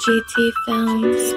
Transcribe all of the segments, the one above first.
GT Films.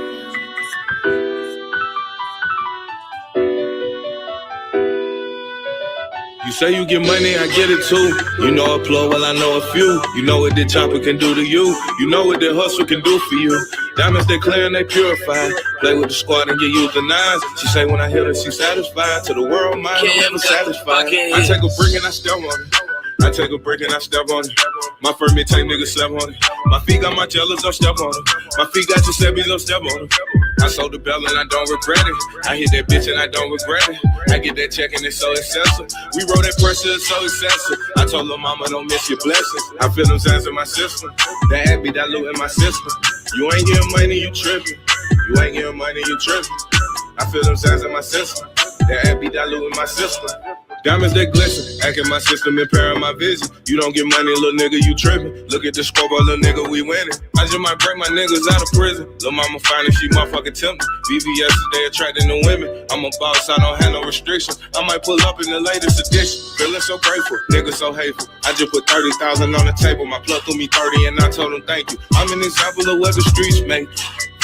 You say you get money, I get it too. You know a plug, well I know a few. You know what the chopper can do to you. You know what the hustle can do for you. Diamonds they clear and they purify. Play with the squad and get used the nines. She say when I hit her, she satisfied. To the world mind, I'm never satisfied. I take a brick and I step on it. I take a break and I step on it. My first mid-take nigga step on it. My feet got my jealous, don't step on it. My feet got Giuseppe's, don't step on it. I sold the bell and I don't regret it. I hit that bitch and I don't regret it. I get that check and it's so excessive. We wrote that pressure, it's so excessive. I told her mama don't miss your blessings. I feel them sounds in my system. That ad be diluting my system. You ain't getting money, you tripping. You ain't getting money, you tripping. I feel them sounds in my system. That ad be diluting my system. Diamonds that glisten, hacking my system, impairing my vision. You don't get money, little nigga, you tripping. Look at the scoreboard, little nigga, we winning. I just might break my niggas out of prison. Lil' mama fine and she motherfucking tempted. VVS today attracting the women. I'm a boss, I don't have no restrictions. I might pull up in the latest edition. Feeling so grateful, niggas so hateful. I just put 30,000 on the table. My plug threw me 30 and I told him thank you. I'm an example of what the streets make.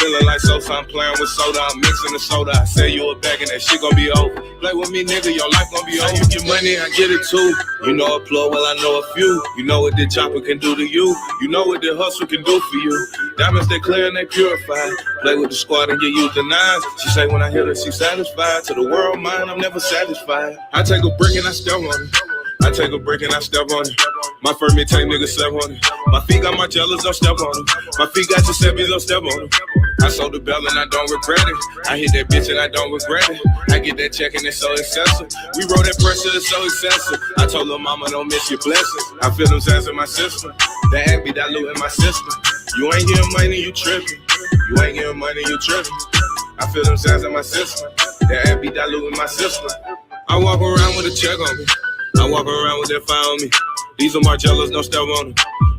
Feeling like Sosa, I'm playing with soda. I'm mixing the soda. I say you a bag and that shit gon' be over. Play with me, nigga, your life gon' be over. You get money, I get it too. You know a plug, well, I know a few. You know what the chopper can do to you. You know what the hustle can do for you. Diamonds, they clear and they purify. Play with the squad and get used the nines. She say when I hit her, she satisfied. To the world mind, I'm never satisfied. I take a brick and I step on it. I take a break and I step on it. My first mid-take nigga step on it. My feet got my jealous, don't step on it. My feet got Giuseppe's, don't step on it. I sold the bell and I don't regret it. I hit that bitch and I don't regret it. I get that check and it's so excessive. We wrote that pressure, it's so excessive. I told her mama don't miss your blessings. I feel them sounds in my system. That ad be diluting my system. You ain't getting money, you tripping. You ain't getting money, you tripping. I feel them sounds in my system. That ad be diluting my system. I walk around with a check on me. I walk around with that fire on me. These are Margellas, don't step on them.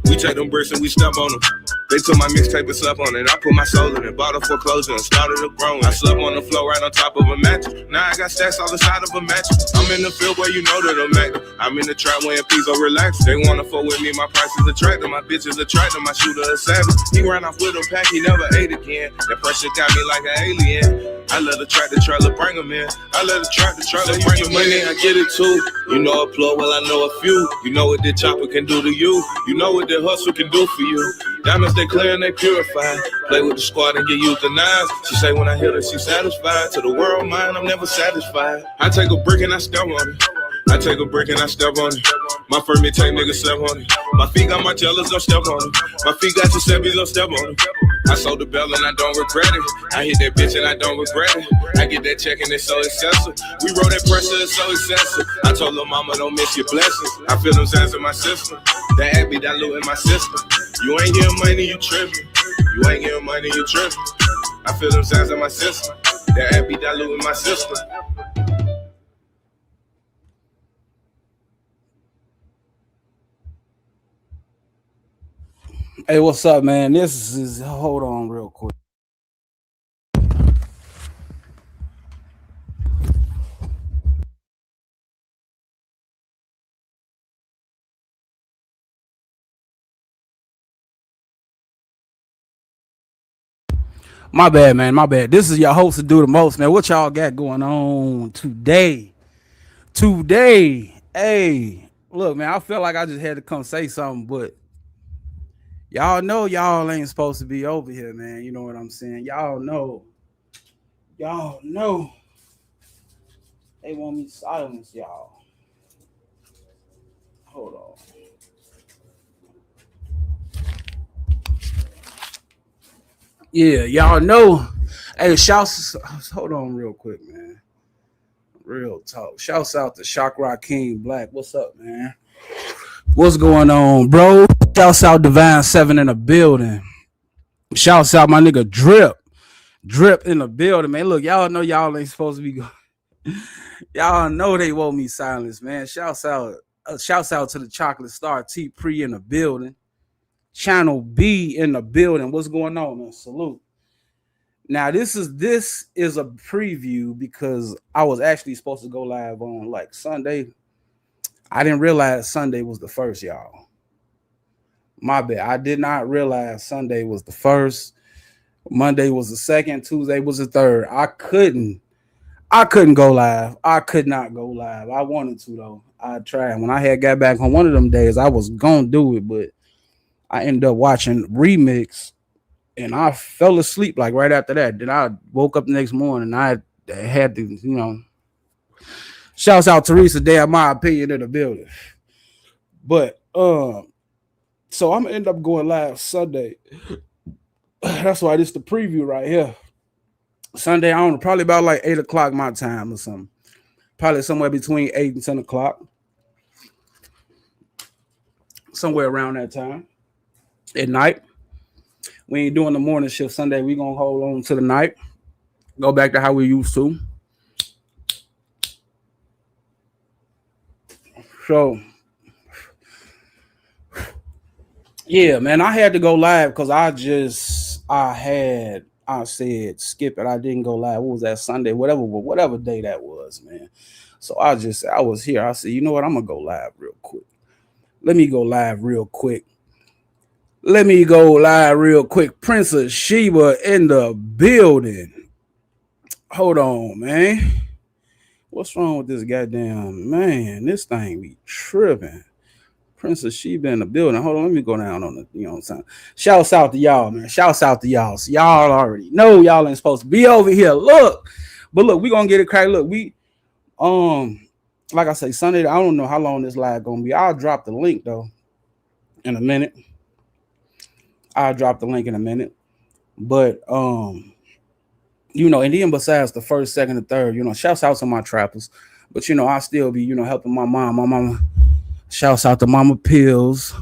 We take them bricks and we step on them. They took my mixtape and slept on it. I put my soul in it, bought a foreclosure and started to grow. I slept on the floor right on top of a mattress. Now I got stacks all inside of a mattress. I'm in the field where you know that I'm active. I'm in the trap wearing Pizzo relaxed. They wanna fuck with me, my price is attractive. My bitch is attractive, my shooter is savage. He ran off with a pack, he never ate again. That pressure got me like an alien. I let the tractor trailer bring him in. I let the tractor trailer bring him in. I get it too. You know a plug, well I know a few. You know what the chopper can do to you. You know what the hustle can do for you. Diamonds they clear and they purify. Play with the squad and get used the nines. She say when I hit her, she satisfied. To the world mind, I'm never satisfied. I take a brick and I step on it. I take a brick and I step on it. My first mid-take nigga step on it. My feet got my jealous, don't step on it. My feet got Giuseppe's, don't step on it. I sold the bell and I don't regret it. I hit that bitch and I don't regret it. I get that check and it's so excessive. We wrote that pressure, it's so excessive. I told her mama don't miss your blessings. I feel them sounds in my system. That ad be diluting my system. You ain't getting money, you tripping. You ain't getting money, you tripping. I feel them sounds in my system. That ad be diluting my system. Hey, what's up, man? This is hold on real quick. My bad, man. My bad. This is your host to do the most, man. What y'all got going on today? Hey, look, man. I feel like I just had to come say something, but y'all know y'all ain't supposed to be over here, man. You know what I'm saying? Y'all know. They want me to silence y'all. Hold on. Yeah, y'all know. Hey, shouts. Hold on real quick, man. Real talk. Shouts out to Shock Rock King Black. What's up, man? What's going on, bro? Shouts out Divine 7 in the building. Shouts out my nigga Drip in the building, man. Look, y'all know y'all ain't supposed to be going. Y'all know they want me silence, man. Shouts out to the Chocolate Star T Pre in the building. Channel B in the building. What's going on, man? Salute. Now this is a preview because I was actually supposed to go live on like Sunday. I didn't realize Sunday was the first, y'all. My bad. I did not realize Sunday was the first. Monday was the second, Tuesday was the third. I couldn't go live. I could not go live. I wanted to though. I tried. When I had got back on one of them days, I was gonna do it, but I ended up watching Remix and I fell asleep like right after that. Then I woke up the next morning and I had to, shouts out Teresa damn my opinion in the building. But so I'm gonna end up going live Sunday. That's why this is the preview right here. Sunday, I don't know, probably about like 8 o'clock my time or something. Probably somewhere between 8 and 10 o'clock. Somewhere around that time. At night. We ain't doing the morning shift Sunday. We gonna hold on to the night. Go back to how we used to. So yeah, man, I had to go live because I said skip it. I didn't go live. What was that Sunday? Whatever day that was, man. So I was here. I said, you know what? I'm gonna go live real quick. Let me go live real quick. Prince of Sheba in the building. Hold on, man. What's wrong with this goddamn man? This thing be tripping. Prince of Sheba in the building. Hold on, let me go down on the, you know what I'm saying? Shouts out to y'all, man. Shouts out to y'all. So y'all already know y'all ain't supposed to be over here. Look, but look, we gonna get it cracked. Look, we like I say, Sunday. I don't know how long this live gonna be. I'll drop the link though in a minute. But and then besides the first, second, and third, shouts out to my trappers. But I still be, helping my mom. My mama, shouts out to Mama Pills.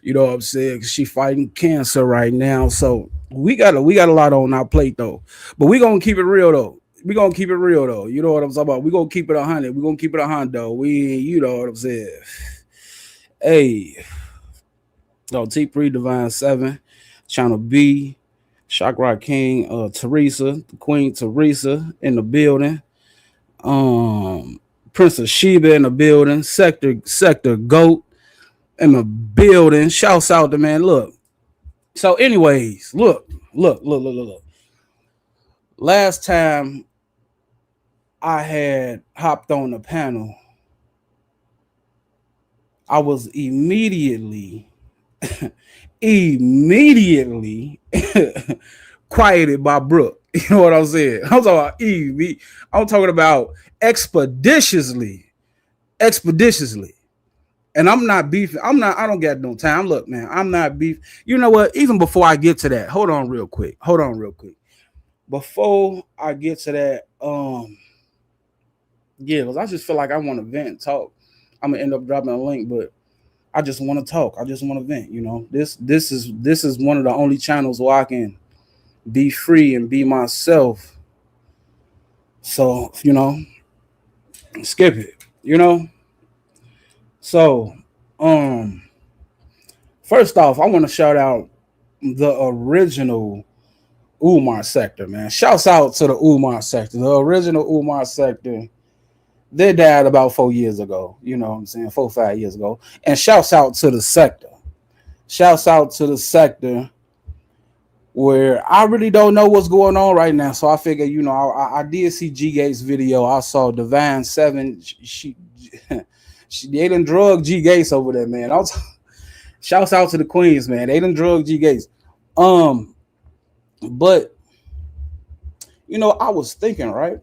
You know what I'm saying? She fighting cancer right now. So we got a lot on our plate though. But we gonna keep it real though. You know what I'm talking about? We gonna keep it 100. We gonna keep it 100 though. You know what I'm saying? Hey. So T3 Divine 7, Channel B, Shock Rock King, Teresa, Queen Teresa in the building. Prince of Sheba in the building. Sector Goat in the building. Shouts out to man. Look. So, anyways, look. Last time I had hopped on the panel, I was immediately quieted by Brooke. You know what I'm saying? I'm talking about expeditiously. And I'm not beefing. I don't got no time. Look, man, I'm not beef. You know what? Even before I get to that, hold on real quick. Before I get to that, because I just feel like I want to vent and talk. I'm gonna end up dropping a link, but I just want to talk. I just want to vent. This is one of the only channels where I can be free and be myself. So, skip it, So, first off, I want to shout out the original Umar sector, man. Shouts out to the Umar sector, the original Umar sector. They died about 4 years ago, 4 or 5 years ago. And shouts out to the sector. Where I really don't know what's going on right now. So I figure, I did see G Gates video. I saw Divine 7. She they done drug G Gates over there, man. Shouts out to the Queens, man. They done drug G Gates. But I was thinking, right?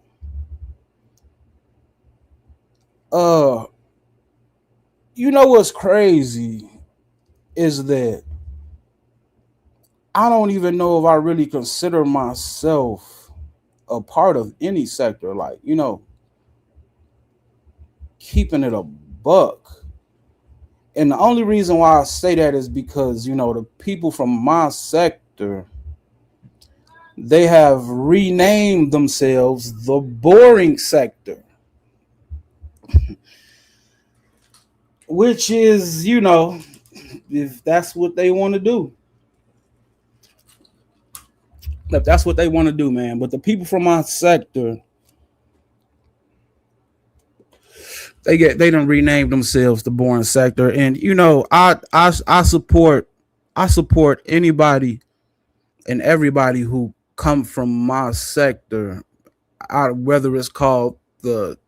What's crazy is that I don't even know if I really consider myself a part of any sector, like, keeping it a buck. And the only reason why I say that is because, the people from my sector, they have renamed themselves the boring sector. Which is, if that's what they want to do. If that's what they want to do, man. But the people from my sector, they done renamed themselves the boring sector. And I support anybody and everybody who come from my sector, whether it's called the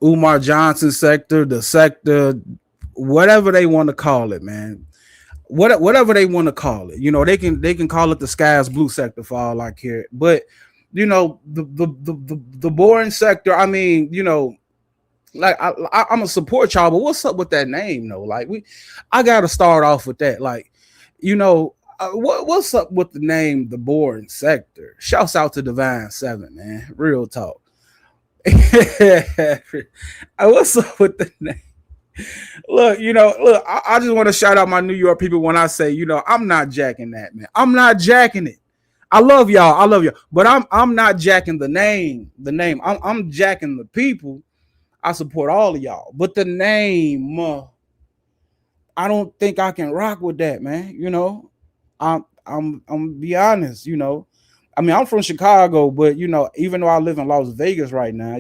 Umar Johnson sector, the sector, whatever they want to call it, man. Whatever they want to call it, they can call it the sky's blue sector for all I care. But the boring sector. I mean, like I'm gonna support y'all, but what's up with that name though? Like I gotta start off with that. Like, what's up with the name, the boring sector? Shouts out to Divine Seven, man. Real talk. What's up with the name? Look, I just want to shout out my New York people when I say, I'm not jacking that, man. I'm not jacking it. I love y'all, but I'm not jacking the name. I'm jacking the people. I support all of y'all, but the name, I don't think I can rock with that, man. I'm be honest. I mean, I'm from Chicago, but even though I live in Las Vegas right now,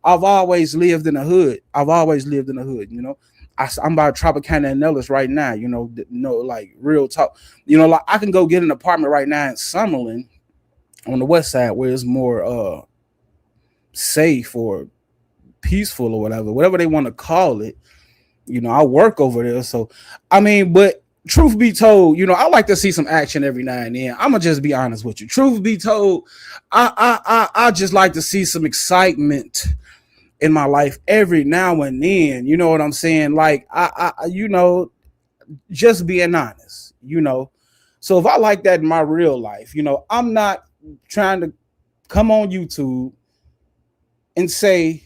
I've always lived in the hood. I'm by Tropicana and Nellis right now. Like real talk. Like I can go get an apartment right now in Summerlin on the west side where it's more safe or peaceful or whatever they want to call it. I work over there, so I mean, but truth be told, I like to see some action every now and then. I'm gonna just be honest with you. Truth be told, I just like to see some excitement in my life every now and then. You know what I'm saying? Like I just being honest. So if I like that in my real life, I'm not trying to come on YouTube and say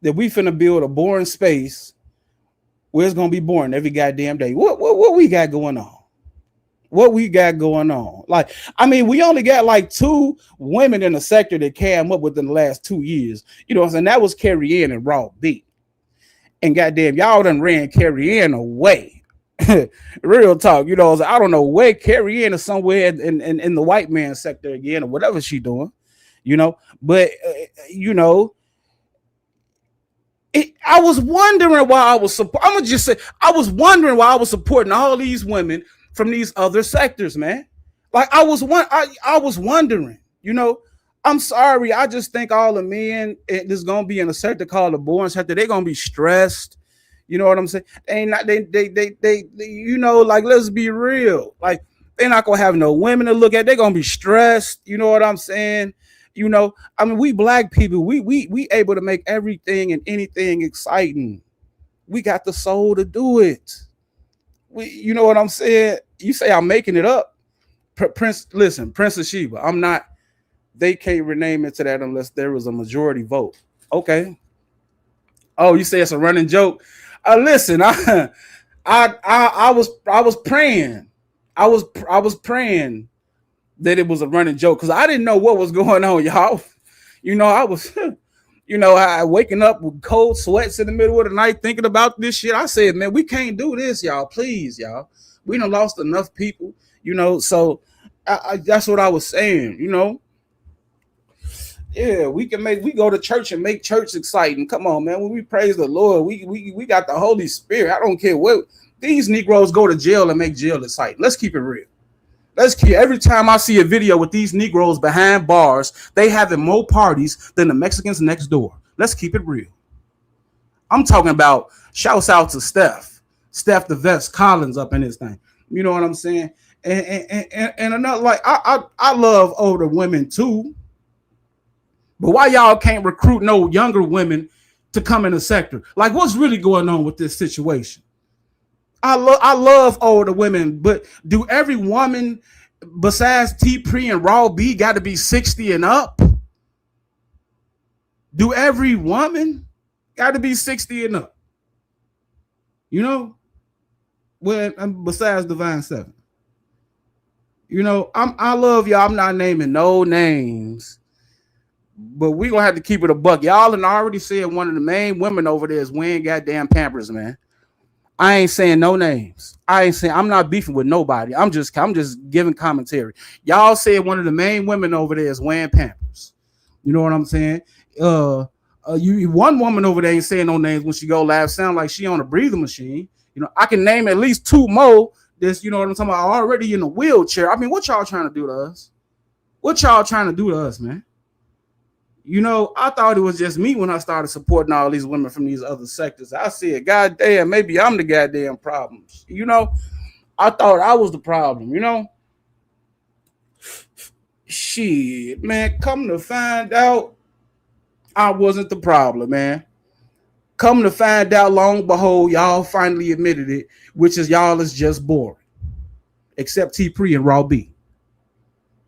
that we finna build a boring space where it's gonna be boring every goddamn day. What we got going on? What we got going on? Like, I mean, we only got like 2 women in the sector that came up within the last 2 years. You know what I'm saying? That was Carrie Ann and Raw B. And goddamn, y'all done ran Carrie Ann away. Real talk. I don't know where Carrie Ann is, somewhere in the white man sector again or whatever she doing. But I was wondering why I was I'm gonna just say I was wondering why I was supporting all these women from these other sectors, man. Like I was wondering. I'm sorry. I just think all the men that's gonna be in a sector called the boring sector, they're gonna be stressed. You know what I'm saying? They ain't not they like, let's be real. Like they're not gonna have no women to look at. They're gonna be stressed. You know what I'm saying? I mean, we black people, we able to make everything and anything exciting. We got the soul to do it. You know what I'm saying? You say I'm making it up. Prince of Sheba. I'm not. They can't rename it to that unless there was a majority vote. Okay. Oh, you say it's a running joke? Listen, I was praying. I was praying that it was a running joke because I didn't know what was going on, y'all. I was, I waking up with cold sweats in the middle of the night thinking about this shit. I said, man, we can't do this, y'all. Please, y'all. We done lost enough people, so that's what I was saying, Yeah, we go to church and make church exciting. Come on, man. When we praise the Lord, we got the Holy Spirit. I don't care what these Negroes go to jail and make jail exciting. Let's keep it real. Every time I see a video with these Negroes behind bars, they having more parties than the Mexicans next door. Let's keep it real. I'm talking about shouts out to Steph the Vest Collins up in this thing. You know what I'm saying? And another, like I love older women too, but why y'all can't recruit no younger women to come in the sector? Like, what's really going on with this situation? I love older women, but do every woman besides T-Pre and Raw B got to be 60 and up? Do every woman got to be 60 and up? Well, besides Divine Seven. I love y'all. I'm not naming no names, but we gonna have to keep it a buck. Y'all and already said one of the main women over there is wearing goddamn Pampers, man. I ain't saying no names. I'm not beefing with nobody. I'm just giving commentary. Y'all said one of the main women over there is wearing Pampers. You know what I'm saying? One woman over there ain't saying no names when she go live. Sound like she on a breathing machine. I can name at least 2 more this, you know what I'm talking about, already in a wheelchair. I mean, what y'all trying to do to us? What y'all trying to do to us, man? You know, I thought it was just me when I started supporting all these women from these other sectors. I said, God damn, maybe I'm the goddamn problem. You know, I thought I was the problem, you know? Shit, man, come to find out, I wasn't the problem, man. Come to find out, long behold, y'all finally admitted it, which is y'all is just boring. Except T Pre and Raw B.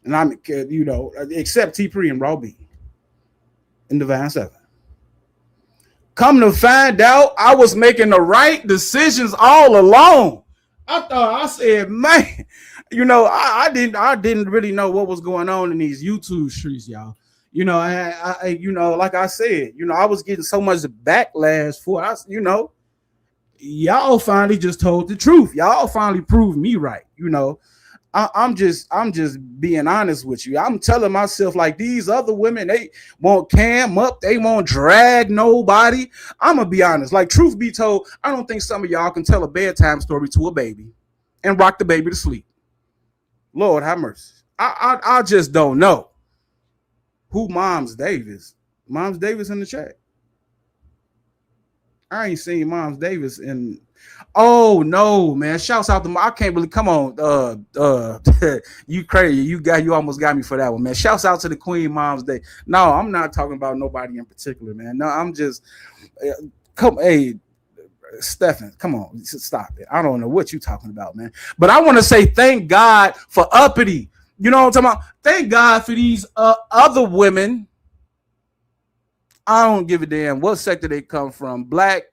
And I'm, you know, except T Pre and Raw B. In Divine 7. Come to find out, I was making the right decisions all along. I said, man, you know, I didn't really know what was going on in these YouTube streets, y'all. You know, I you know, like I said, you know, I was getting so much backlash for us, you know. Y'all finally just told the truth. Y'all finally proved me right, you know. I'm just being honest with you. I'm telling myself, like, these other women, they won't cam up, they won't drag nobody. I'm gonna be honest. Like, truth be told, I don't think some of y'all can tell a bedtime story to a baby and rock the baby to sleep. Lord have mercy. I just don't know who Moms Davis. Moms Davis in the chat. I ain't seen Moms Davis in. Oh no, man! Shouts out to I can't believe. Come on, you crazy? You almost got me for that one, man. Shouts out to the Queen Moms Day. No, I'm not talking about nobody in particular, man. No, I'm just come. Hey, Stephen, come on, stop it. I don't know what you're talking about, man. But I want to say thank God for Uppity. You know what I'm talking about? Thank God for these other women. I don't give a damn what sector they come from. Black,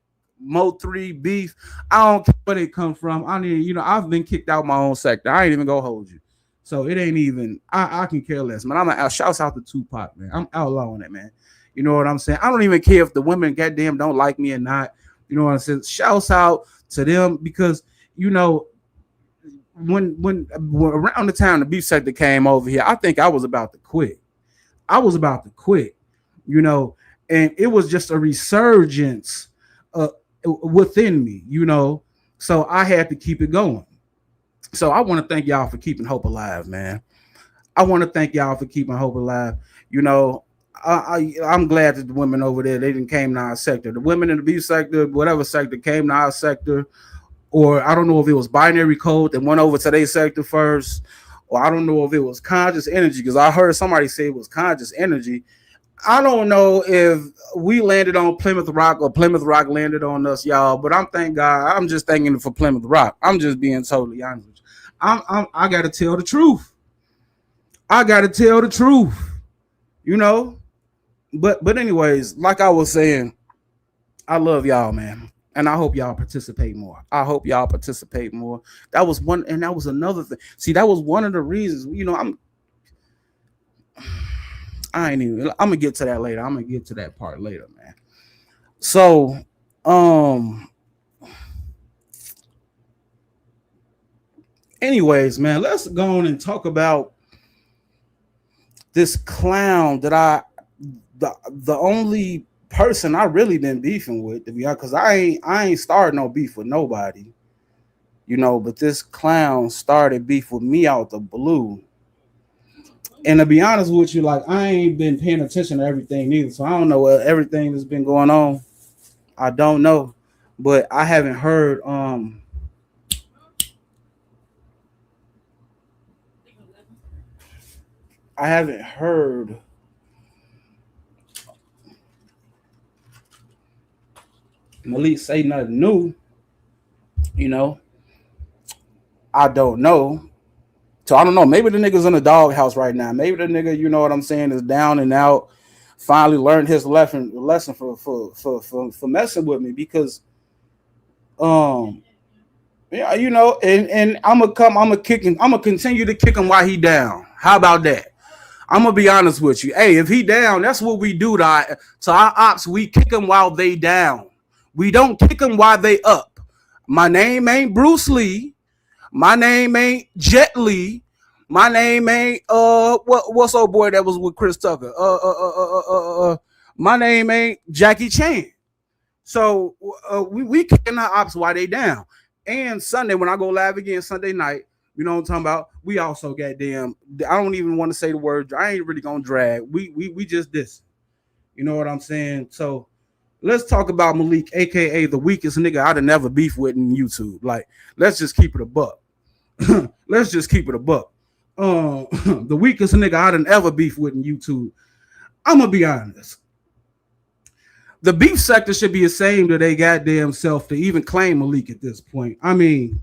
Mo3, beef. I don't care where they come from. I mean, you know, I've been kicked out my own sector. I ain't even gonna hold you. So it ain't even, I can care less, man. I'm out. Shouts out to Tupac, man. I'm outlawing it, man. You know what I'm saying? I don't even care if the women goddamn don't like me or not. You know what I'm saying? Shouts out to them because, you know, when around the time the beef sector came over here, I think I was about to quit. You know, and it was just a resurgence within me, you know, so I had to keep it going. So I want to thank y'all for keeping hope alive, man. I want to thank y'all for keeping hope alive. You know, I'm glad that the women over there, they didn't came to our sector. The women in the beef sector, whatever sector, came to our sector, or I don't know if it was binary code that went over to their sector first, or I don't know if it was conscious energy, because I heard somebody say it was conscious energy. I don't know if we landed on Plymouth Rock or Plymouth Rock landed on us, y'all. But thank God. I'm just thanking for Plymouth Rock. I'm just being totally honest with you. I got to tell the truth. You know. But anyways, like I was saying, I love y'all, man, and I hope y'all participate more. That was one, and that was another thing. See, that was one of the reasons. You know, I'm gonna get to that later. I'm gonna get to that part later, man. So, anyways, man, let's go on and talk about this clown that the only person I really been beefing with, to be honest, because I ain't started no beef with nobody, you know, but this clown started beef with me out the blue. And to be honest with you, like, I ain't been paying attention to everything either. So I don't know what everything that's been going on. I don't know. But I haven't heard Malik say nothing new. You know. I don't know. So I don't know. Maybe the nigga's in the doghouse right now. Maybe the nigga, you know what I'm saying, is down and out. Finally learned his lesson for messing with me, because yeah, you know, and I'm gonna continue to kick him while he down. How about that? I'm gonna be honest with you. Hey, if he down, that's what we do to our ops. We kick them while they down. We don't kick them while they up. My name ain't Bruce Lee. My name ain't Jet Li. My name ain't what's old boy that was with Chris Tucker? My name ain't Jackie Chan. So we kicking our ops while they down. And Sunday, when I go live again Sunday night, you know what I'm talking about? We also goddamn. I don't even want to say the word. I ain't really gonna drag. We just this. You know what I'm saying? So let's talk about Malik, aka the weakest nigga I'd have never beef with in YouTube. Like, let's just keep it a buck. Let's just keep it a buck. The weakest nigga I'd have ever beef with in YouTube. I'm gonna be honest. The beef sector should be ashamed of their goddamn self to even claim Malik at this point. I mean,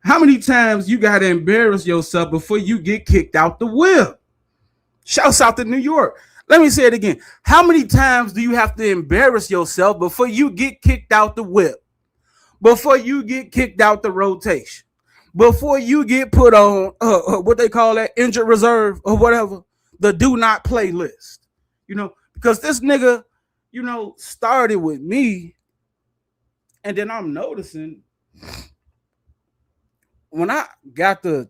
how many times you gotta embarrass yourself before you get kicked out the whip? Shouts out to New York. Let me say it again. How many times do you have to embarrass yourself before you get kicked out the whip? Before you get kicked out the rotation? Before you get put on what they call that, injured reserve or whatever, the do not play list? You know, because this nigga, you know, started with me, and then I'm noticing when I got to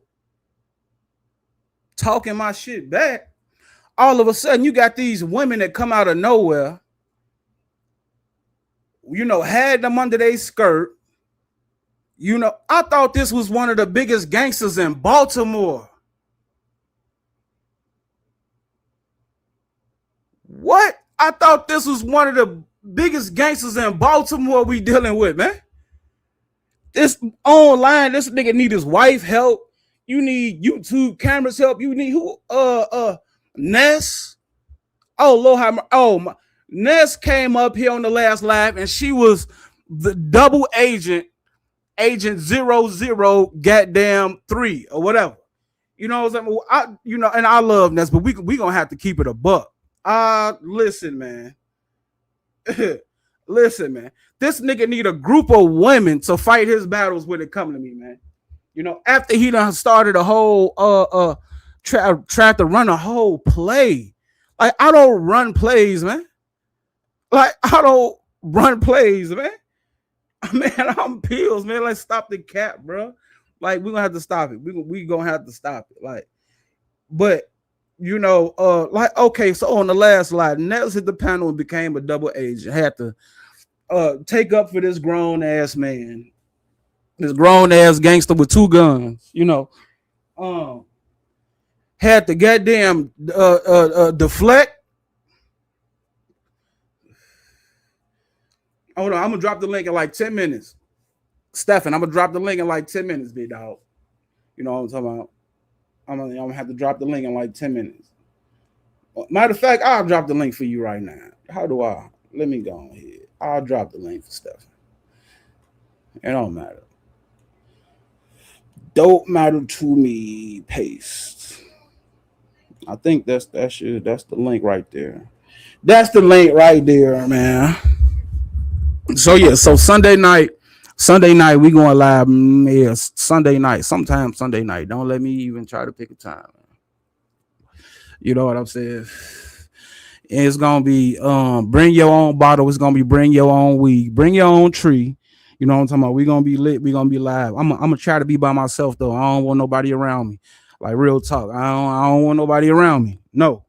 talking my shit back, all of a sudden you got these women that come out of nowhere, you know, had them under their skirt. You know, I thought this was one of the biggest gangsters in Baltimore. What? I thought this was one of the biggest gangsters in Baltimore we dealing with, man. This online, this nigga need his wife help. You need YouTube cameras help. You need who? Ness. Oh, Lord, Ness came up here on the last live, and she was the double agent 00 goddamn 3 or whatever. You know what I'm saying? You know, and I love Ness, but we gonna have to keep it a buck. Listen, man. Listen, man. This nigga need a group of women to fight his battles when it come to me, man. You know, after he done started a whole tried to run a whole play. Like, I don't run plays, man. Like, I don't run plays, man. Man, I'm pills, man. Let's stop the cap, bro. Like, we're gonna have to stop it. We gonna have to stop it. Like, but you know, like, okay, so on the last slide, Nels hit the panel and became a double agent. Had to take up for this grown ass man, this grown ass gangster with 2 guns, you know. Had to goddamn deflect. Hold on, I'm gonna drop the link in like 10 minutes. Stefan, I'm gonna drop the link in like 10 minutes, big dog. You know what I'm talking about? I'm gonna have to drop the link in like 10 minutes. Matter of fact, I'll drop the link for you right now. How do I? Let me go on here. I'll drop the link for Stefan. It don't matter. Don't matter to me. Paste. I think that's the link right there. That's the link right there, man. So yeah, so Sunday night we going live. Yeah, Sunday night, sometime Sunday night. Don't let me even try to pick a time. You know what I'm saying? It's gonna be bring your own bottle. It's gonna be bring your own weed, bring your own tree. You know what I'm talking about? We're gonna be lit. We're gonna be live. I'm gonna try to be by myself though. I don't want nobody around me. Like, real talk. I don't want nobody around me. No.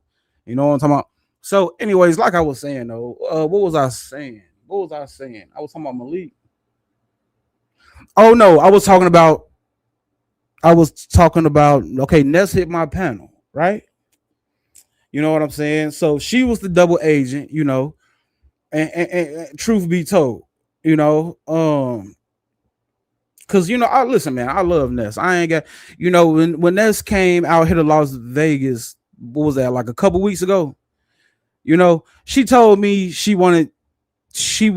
You know what I'm talking about? So, anyways, like I was saying though, what was I saying? I was talking about Malik. Oh no, I was talking about okay, Ness hit my panel, right? You know what I'm saying? So she was the double agent, you know, and truth be told, you know, cause you know, listen, man, I love Ness. I ain't got, you know, when Ness came out here to Las Vegas, what was that, like a couple weeks ago? You know, she told me she wanted me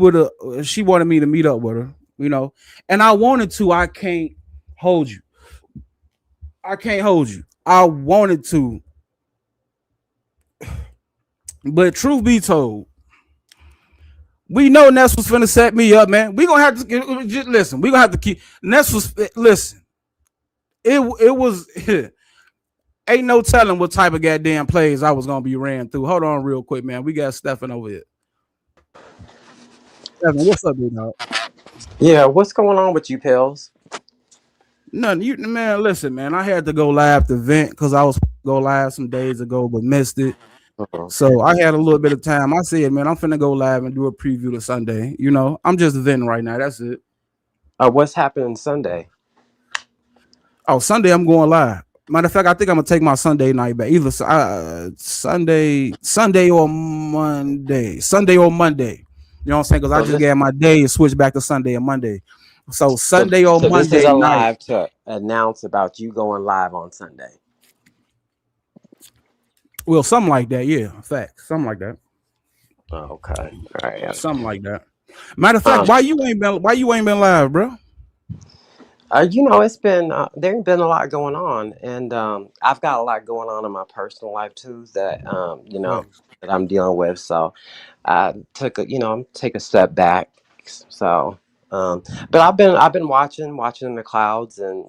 to meet up with her, you know, and I wanted to. I can't hold you. I wanted to, but truth be told, we know Ness was finna set me up, man. We gonna have to just listen. We gonna have to keep Ness was listen. It was ain't no telling what type of goddamn plays I was gonna be ran through. Hold on, real quick, man. We got Stefan over here. Stefan, what's up, big dog? Yeah, what's going on with you, Pills? Nothing. You, man, listen, man. I had to go live to vent because I was go live some days ago, but missed it. So I had a little bit of time. I said, man, I'm finna go live and do a preview to Sunday. You know, I'm just venting right now. That's it. What's happening Sunday? Oh, Sunday I'm going live. Matter of fact, I think I'm gonna take my Sunday night back. Either Sunday or Monday. Sunday or Monday. You know what I'm saying? Because I So just this, got my day and switch back to Sunday and Monday. So so, Sunday or so this is Monday a night. live to announce about you going live on Sunday. Well, something like that. Yeah, facts. Something like that. Oh, okay, all right. Something like that. Matter of fact, Um, why you ain't been live, bro? it's been there's been a lot going on, and I've got a lot going on in my personal life too that Facts. that I'm dealing with. So I took a take a step back. So, but I've been watching in the clouds, and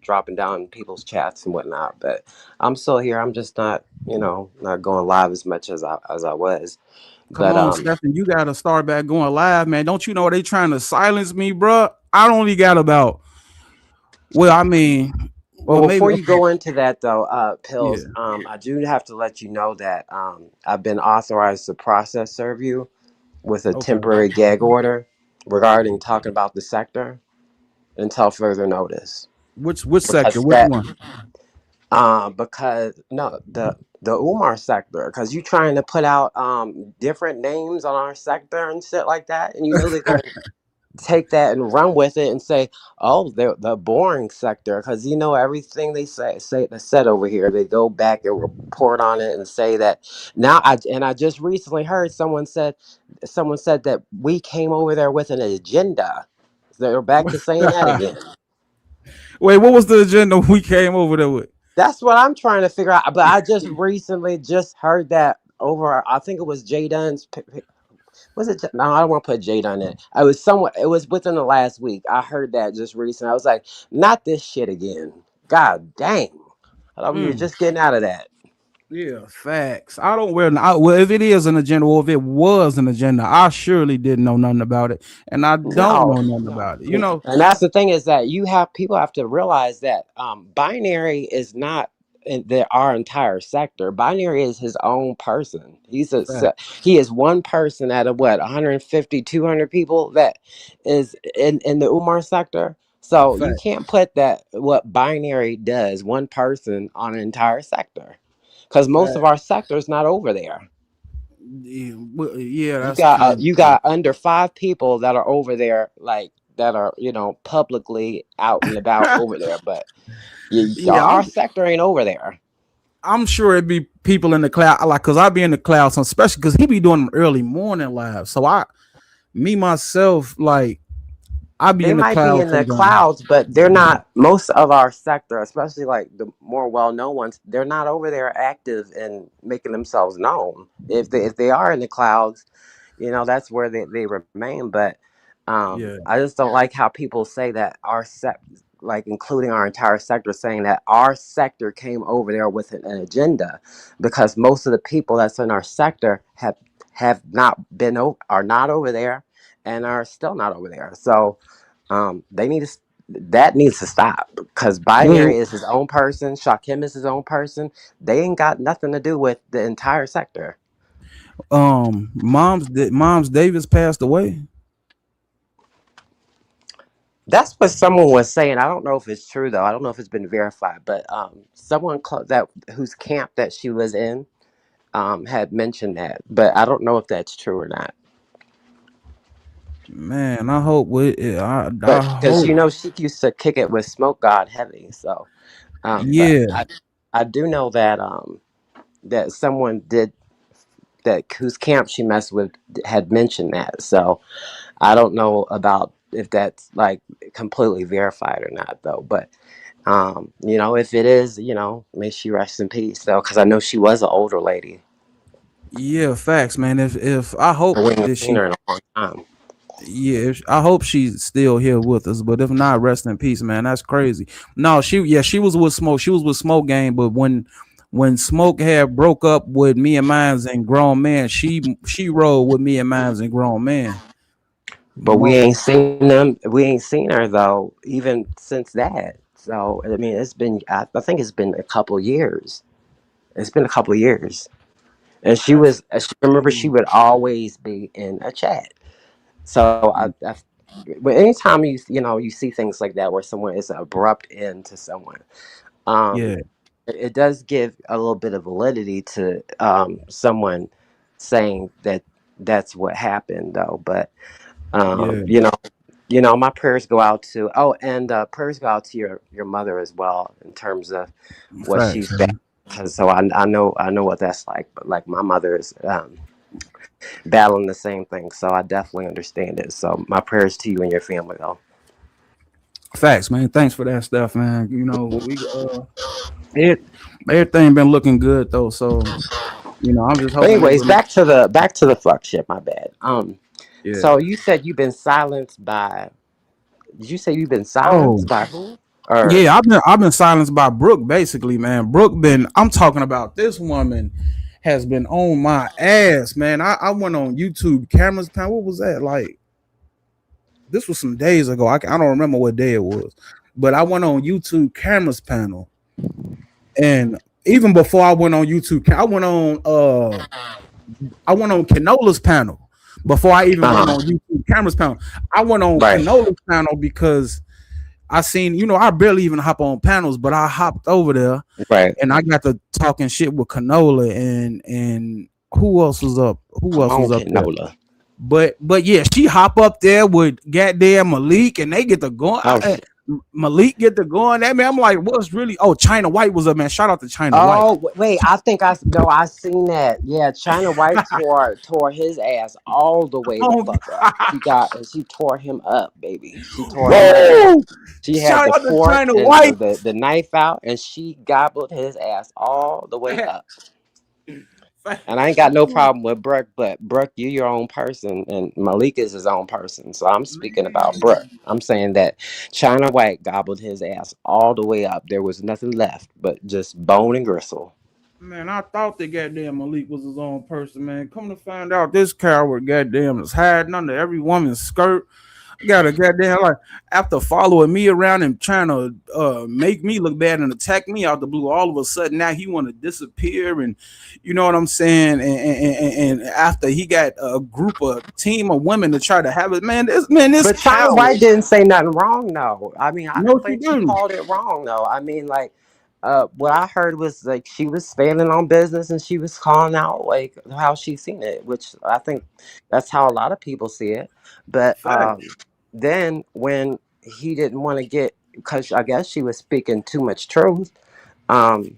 dropping down in people's chats and whatnot. But I'm still here. I'm just not not going live as much as I was. Come But on, Stephen, you gotta start back going live, man. Don't you know they trying to silence me, bro? I only got about well, I mean, well, Well, maybe before you okay, go into that though, yeah, Pills, I do have to let you know that I've been authorized to process serve you with a okay. temporary gag order regarding talking about the sector until further notice. Which sector? Because Which that, one? because no, the Umar sector, because you trying to put out different names on our sector and shit like that, and they're gonna take that and run with it and say, "Oh, they're the boring sector," because everything they say that's said over here. They go back and report on it and say that now. I just recently heard someone said that we came over there with an agenda. They're back to saying that again. Wait, what was the agenda we came over there with? That's what I'm trying to figure out. But I just recently just heard that over. I think it was Jay Dunn's. Was it? No, I don't want to put Jade on it. I was somewhat. It was within the last week. I heard that just recently. I was like, not this shit again. God dang! I thought we were Mm, just getting out of that. yeah, facts. I don't wear. Well, if it is an agenda, or if it was an agenda, I surely didn't know nothing about it, and I don't No, know nothing about it. You know, and that's the thing is that people have to realize that binary is not our entire sector. Binary is his own person. facts, He is one person out of what 150, 200 people that is in the Umar sector. So you facts, can't put that what binary does one person on an entire sector because most of facts. our sector is not over there. Yeah, yeah, You that's got kind of you true. got under five people that are over there, like that are publicly out and about over there. But Yeah, our sector ain't over there. I'm sure it'd be people in the cloud, like, cause I be in the cloud, so especially because he be doing them early morning live. So me myself, like, I be They in the might be cloud in the sometimes. clouds, but they're not. Most of our sector, especially like the more well-known ones, they're not over there active and making themselves known. If they are in the clouds, that's where they remain. But Yeah, I just don't like how people say that like including our entire sector, saying that our sector came over there with an agenda, because most of the people that's in our sector have not are not over there and are still not over there. So they need to. That needs to stop because Binary well, is his own person. Shakim is his own person. They ain't got nothing to do with the entire sector. Mom's Davis passed away. That's what someone was saying. I don't know if it's true though. I don't know if it's been verified, but someone that whose camp that she was in had mentioned that, but I don't know if that's true or not. Man, I hope I But because hope. she used to kick it with Smoke God heavy, so but Yeah, I do know that that someone did that whose camp she messed with had mentioned that. So I don't know about if that's like completely verified or not though. But if it is, may she rest in peace though, because I know she was an older lady. yeah, facts, man. If I hope We ain't that seen she her in a long time. Yeah, I hope she's still here with us. But if not, rest in peace, man. That's crazy. No, she was with Smoke. She was with Smoke Gang. But when Smoke had broke up with me and Mines and Grown Man, she rolled with me and Mines and Grown Man. But we Most ain't seen them. We ain't seen her though, even since that. So I mean, it's been. I think it's been a couple years. It's been a couple years, and that's I remember she would always be in a chat. So mm, but anytime you see things like that where someone is an abrupt end to someone, um, Yeah, it does give a little bit of validity to someone saying that that's what happened, though. But yeah, my prayers go out to and prayers go out to your mother as well in terms of what facts, she's battling. man. Because so I know what that's like. But like my mother is battling the same thing, so I definitely understand it. So my prayers to you and your family, though. Facts, man. Thanks for that stuff, man. We it, everything been looking good though. So I'm just But hoping anyways, every back to the fuck shit. My bad. yeah. So you said you've been silenced by. Did you say you've been Oh silenced by who? Or yeah, I've been silenced by Brooke basically, man. Brooke been. I'm talking about this woman has been on my ass, man. I went on YouTube cameras panel. What was that like? This was some days ago. I don't remember what day it was, but I went on YouTube cameras panel, and even before I went on YouTube, I went on Canola's panel before I even went on YouTube cameras panel. I went on right, Canola's panel because I seen, I barely even hop on panels, but I hopped over there right. and I got to talking shit with Canola and who else was up? Who Come else on, was up there? Canola. But yeah, she hop up there with goddamn Malik and they get to going. Oh shit. Malik get to going. That man, I'm like, what's really? Oh, China White was up, man. Shout out to China White. Oh wait, I think I seen that. Yeah, China White tore his ass all the way the Oh, fuck up. She tore him up, baby. She tore him up. woo! She had Shout the out to fork China and White. the knife out, and she gobbled his ass all the way up. And I ain't got no problem with Brooke, but Brooke, you your own person, and Malik is his own person. So I'm speaking about Brooke. I'm saying that China White gobbled his ass all the way up. There was nothing left but just bone and gristle. Man, I thought that goddamn Malik was his own person, man. Come to find out, this coward goddamn is hiding under every woman's skirt. Got a goddamn like after following me around and trying to make me look bad and attack me out the blue. All of a sudden now he want to disappear, and you know what I'm saying. And after he got a team of women to try to have it, this But China coward. White didn't say nothing wrong, though. I mean, I No, don't she think she didn't. called it wrong, though. I mean, like, what I heard was like she was standing on business and she was calling out like how she seen it, which I think that's how a lot of people see it. But Fact. then when he didn't want to get, because I guess she was speaking too much truth, um,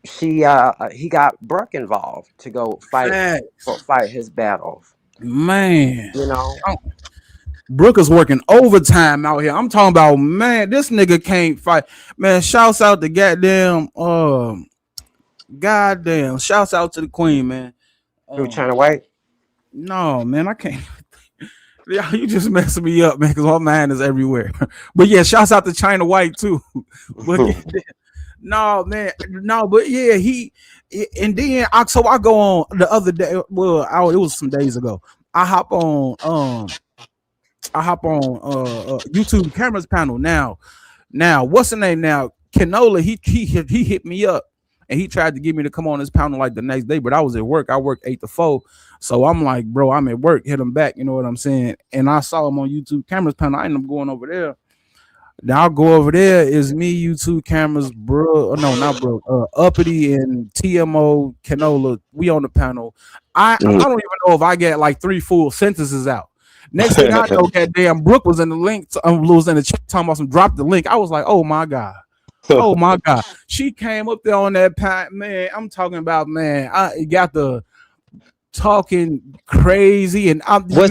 he got Brooke involved to go Facts. fight his battle. Man. You know. Brooke is working overtime out here. I'm talking about, man, this nigga can't fight. Man, shouts out to goddamn, shouts out to the queen, man. Who, China White? No, man, I can't. Yeah, you just messing me up, man, because my mind is everywhere. But yeah, shouts out to China White too. But no, man, no, but yeah, and then I go on the other day. Well, it was some days ago. I hop on YouTube cameras panel now. Now, what's the name now? Canola, he hit me up and he tried to get me to come on his panel like the next day, but I was at work. I work 8 to 4. So I'm like, bro, I'm at work, hit him back, you know what I'm saying? And I saw him on YouTube cameras panel. I ended up going over there. Now I'll go over there. Is me, YouTube cameras, bro. No, not bro. Uppity and TMO Canola. We on the panel. I don't even know if I get like 3 full sentences out. Next thing I know, goddamn Brooke was in the link. Was in the chat talking about some drop the link. I was like, oh my god, oh my god. She came up there on that pat, man. I'm talking about, man. I got the talking crazy, and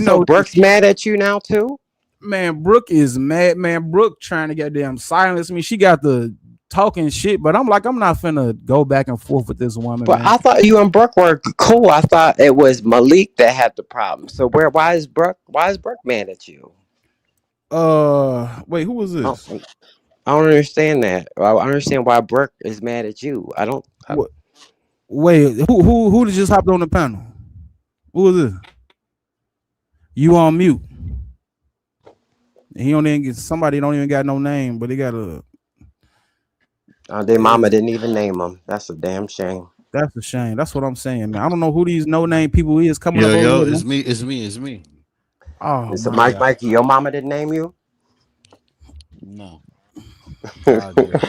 so Brooke's mad at you now too. Man, Brooke is mad. Man, Brooke trying to goddamn silence me. She got the talking shit, but I'm like, I'm not finna go back and forth with this woman. But man. I thought you and Brooke were cool. I thought it was Malik that had the problem. So why is Brooke mad at you? Wait, who was this? I don't understand that. I understand why Brooke is mad at you. I don't. Wait, who just hopped on the panel? Who was this? You on mute? He don't even get, somebody don't even got no name, but they got a. Their mama didn't even name them. That's a damn shame. That's a shame. That's what I'm saying, man. I don't know who these no name people is coming up. Yo, it's me. Oh So, my God. Mikey, your mama didn't name you? No. God did.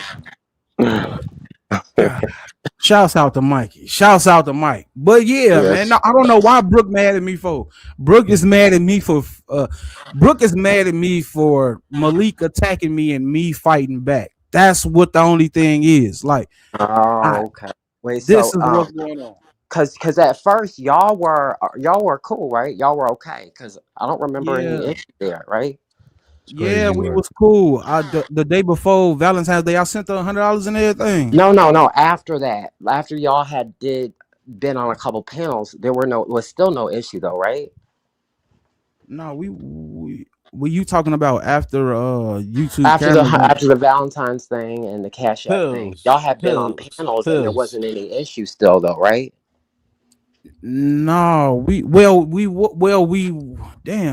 Shouts out to Mikey. Shouts out to Mike. But yeah, man, Yes. no, I don't know why Brooke mad at me for. Brooke is mad at me for. Brooke is mad at me for Malik attacking me and me fighting back. That's what the only thing is. Like, I, Oh, okay. Wait, this so is what's going on. cause at first y'all were cool, right? Y'all were okay, cause I don't remember any Yeah, issue there, right? It's yeah, crazy we work. was cool. The day before Valentine's Day, I sent her $100 and everything. No, no, no. After that, after y'all had been on a couple panels, there was still no issue though, right? No, we you talking about after YouTube After the cameras? after the Valentine's thing and the Cash App thing, y'all Pills. had been on Pills. panels and there Pills. wasn't any issue still though, right? No, we damn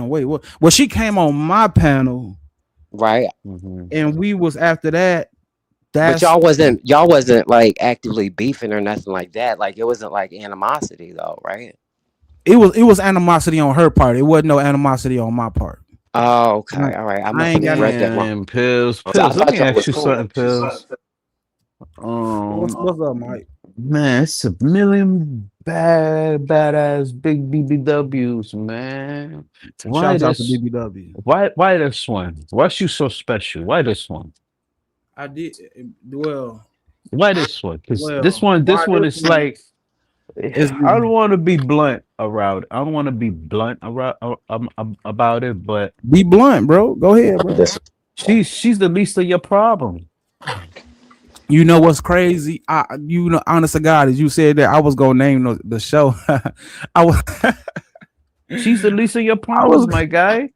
wait what? Well, she came on my panel Right. Mm-hmm. and we was after that. But That's y'all wasn't like actively beefing or nothing like that. Like it wasn't like animosity though, right? it was animosity on her part. It wasn't no animosity on my part. Oh, I, okay. All right. I I must ain't have got no. read that wrong. Man, pills. So I Pills. Let thought me y'all ask was you cool. something, pills. What's up, Mike? Man, it's a million badass big BBWs, man. Why Shouts out to this? BBW. Why this one? Why's you so special? Why this one? I did well. Why this one? Because this one, Why this one this is one like is I don't want to be blunt around. I don't want to be blunt around about it, but be blunt, bro. Go ahead, bro. This she's the least of your problem. You know what's crazy? Honest to God, as you said that, I was gonna name the show. I was, She's the least of your I was problems, my guy.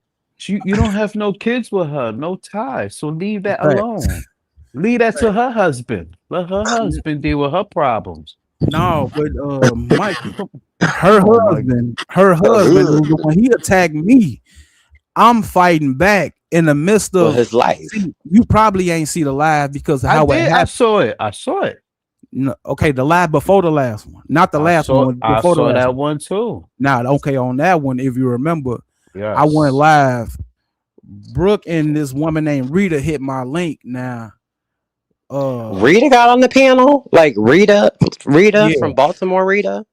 You don't have no kids with her, no ties. So leave that facts. alone. Leave that to her husband. Let her husband deal with her problems. No, but Mike, her Oh my husband, her husband was the one he attacked me. I'm fighting back in the midst for of. his life. See, you probably ain't see the live because of I how it did. I happened. saw it. I saw it. No, okay, the live before the last one, not the last one. I Before the saw last that one. one too. Now, okay, on that one, if you remember, Yes. I went live. Brooke and this woman named Rita hit my link. Now, Rita got on the panel? Like Rita yeah, from Baltimore, Rita?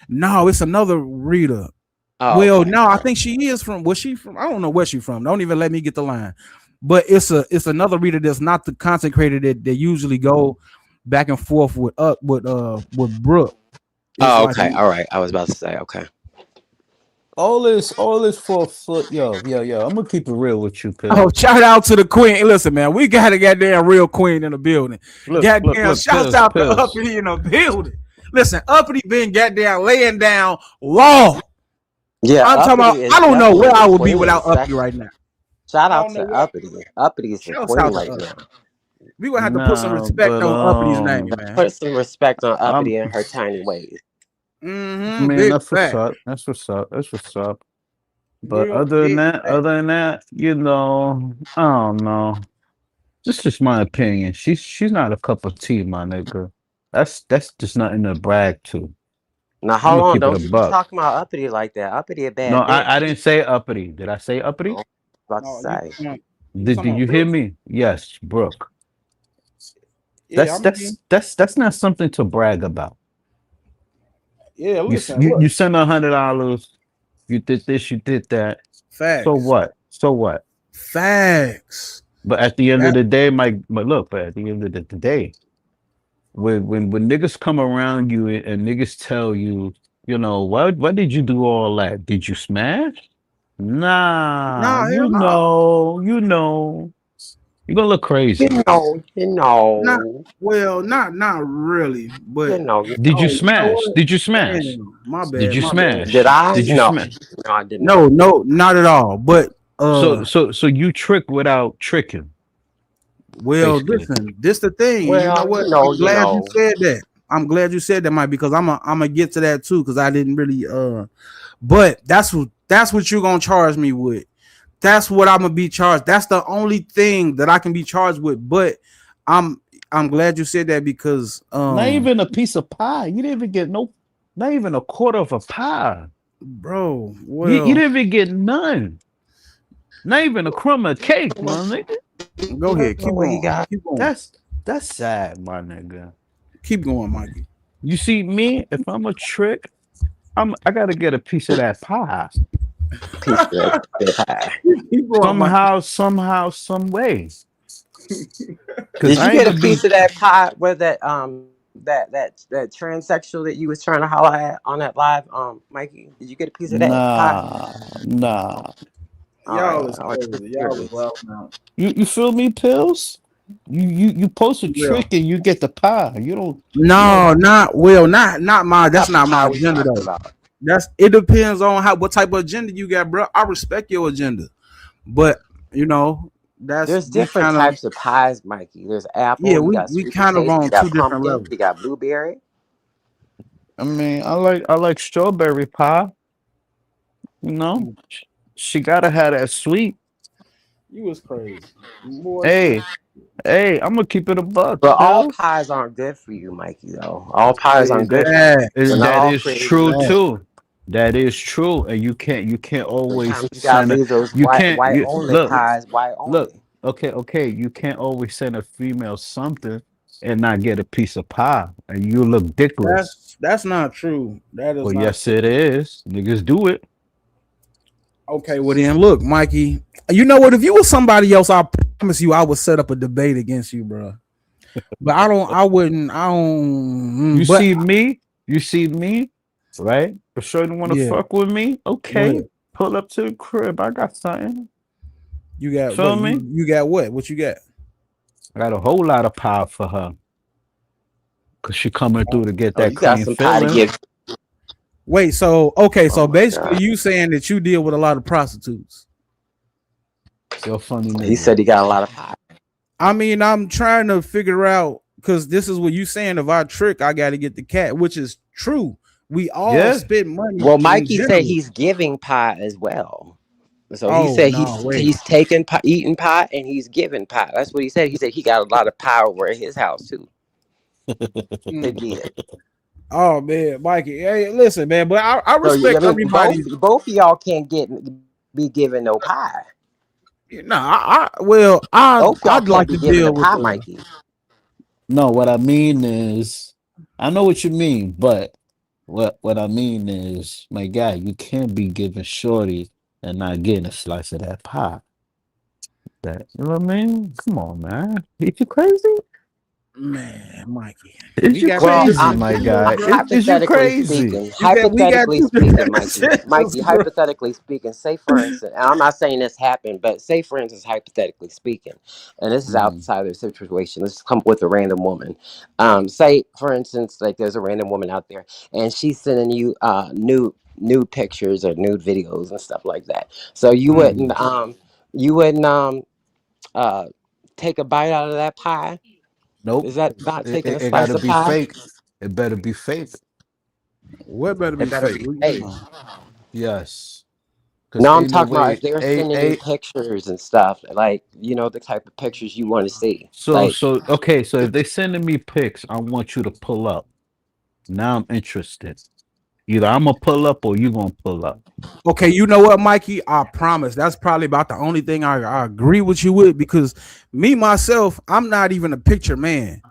no, it's another Rita. Oh, Well, okay. no, I think she is from. Was she from? I don't know where she from. Don't even let me get the line. But it's another Rita that's not the consecrated that they usually go back and forth with Brooke. It's Oh, like, okay. All right. I was about to say, okay. All this 4 foot. Yo. I'm gonna keep it real with you, Pill. oh, shout out to the queen. Listen, man, we got a goddamn real queen in the building. Look, Goddamn, shouts Pills, out to Pills. Uppity in the building. Listen, Uppity been goddamn laying down law. Yeah, I'm talking about. Uppity is I don't know definitely where the I would be queen of the without Uppity section. right now. Shout I out don't know to where. Uppity. Uppity is the Shouts queen out to right Uppity. now. We gonna have to put some Nah, respect but on Uppity's name, man. Put some respect on I'm Uppity and her tiny ways. man, Big that's what's fact. up. That's what's up. That's what's up. But Real big fact. other than that, I don't know. This is just my opinion. She's not a cup of tea, my nigga. That's just nothing to brag to. Now, I'm hold gonna on. keep it a Don't you be buck. talking about Uppity like that. Uppity a No, bad bitch. I didn't say uppity. Did I say uppity? Oh, about to No, say. Did you hear me? Yes, Brooke. Yeah, That's not something to brag about. yeah. You Listen, you, look, you send $100. You did this. You did that. So facts, what? So what? facts. But at the end of That, the day, but look, but at the end of the day, when niggas come around you and niggas tell you, why did you do all that? Did you smash? Nah, nah, hell no. you're gonna look crazy. Not well, not really, but Did you oh, you know smash? what? Did you smash? Damn, my Did bad, you my bad. Did smash? I? Did you No. smash? No, I did No, not. no, not at all. But So you trick without tricking, well, basically. listen, this the thing. You know Well, what? I'm you glad you know. said that. I'm glad you said that, Mike, because I'm gonna get to that too, because I didn't really but that's what you're gonna charge me with. That's what I'm gonna be charged. That's the only thing that I can be charged with. But I'm I'm glad you said that because Not even a piece of pie. You didn't even get not even a quarter of a pie. bro, You well, didn't even get none. Not even a crumb of cake, my nigga. Go ahead, keep What he going. got? Keep going. That's sad, my nigga. Keep going, Mikey. You see me, if I'm a trick, I gotta get a piece of that pie. Piece of that pie. Keep going, Mikey. Somehow, some way. Did Cause you I ain't get a gonna be piece of that pie where that transsexual that you was trying to holler at on that live, Mikey? Did you get a piece of that pie? nah. All right, Y'all is I was crazy. just Y'all is curious. wild now. You feel me, pills? You post a Yeah. trick and you get the pie. You don't No, not Will, not my. What That's type of not my pie we agenda talking though. about? It depends on what type of agenda you got, bro. I respect your agenda, but you know There's we different kind of types of pies, Mikey. There's yeah apple, you got we sweet kind of potato, you on two got different pumpkin, levels. you got blueberry. I mean, I like strawberry pie, you know? She gotta have that sweet. You was crazy, boy. Hey, I'm gonna keep it a buck, But all pills. pies aren't good for you, Mikey, though. All pies aren't good for you. Facts, They're not That all is created true equal. facts. too. That is true. And you can't always Sometimes you gotta send a leave those you can't white you only look pies white look only. okay, you can't always send a female something and not get a piece of pie and you look dickless. That's not true. That is Well, not yes, true. it is. Niggas do it. Okay, well then, look, Mikey. You know what? If you was somebody else, I promise you, I would set up a debate against you, bro. But I don't. I wouldn't. I don't. You But see me, right? For sure you want to yeah, fuck with me? go Okay. ahead. Pull up to the crib. I got something. You got Feel what? me? You got what? What you got? I got a whole lot of power for her. Cause she coming through to get Oh, that you got clean some pie to feeling. give. Wait. So okay. Oh So my basically, god. you saying that you deal with a lot of prostitutes. You're a funny He nigga. said he got a lot of pie. I mean, I'm trying to figure out because this is what you saying. If I trick, I got to get the cat, which is true. We all Yeah. spend money Well, in Mikey said general. he's giving pie as well. So he Oh said no, wait. he's taking pie, eating pie, and he's giving pie. That's what he said. He said he got a lot of pie over at his house too to give. Oh man, Mikey. Hey, listen, man. But I So I respect mean, everybody. both of y'all can't be giving no pie. No, well, Both y'all I'd can't like be to giving the deal with pie, the. Mikey. No, what I mean is, I know what you mean, but what I mean is, my guy, you can't be giving shorty and not getting a slice of that pie. That you know what I mean? Come on, man. Is you crazy? Man, Mikey, Is we you got Well, two crazy, different my agendas, guy? bro. Is you hypothetically crazy? speaking, We got two different Mikey, agendas, bro. hypothetically speaking, say for instance, and I'm not saying this happened, but say for instance, hypothetically speaking, and this is Mm, outside of the situation. Let's come up with a random woman. Say for instance, like there's a random woman out there, and she's sending you nude pictures or nude videos and stuff like that. So Mm. you wouldn't uh take a bite out of that pie. nope. Is that not taking a It slice gotta of be pie? fake. It better be fake. What better It be better fake? be What you fake. mean? Yes. Cause No, I'm ain't no talking about if way. they were sending you pictures and stuff, like the type of pictures you want to see. Like, Okay, so if they sending me pics, I want you to pull up. Now I'm interested. Either I'm gonna pull up or you gonna pull up. Okay, you know what, Mikey? I promise that's probably about the only thing I agree with you with because me myself, I'm not even a picture man.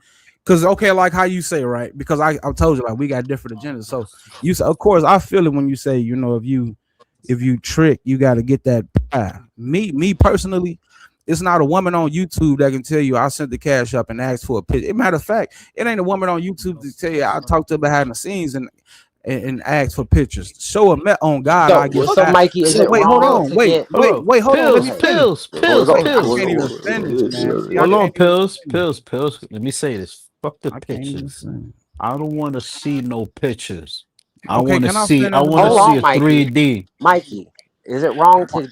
Cause okay, like how you say, right? Because I told you like we got different agendas. So you say, of course, I feel it when you say, if you trick, you got to get that pie. Me personally, it's not a woman on YouTube that can tell you I sent the cash up and asked for a picture. Matter of fact, it ain't a woman on YouTube to tell you I talked to her behind the scenes and ask for pictures. Show a met on God, I get so that. Mikey, is So it wait, hold wrong on, to get? wait, hold on. Go Let Pills, me ahead. finish. pills, Hold pills, on. Wait, I pills. can't even finish, man. See, I Hold on, can't even finish. pills. Let me say this. Fuck the I can't even pictures. finish. I don't want to see no pictures. Okay, can I I finish, want to Hold bro? see on, a Mikey. 3D. Mikey, is it wrong to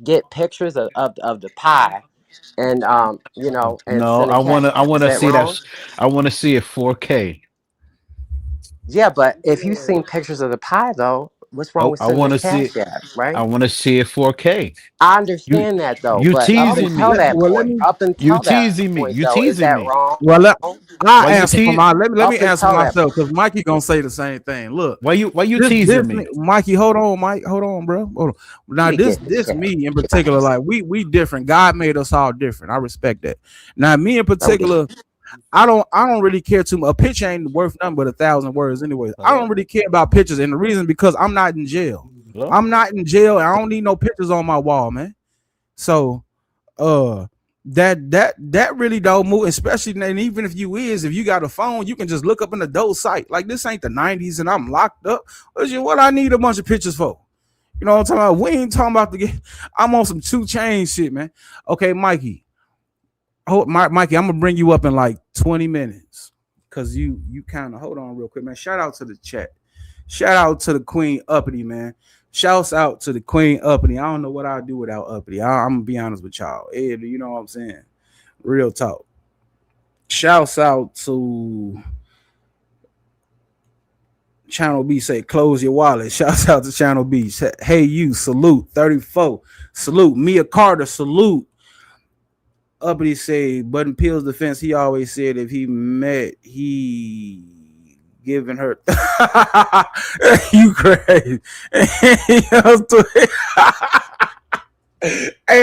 get pictures of the pie and and No, send a cash I app? Is wanna that see that wrong? I want to see it 4K. Yeah, but if you've seen pictures of the pie though, What's wrong with I sending want a to see cash it. app, I right? want to see it 4K. I You understand that though, you but teasing me. Let me up You until that teasing me. point You though, is teasing that me. wrong? I Why you answer for te- my let me Up answer until that myself point. because Mikey gonna say the same thing. Look, why you this teasing me? Mikey, hold on, Mike, hold on, bro. Hold on. Let Now me get in the this chat. me in particular, like we different. God made us all different. I respect that. Now me in Don't get particular, I don't really care too much. A picture ain't worth nothing but 1,000 words anyway. I don't Hello? really care about pictures, and the reason because I'm not in jail. Hello? I'm not in jail. I don't need no pictures on my wall, man. So uh that really don't move, especially, and even if you got a phone, you can just look up an adult site. Like this ain't the 90s and I'm locked up. What I need a bunch of pictures for? You know what I'm talking about? We ain't talking about the game. I'm on some 2 Chainz shit, man. Okay, Mikey. Mikey, I'm gonna bring you up in like 20 minutes. Cause you kind of hold on real quick, man. Shout out to the chat. Shout out to the Queen Uppity, man. Shouts out to the Queen Uppity. I don't know what I'd do without Uppity. I'm gonna be honest with y'all. Ed, you know what I'm saying? Real talk. Shouts out to Channel B, say close your wallet. Shouts out to Channel B. Hey you, salute 34. Salute Mia Carter, salute. Uppity say Button Peel's defense. He always said if he met, he giving her. You crazy? Hey,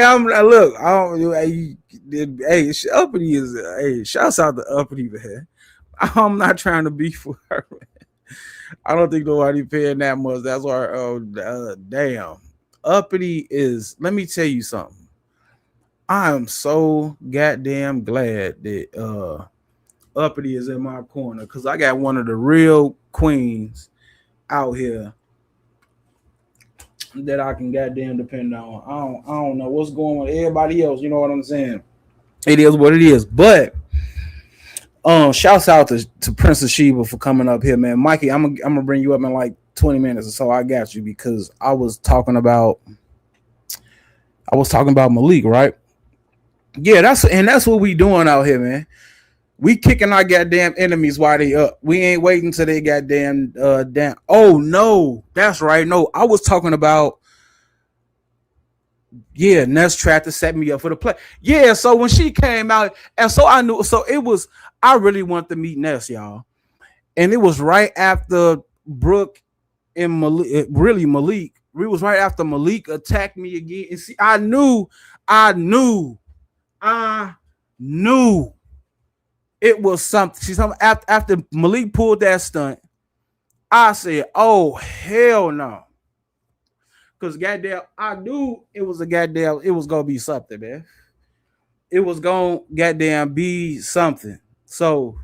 I'm look. I don't. Hey, Uppity is. Hey, shouts out to Uppity, man. I'm not trying to beef with her. I don't think nobody paying that much. That's why. Damn. Uppity is. Let me tell you something. I am so goddamn glad that Uppity is in my corner because I got one of the real queens out here that I can goddamn depend on. I don't know what's going on with everybody else. You know what I'm saying? It is what it is. But shouts out to Princess Sheba for coming up here, man. Mikey, I'm gonna bring you up in like 20 minutes or so. I got you because I was talking about Malik, right? Yeah, that's what we doing out here, man. We kicking our goddamn enemies while they up. We ain't waiting till they goddamn down. Oh no, that's right. No, I was talking about Ness tried to set me up for the play. Yeah, so when she came out, and so I knew, so it was. I really wanted to meet Ness, y'all, and it was right after Brooke and Malik. Really, Malik. It was right after Malik attacked me again, and see, I knew it was something. She's after Malik pulled that stunt. I said, "Oh hell no!" Because goddamn, I knew it was gonna be something, man. It was gonna goddamn be something. So,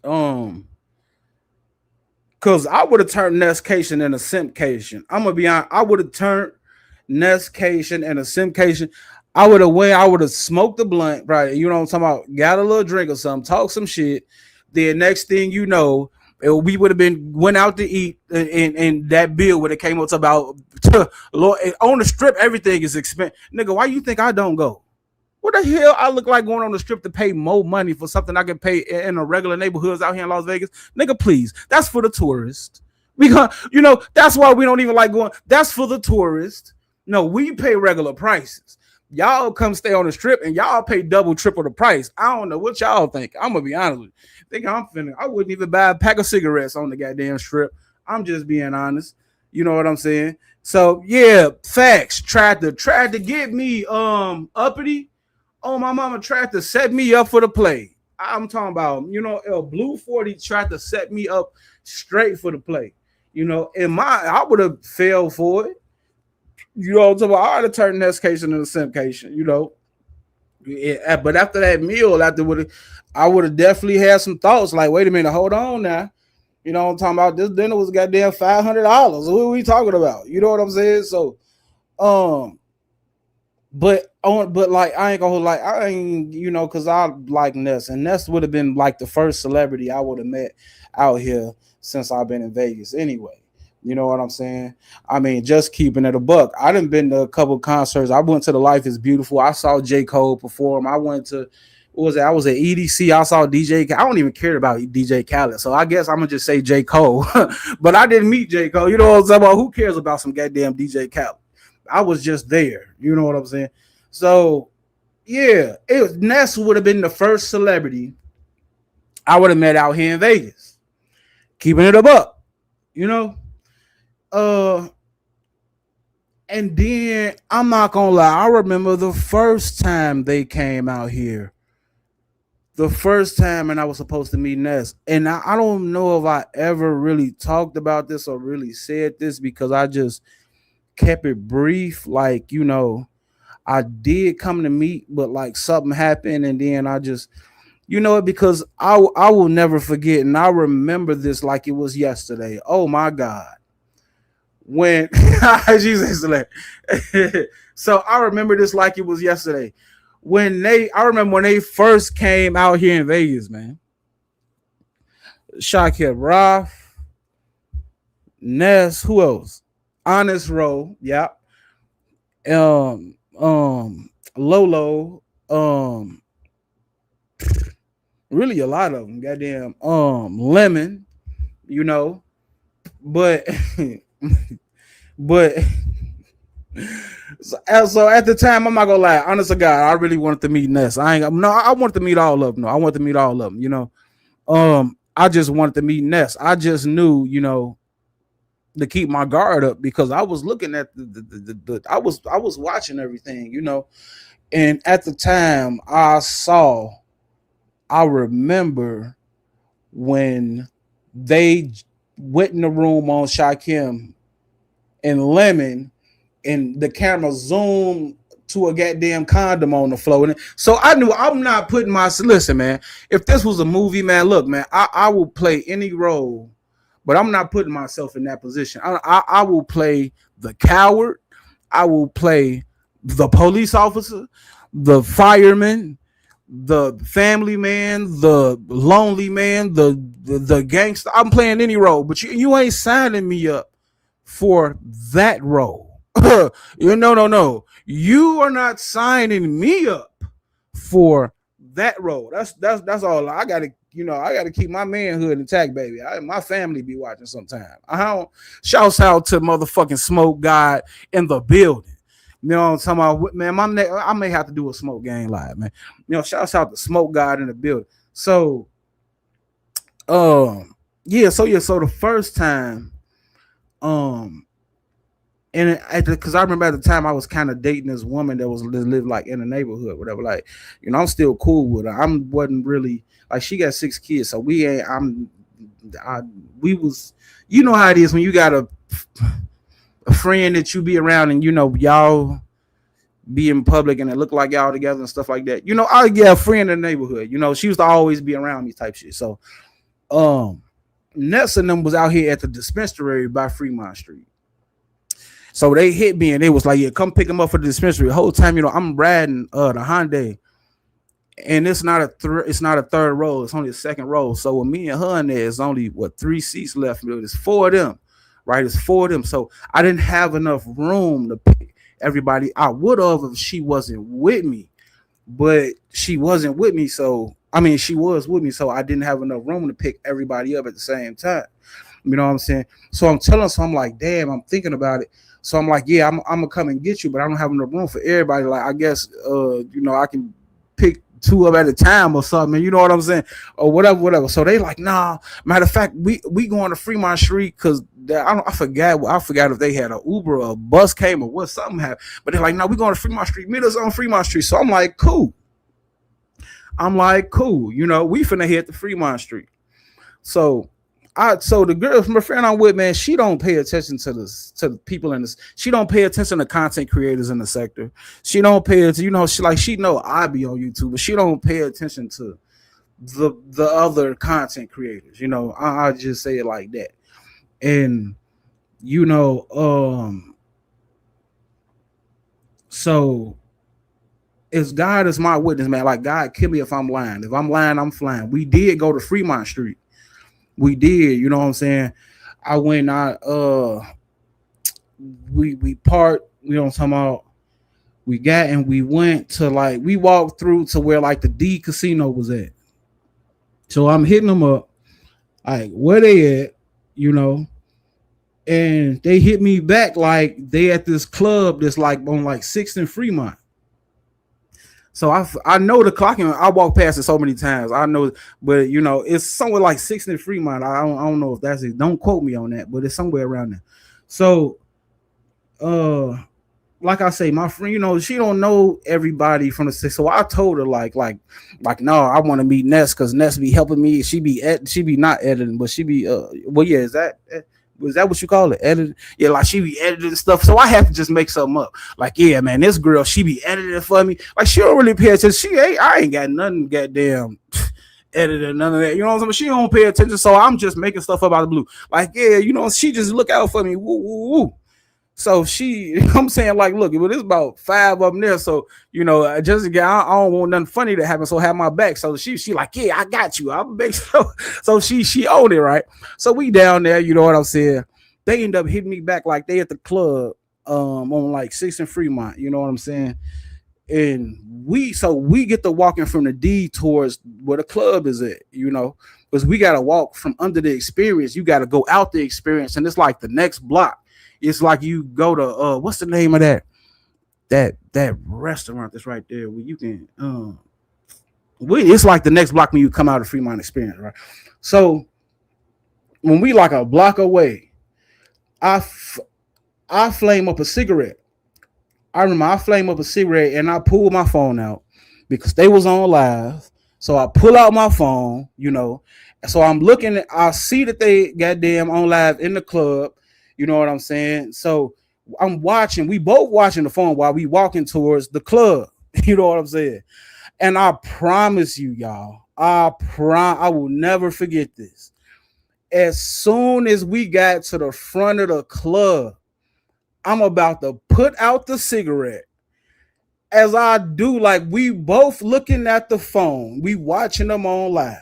because I would have turned Nestcation and a Simpcation. I'm gonna be honest. I would have turned Nestcation and a Simpcation. I would have smoked the blunt, right? You know what I'm talking about? Got a little drink or something, talk some shit. Then next thing you know, we would have went out to eat, and that bill would have came up to about Lord, on the strip. Everything is expensive, nigga. Why you think I don't go? What the hell I look like going on the strip to pay more money for something I can pay in the regular neighborhoods out here in Las Vegas? Nigga, please. That's for the tourists. Because, that's why we don't even like going. That's for the tourists. No, we pay regular prices. Y'all come stay on the strip and y'all pay double, triple the price. I don't know what y'all think. I'm going to be honest with you. I wouldn't even buy a pack of cigarettes on the goddamn strip. I'm just being honest. You know what I'm saying? So, yeah, facts. Tried to get me uppity. Oh, my mama tried to set me up for the play. I'm talking about, Blue 40 tried to set me up straight for the play. And I would have failed for it. You know what I'm talking about? I would have turned Nestcation into Simpcation, Yeah, but after that meal, I would have definitely had some thoughts like, wait a minute, hold on now. You know what I'm talking about? This dinner was goddamn $500. What are we talking about? You know what I'm saying? So, but like I ain't gonna like I ain't because I like Ness, and Ness would have been like the first celebrity I would have met out here since I've been in Vegas anyway. You know what I'm saying? I mean, just keeping it a buck. I done been to a couple concerts. I went to the Life is Beautiful. I saw J. Cole perform. I went to what was it? I was at EDC. I saw DJ. I don't even care about DJ Khaled, so I guess I'm gonna just say J. Cole. But I didn't meet J. Cole. You know what I'm saying? About who cares about some goddamn DJ Khaled? I was just there. You know what I'm saying? So yeah, Ness would have been the first celebrity I would have met out here in Vegas. Keeping it up, you know. And then I'm not gonna lie, I remember the first time they came out here. The first time, and I was supposed to meet Ness. And I don't know if I ever really talked about this or really said this because I just kept it brief. Like, you know, I did come to meet, but like something happened, and then I just, you know, because I will never forget, and I remember this like it was yesterday. Oh my God. When Jesus, so I remember this like it was yesterday. I remember when they first came out here in Vegas, man. Shakib Roth, Ness, who else? Honest Row, yeah. Lolo, really a lot of them. Goddamn, Lemon, you know, but but so at the time, I'm not gonna lie, honest to God, I really wanted to meet Ness. I wanted to meet all of them. No, I wanted to meet all of them, you know. I just wanted to meet Ness. I just knew, you know, to keep my guard up because I was looking at I was watching everything, you know. And at the time I remember when they went in the room on Shakim and Lemon, and the camera zoomed to a goddamn condom on the floor. And so I knew I'm not putting listen, man. If this was a movie, man, look, man, I will play any role, but I'm not putting myself in that position. I will play the coward. I will play the police officer, the fireman, the family man, the lonely man, the gangster. I'm playing any role, but you ain't signing me up for that role. No. You are not signing me up for that role. That's all. I gotta keep my manhood intact, baby. My family be watching sometime. Shouts out to motherfucking Smoke God in the building. You know what I'm talking about, man? I may have to do a Smoke Gang live, man. You know, shouts out to Smoke God in the building. So, So the first time, and because I remember at the time I was kind of dating this woman that lived like in the neighborhood, whatever. Like, you know, I'm still cool with her. Wasn't really like, she got 6 kids, so we was, you know how it is when you got a friend that you be around and, you know, y'all be in public and it look like y'all together and stuff like that. You know, I get a friend in the neighborhood. You know, she used to always be around me type shit. So, Ness and them was out here at the dispensary by Fremont Street. So they hit me and they was like, yeah, come pick them up for the dispensary. The whole time, you know, I'm riding the Hyundai, and it's not a third row, it's only a second row. So with me and her in there, it's only 3 seats left. There's 4 of them, right? It's 4 of them. So I didn't have enough room to pick everybody. I would have if she wasn't with me, but she wasn't with me. So she was with me, so I didn't have enough room to pick everybody up at the same time. You know what I'm saying? So I'm like, damn, I'm thinking about it. So I'm like, yeah, I'm gonna come and get you, but I don't have enough room for everybody. Like, I guess, you know, I can pick 2 up at a time or something. You know what I'm saying? Or whatever. So they like, nah. Matter of fact, we going to Fremont Street because I forgot if they had an Uber or a bus came or what, something happened. But they're like, no, we going to Fremont Street. Meet us on Fremont Street. So I'm like, cool. You know, we finna hit the Fremont Street. So the girl, my friend I'm with, man, she don't pay attention to the people in this. She don't pay attention to content creators in the sector. She don't pay attention, you know, she know I be on YouTube, but she don't pay attention to the other content creators. You know, I just say it like that. And you know, so it's God is my witness, man. Like, God, kill me if I'm lying. If I'm lying, I'm flying. We did go to Fremont Street. We did, you know what I'm saying? I went out, we part, you know what I'm talking about? we went to like we walked through to where like the D casino was at. So I'm hitting them up, like where they at, you know, and they hit me back like they at this club that's like on like 6th and Fremont. So I know the clocking. I walk past it so many times. I know, but you know, it's somewhere like 6th and Fremont. I don't know if that's it. Don't quote me on that, but it's somewhere around there. So, like I say, my friend, you know, she don't know everybody from the city. So I told her like, no, I want to meet Ness because Ness be helping me. She be not editing, but she be well, yeah, is that what you call it? Editing? Yeah, like she be editing stuff. So I have to just make something up. Like, yeah, man, this girl, she be editing for me. Like, she don't really pay attention. I ain't got nothing goddamn editing, none of that. You know what I'm saying? She don't pay attention. So I'm just making stuff up out of the blue. Like, yeah, you know, she just look out for me. Woo, woo, woo. So she, I'm saying, like, look, well, there's about 5 of them there. So, you know, just I don't want nothing funny to happen. So have my back. So she like, yeah, I got you. I'm big. So she owned it, right? So we down there, you know what I'm saying? They end up hitting me back like they at the club on like 6th and Fremont, you know what I'm saying? And we get to walking from the D towards where the club is at, you know, because we got to walk from under the experience. You got to go out the experience. And it's like the next block. It's like you go to what's the name of that restaurant that's right there where you can it's like the next block when you come out of Fremont Experience, right? So when we like a block away, I flame up a cigarette. I remember I flame up a cigarette and I pull my phone out because they was on live. So I pull out my phone, you know. So I'm looking at, I see that they goddamn on live in the club. You know what I'm saying? So I'm watching, we both watching the phone while we walking towards the club. You know what I'm saying? And I promise you, y'all, I will never forget this. As soon as we got to the front of the club, I'm about to put out the cigarette. As I do, like we both looking at the phone, we watching them on live.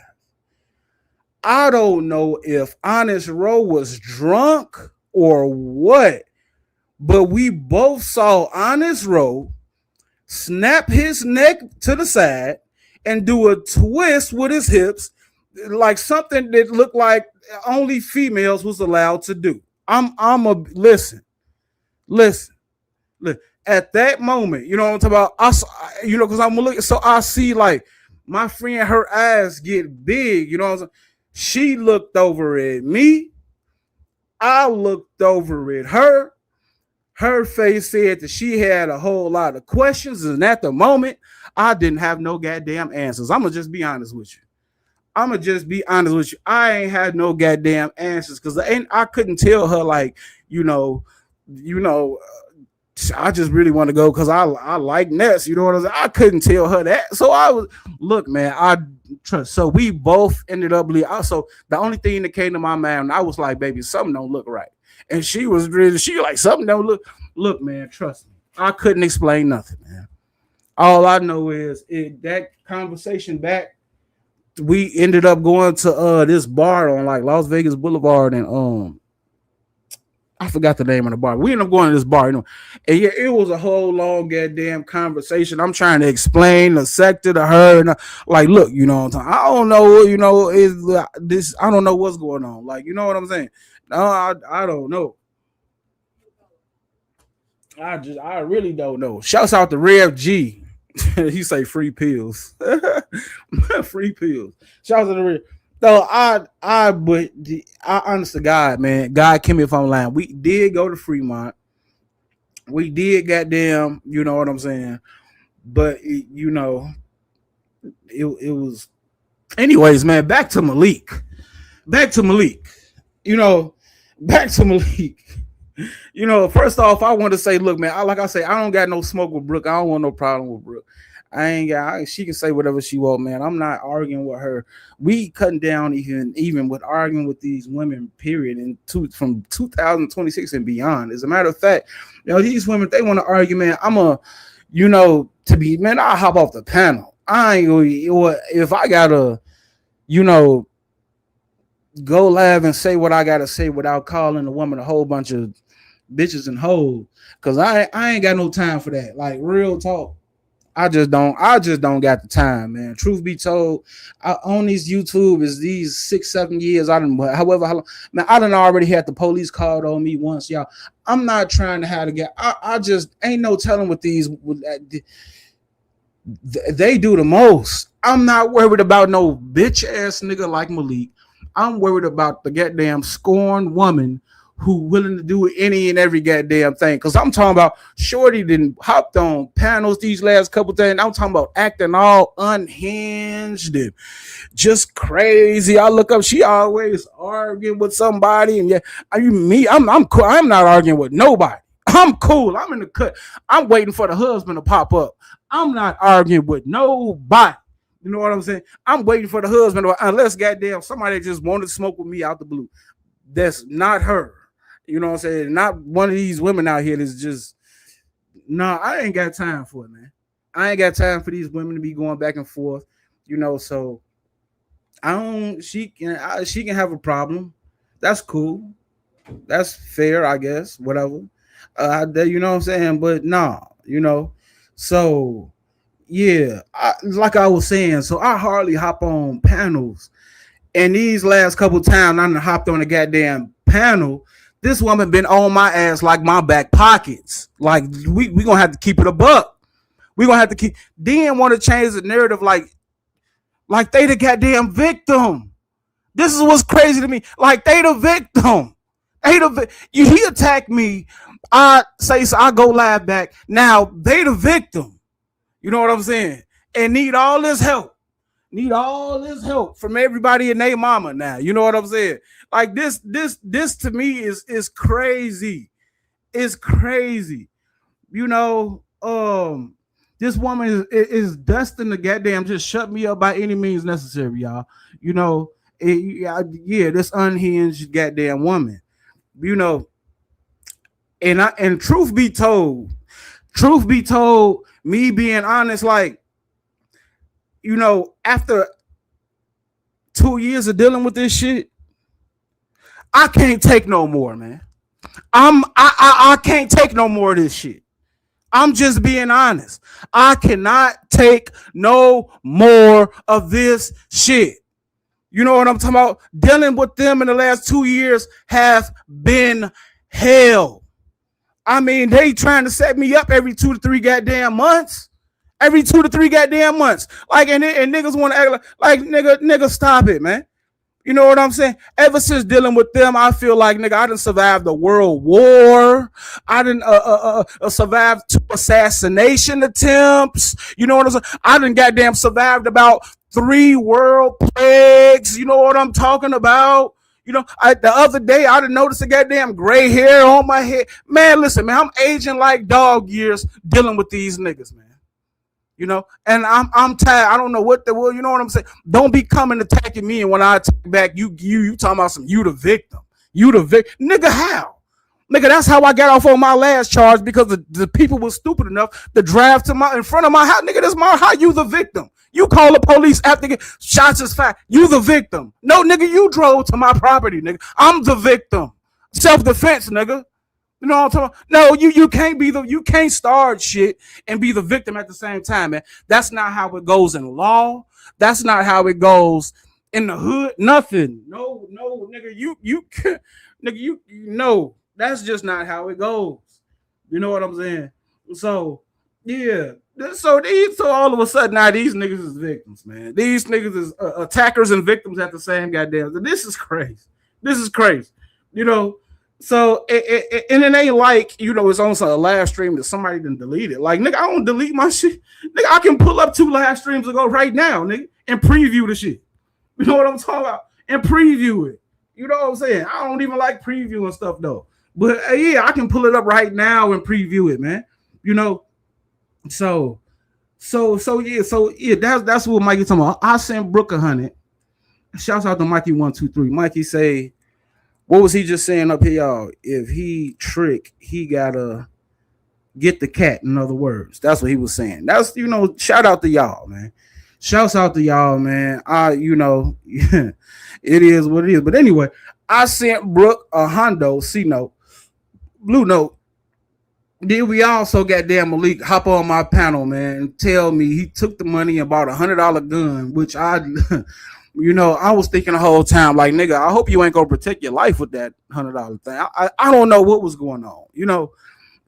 I don't know if Honest Row was drunk or what, but we both saw Honest Row snap his neck to the side and do a twist with his hips, like something that looked like only females was allowed to do. Listen. At that moment, you know what I'm talking about? You know, because I'm looking, so I see like my friend, her eyes get big, you know what I'm saying? She looked over at me. I looked over at her. Her face said that she had a whole lot of questions, and at the moment, I didn't have no goddamn answers. I'm gonna just be honest with you. I ain't had no goddamn answers because I couldn't tell her like, you know, I just really want to go because I like Ness. You know what I'm saying? I couldn't tell her that. So I was, look, man, I trust. So we both ended up leaving. Also, the only thing that came to my mind, I was like, baby, something don't look right. And she like, something don't look, man, trust me. I couldn't explain nothing, man. All I know is that conversation back, we ended up going to this bar on like Las Vegas Boulevard, and I forgot the name of the bar. We ended up going to this bar, you know, and yeah, it was a whole long goddamn conversation. I'm trying to explain the sector to her, and like, look, you know what I'm saying? I don't know, you know, is this? I don't know what's going on. Like, you know what I'm saying? No, I don't know. I really don't know. Shouts out to Rev G. He say free pills. Free pills. Shouts out to Rev. No, but I honest to God, man, God keep me if I'm lying. We did go to Fremont. We did goddamn, you know what I'm saying? But you know, it was anyways, man, back to Malik. You know, back to Malik. You know, first off, I want to say, look, man, like I say, I don't got no smoke with Brooke. I don't want no problem with Brooke. She can say whatever she want, man. I'm not arguing with her. We cutting down even with arguing with these women, period, from 2026 and beyond. As a matter of fact, you know, these women, they want to argue, man. I'll hop off the panel. I ain't gonna, if I gotta, you know, go live and say what I gotta say without calling a woman a whole bunch of bitches and hoes, cause I ain't got no time for that. Like real talk. I just don't got the time, man. Truth be told, I on these YouTube is these 6-7 years. I don't however how long, man, I done already had the police called on me once, y'all. I'm not trying to have to get I just ain't no telling what these they do the most. I'm not worried about no bitch ass nigga like Malik. I'm worried about the goddamn scorned woman who willing to do any and every goddamn thing. Because I'm talking about Shorty didn't hopped on panels these last couple days. I'm talking about acting all unhinged and just crazy. I look up, she always arguing with somebody. And yeah, I'm cool. I'm not arguing with nobody. I'm cool. I'm in the cut. I'm waiting for the husband to pop up. I'm not arguing with nobody. You know what I'm saying? I'm waiting for the husband, unless goddamn somebody just wanted to smoke with me out the blue. That's not her. You know what I'm saying? Not one of these women out here that's just, I ain't got time for it, man. I ain't got time for these women to be going back and forth, you know, so she can have a problem. That's cool. That's fair, I guess, whatever. You know what I'm saying? But you know, so yeah, like I was saying, so I hardly hop on panels. And these last couple times I done hopped on a goddamn panel, this woman been on my ass like my back pockets. Like we gonna have to keep it a buck. We gonna have to keep. Then want to change the narrative like they the goddamn victim. This is what's crazy to me. Like they the victim. He attacked me. I say so. I go live back. Now they the victim. You know what I'm saying? And need all this help. Need all this help from everybody and their mama now. You know what I'm saying? Like this to me is crazy. It's crazy. You know, this woman is destined to goddamn just shut me up by any means necessary, y'all. You know, this unhinged goddamn woman. You know, and truth be told, me being honest, like, you know, after 2 years of dealing with this shit, I can't take no more, man. I can't take no more of this shit. I'm just being honest. I cannot take no more of this shit. You know what I'm talking about? Dealing with them in the last 2 years has been hell. I mean, they trying to set me up every 2 to 3 goddamn months. Every 2 to 3 goddamn months. Like, and niggas want to act like nigga, stop it, man. You know what I'm saying? Ever since dealing with them, I feel like, nigga, I done survived the world war. I done survived 2 assassination attempts. You know what I'm saying? I done goddamn survived about 3 world plagues. You know what I'm talking about? You know, the other day I done noticed a goddamn gray hair on my head. Man, listen, man, I'm aging like dog years dealing with these niggas, man. You know, and I'm tired. I don't know what you know what I'm saying? Don't be coming attacking me, and when I attack back, you talking about you the victim. You the victim. Nigga, how? Nigga, that's how I got off on my last charge, because the people was stupid enough to drive to in front of my house. Nigga, that's my house. You the victim. You call the police after get shots is fired. You the victim. No, nigga, you drove to my property, nigga. I'm the victim. Self-defense, nigga. You know what I'm talking about? No, you can't start shit and be the victim at the same time, man. That's not how it goes in law. That's not how it goes in the hood. Nothing. No, nigga, no, that's just not how it goes. You know what I'm saying? So, yeah. So all of a sudden now these niggas is victims, man. These niggas is attackers and victims at the same goddamn. This is crazy. You know. So and it ain't like, you know, it's on a live stream that somebody done delete it. Like, nigga, I don't delete my shit. Nigga, I can pull up 2 live streams ago right now, nigga, and preview the shit. You know what I'm talking about? And preview it. You know what I'm saying? I don't even like previewing stuff though. But yeah, I can pull it up right now and preview it, man. You know, so yeah, that's what Mikey talking about. I sent Brooke 100. Shouts out to Mikey 123. Mikey say, what was he just saying up here, y'all? If he trick, he gotta get the cat. In other words, that's what he was saying. That's, you know, shout out to y'all, man. Shouts out to y'all, man. You know, it is what it is. But anyway, I sent Brooke a hundo C note Blue Note. Then we also got damn Malik hop on my panel, man, and tell me he took the money and bought $100 gun, which I, I was thinking the whole time, like, nigga, I hope you ain't gonna protect your life with that $100 thing. I don't know what was going on,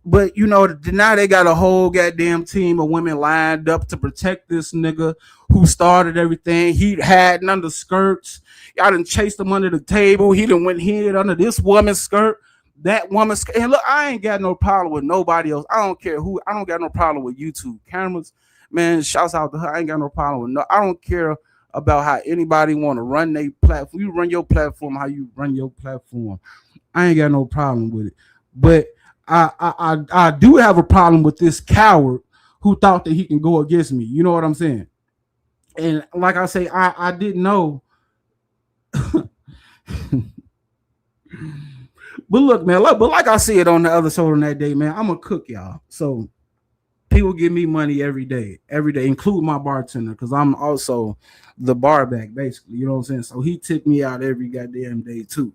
but now they got a whole goddamn team of women lined up to protect this nigga who started everything. He had under skirts. Y'all done chased him under the table. He done went hid under this woman's skirt. That woman's, and look, I ain't got no problem with nobody else. I don't care who. I don't got no problem with YouTube cameras, man. Shouts out to her. I ain't got no problem with no. I don't care about how anybody want to run their platform. You run your platform how you run your platform. I ain't got no problem with it. But I do have a problem with this coward who thought that he can go against me. You know what I'm saying? And like I say, I didn't know. But look, man, but like I said on the other show on that day, man, I'm a cook, y'all. So people give me money every day, including my bartender, because I'm also the bar back, basically. You know what I'm saying? So he tipped me out every goddamn day too.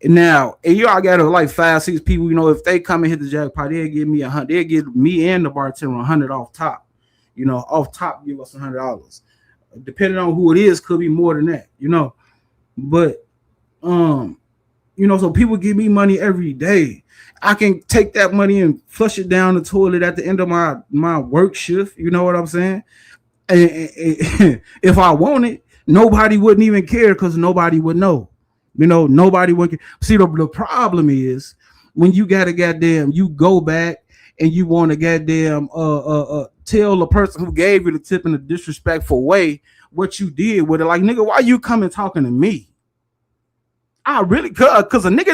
Now, and y'all got like 5-6 people. If they come and hit the jackpot, they'll give me $100. They'll give me and the bartender $100 off top. Off top, give us $100. Depending on who it is, could be more than that. But so people give me money every day. I can take that money and flush it down the toilet at the end of my work shift. You know what I'm saying? And if I want it, nobody wouldn't even care because nobody would know. Nobody would care. See, the problem is when you got to goddamn, you go back and you want to goddamn tell the person who gave you the tip in a disrespectful way what you did with it. Like, nigga, why you coming talking to me? I really could, because a nigga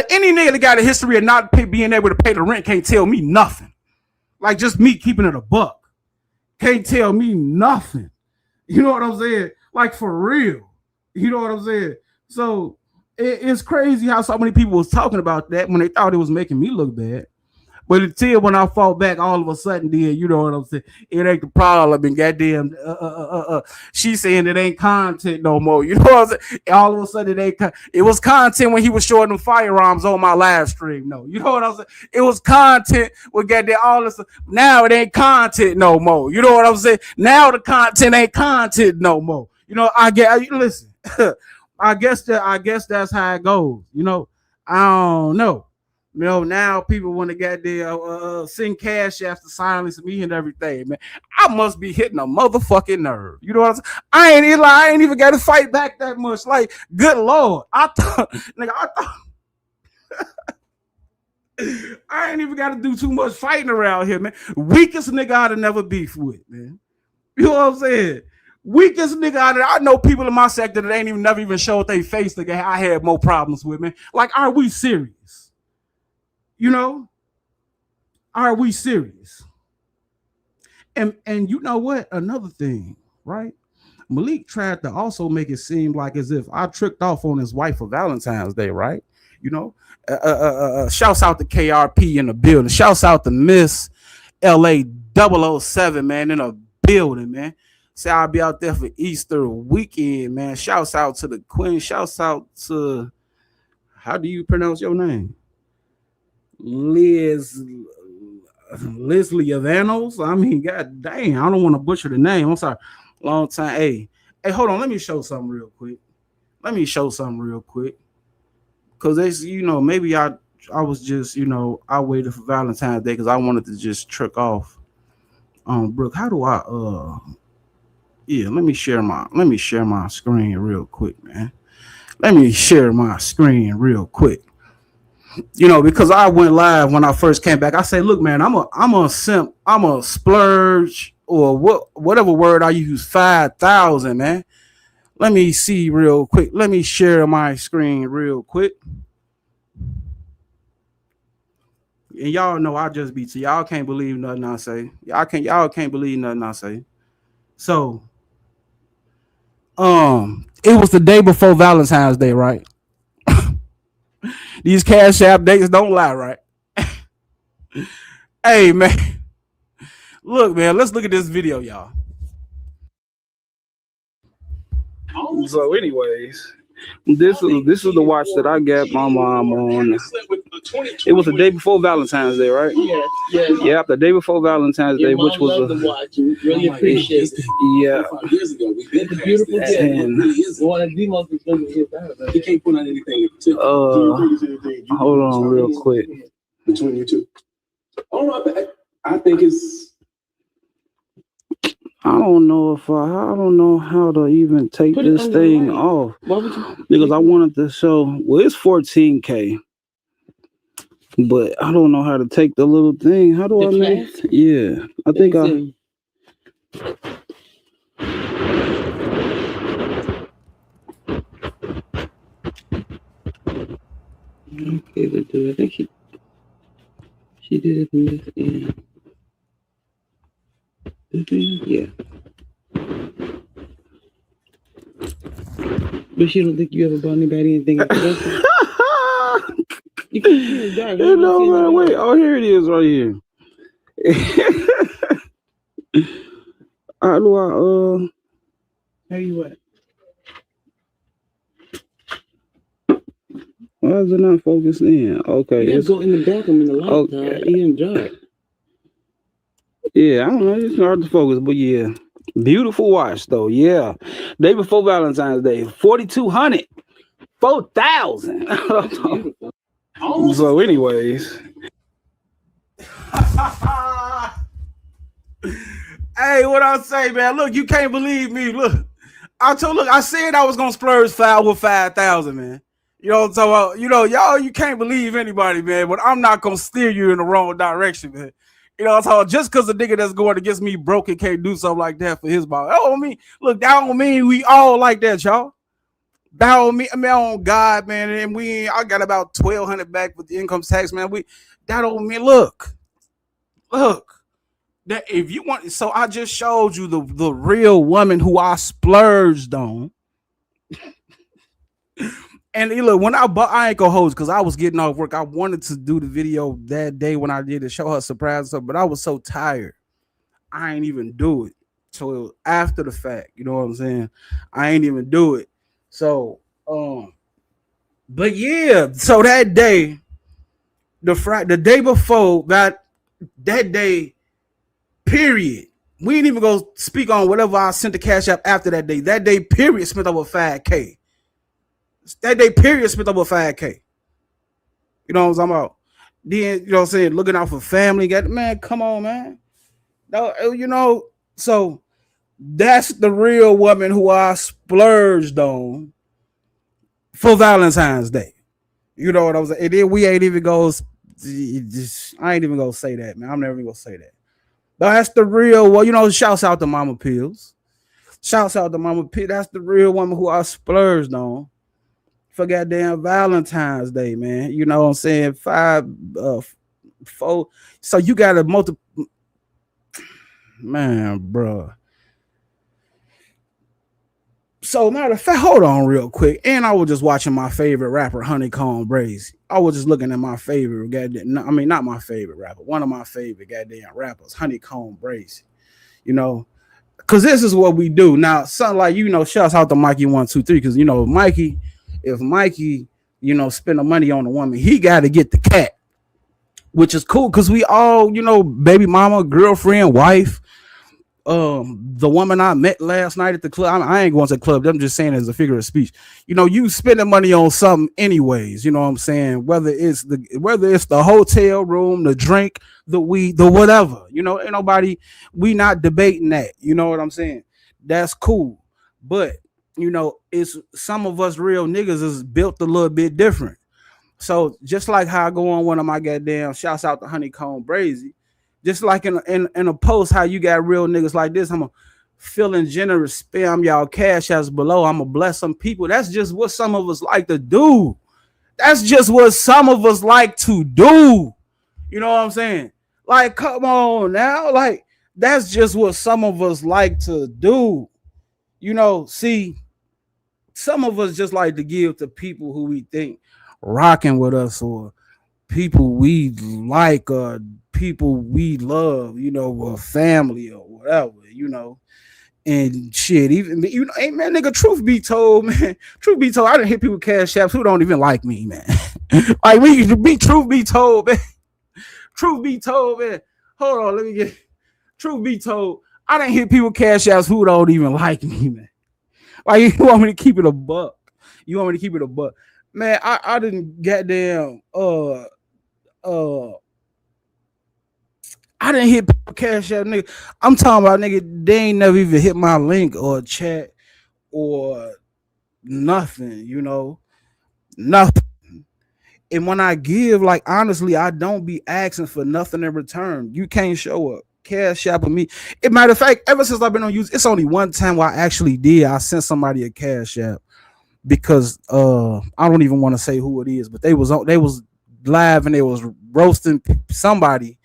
any nigga that got a history of not being able to pay the rent can't tell me nothing. Like, just me keeping it a buck can't tell me nothing. You know what I'm saying? Like, for real. You know what I'm saying? So it's crazy how so many people was talking about that when they thought it was making me look bad. But until when I fought back, all of a sudden, then you know what I'm saying? It ain't the problem. And goddamn, she saying it ain't content no more. You know what I'm saying? All of a sudden, it was content when he was showing them firearms on my live stream. No, you know what I'm saying? It was content with goddamn all this. Now it ain't content no more. You know what I'm saying? Now the content ain't content no more. Listen. I guess that's how it goes. I don't know. Now people want to get there, send cash after silence me and everything, man. I must be hitting a motherfucking nerve. You know what I'm saying? I ain't even got to fight back that much. Like, good Lord. I thought I ain't even got to do too much fighting around here, man. Weakest nigga I'd have never beef with, man. You know what I'm saying? Weakest nigga out there. I know people in my sector that ain't never even showed their face that I had more problems with, man. Like, are we serious? Are we serious? And you know what? Another thing, right? Malik tried to also make it seem like as if I tricked off on his wife for Valentine's Day, right? Shouts out to KRP in the building. Shouts out to Miss LA 007, man, in a building, man. Say I'll be out there for Easter weekend, man. Shouts out to the Queen. Shouts out to, how do you pronounce your name? Leslie Avanos. I mean, god dang, I don't want to butcher the name. I'm sorry. Long time. Hey, hold on. Let me show something real quick. Cause they, maybe I was just, I waited for Valentine's Day because I wanted to just trick off. Brooke, how do I let me share my screen real quick, man. Let me share my screen real quick. Because I went live when I first came back. I say, look, man, I'm a simp, I'm a splurge, or whatever word I use, 5,000, man. Let me see real quick. Let me share my screen real quick. And y'all know I just beat you. Y'all can't believe nothing I say. Y'all can't believe nothing I say. So, it was the day before Valentine's Day, right? These Cash App dates don't lie, right? Hey, man. Look, man, let's look at this video, y'all. So, anyways, This is the watch that I got my mom on. It was the day before Valentine's Day, right? Yeah, the day before Valentine's Day, which was the watch. Really appreciate it. Yeah. Years ago, we did the beautiful gift. One of the most expensive gifts ever. He can't put on anything in particular. Hold on, real quick. Between you two. I think it's. I don't know how to even take this thing off because I wanted to show. Well, it's 14K, but I don't know how to take the little thing. How do I make? Yeah, I think I. Okay, let's do it. I think she did it in this end. Yeah. But she don't think you ever bought anybody anything. You know, man, wait. Oh, here it is right here. How do I, how you what? Why is it not focused in? Okay. You gotta go in the bathroom in the light. Okay. In dark. Yeah, I don't know. It's hard to focus, but yeah. Beautiful watch, though. Yeah. Day before Valentine's Day. 4,200. 4,000. So, anyways. Hey, what I say, man? Look, you can't believe me. Look, I said I was going to splurge with 5,000, man. You know what I'm talking about? You know, y'all, you can't believe anybody, man, but I'm not going to steer you in the wrong direction, man. You know what I'm talking about? Just because the nigga that's going against me broke and can't do something like that for his ball. That don't mean, look, that don't mean we all like that, y'all. That don't mean, I mean, on God, man, and I got about 1,200 back with the income tax, man. That don't mean, look, that if you want, so I just showed you the real woman who I splurged on. And look, when I ain't gonna hold because I was getting off work. I wanted to do the video that day when I did it, show her surprise stuff, but I was so tired. I ain't even do it. So after the fact, you know what I'm saying? I ain't even do it. So, but yeah, so that day, the day before that day, period. We ain't even go speak on whatever I sent the cash app after that day. That day, period, spent over 5K. That day, period, spent over 5K. You know what I'm talking about? Then, you know what I'm saying? Looking out for family. Man, come on, man. No, you know, so that's the real woman who I splurged on for Valentine's Day. You know what I'm saying? And then we ain't even I ain't even gonna say that, man. I'm never even gonna say that. But that's the real one. You know, shouts out to Mama Pills. Shouts out to Mama Pills. That's the real woman who I splurged on for goddamn Valentine's Day, man. You know what I'm saying? 4. So you got to multiple. Man, bro. So matter of fact, hold on real quick. And I was just watching my favorite rapper, Honeycomb Brazy. I was just looking at my favorite goddamn. I mean, not my favorite rapper. One of my favorite goddamn rappers, Honeycomb Brazy. You know, because this is what we do now. Something like, you know, shouts out to Mikey 123 because you know Mikey. If Mikey, you know, spend the money on a woman, he got to get the cat, which is cool because we all, you know, baby mama, girlfriend, wife. The woman I met last night at the club, I ain't going to the club. I'm just saying as a figure of speech. You know, you spending money on something anyways. You know what I'm saying? Whether it's the hotel room, the drink, the weed, the whatever. You know, ain't nobody. We not debating that. You know what I'm saying? That's cool, but. You know, it's some of us real niggas is built a little bit different. So just like how I go on one of my goddamn shouts out to Honeycomb Brazy, just like in a post how you got real niggas like this, I'm a feeling generous, spam y'all cash as below. I'm gonna bless some people. That's just what some of us like to do. That's just what some of us like to do. You know what I'm saying? Like, come on now. Like, that's just what some of us like to do. You know, see. Some of us just like to give to people who we think rocking with us or people we like or people we love, you know, or family or whatever, you know. And shit, even hey man, nigga, truth be told, man, truth be told, I done hit people with cash apps who don't even like me, man. Like truth be told, man. Truth be told, man. Hold on, let me get truth be told. I done hit people with cash apps who don't even like me, man. Like you want me to keep it a buck. You want me to keep it a buck. Man, I didn't goddamn I didn't hit cash app, nigga. I'm talking about nigga, they ain't never even hit my link or chat or nothing, you know. Nothing. And when I give, like honestly, I don't be asking for nothing in return. You can't show up. Cash app with me. It matter of fact, ever since I've been on YouTube, it's only one time where I actually did. I sent somebody a cash app because I don't even want to say who it is, but they was live and they was roasting somebody.